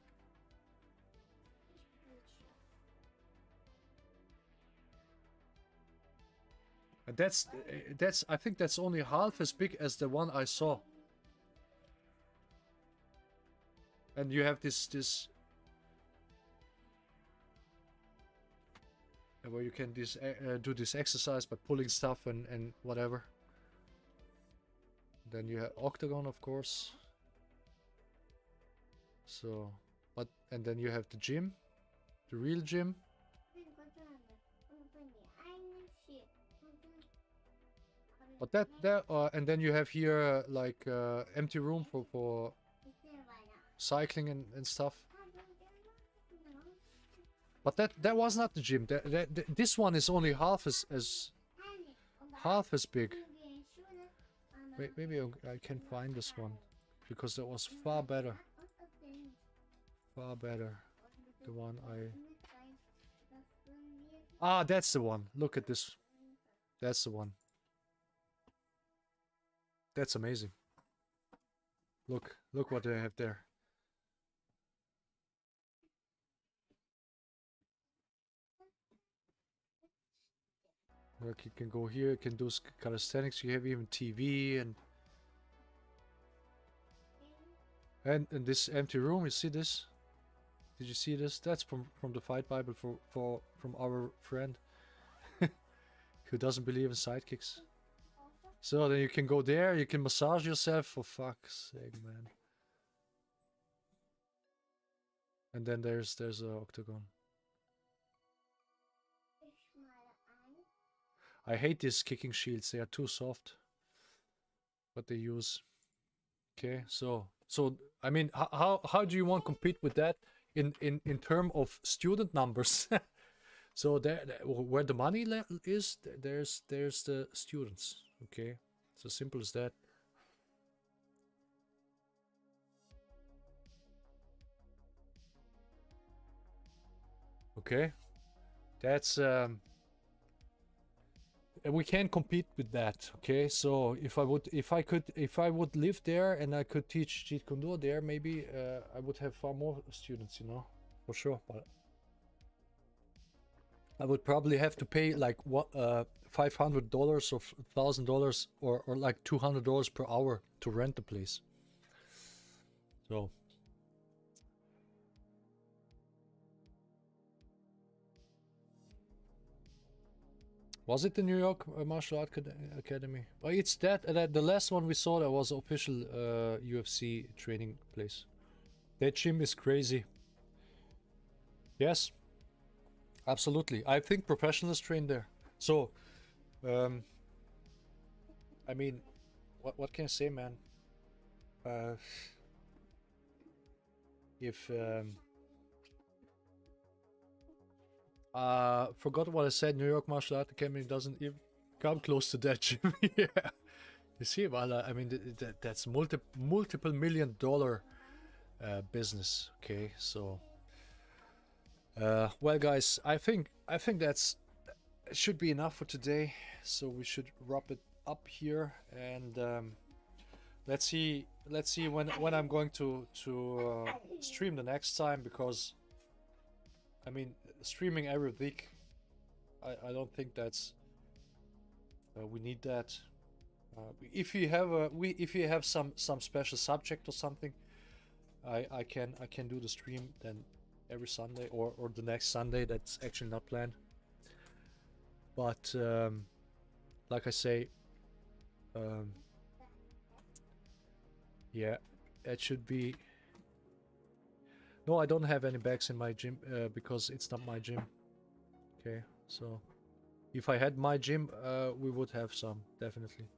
And that's I think that's only half as big as the one I saw. And you have this where you can do this exercise by pulling stuff and whatever. Then you have octagon, of course. So, and then you have the gym, the real gym. But and then you have here like empty room for cycling and stuff. But that was not the gym. This one is only half as big. Wait, maybe I can find this one. because that was far better. Far better. The one I... Ah, that's the one. Look at this. That's the one. That's amazing. Look what they have there. Look, you can go here, you can do calisthenics, you have even TV and in this empty room, you see this? Did you see this? That's from the Fight Bible from our friend who doesn't believe in sidekicks. So then you can go there, you can massage yourself, for fuck's sake, man. And then there's a octagon. I hate these kicking shields, they are too soft. What they use. Okay, so I mean, how do you want to compete with that in term of student numbers? So there, where the money is, there's the students. Okay, it's as simple as that. Okay, that's we can't compete with that. Okay, so if I would live there and I could teach Jeet Kune Do there, maybe I would have far more students, you know, for sure. But I would probably have to pay like what $500 or $1,000 or like $200 per hour to rent the place. So was it the New York Martial Art Academy? Oh, it's that. The last one we saw that was official UFC training place. That gym is crazy. Yes, absolutely. I think professionals train there. So, I mean, what can I say, man? If forgot what I said. New York Martial Art Academy doesn't even come close to that gym. Yeah, you see, well, I mean, that's multiple $1 million business. Okay, so well, guys, I think that's should be enough for today. So we should wrap it up here, and let's see when I'm going to stream the next time, because I mean, streaming every week, I don't think that's we need that. If you have some special subject or something, I can do the stream then every Sunday or the next Sunday. That's actually not planned. But like I say, yeah, it should be. No, I don't have any bags in my gym because it's not my gym. Okay, so if I had my gym, we would have some, definitely.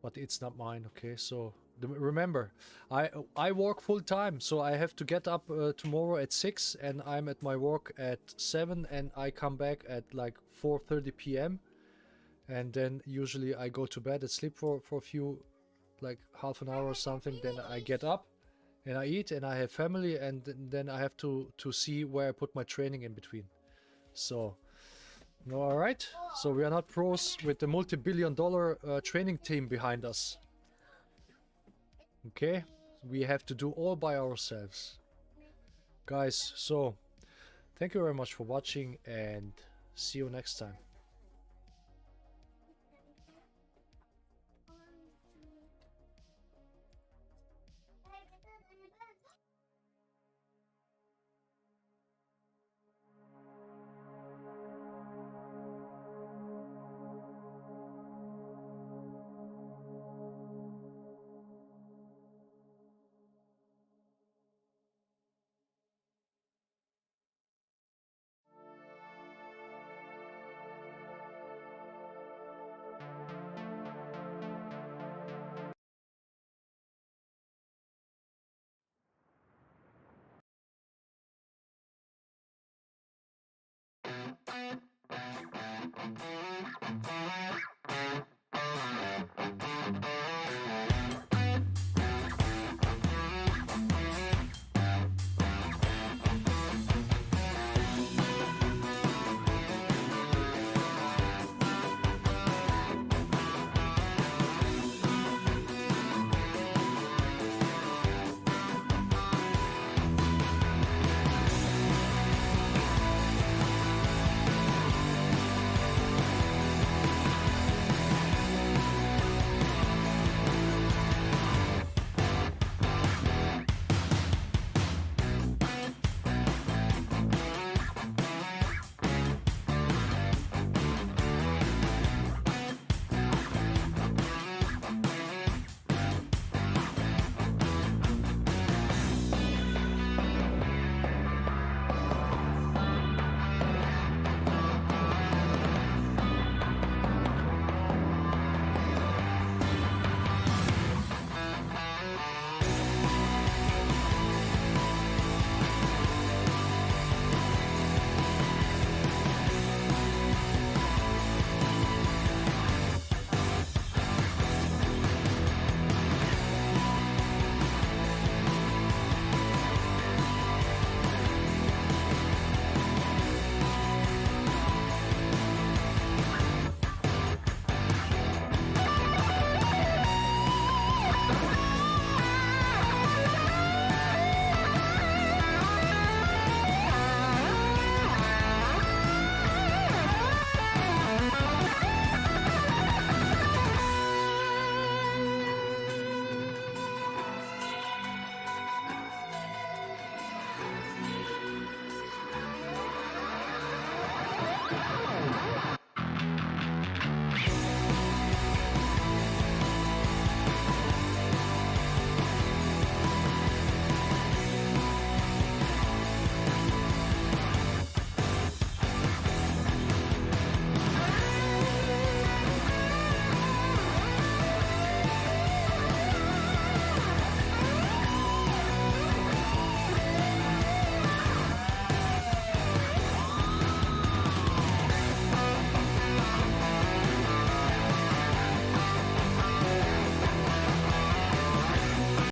But it's not mine, okay? So remember, I work full time, so I have to get up tomorrow at 6, and I'm at my work at 7, and I come back at like 4:30 p.m. And then usually I go to bed and sleep for a few, like half an hour or something. Then I get up and I eat, and I have family, and then I have to see where I put my training in between. So, all right. So we are not pros with the multi-billion-dollar training team behind us. Okay, we have to do all by ourselves, guys. So, thank you very much for watching, and see you next time.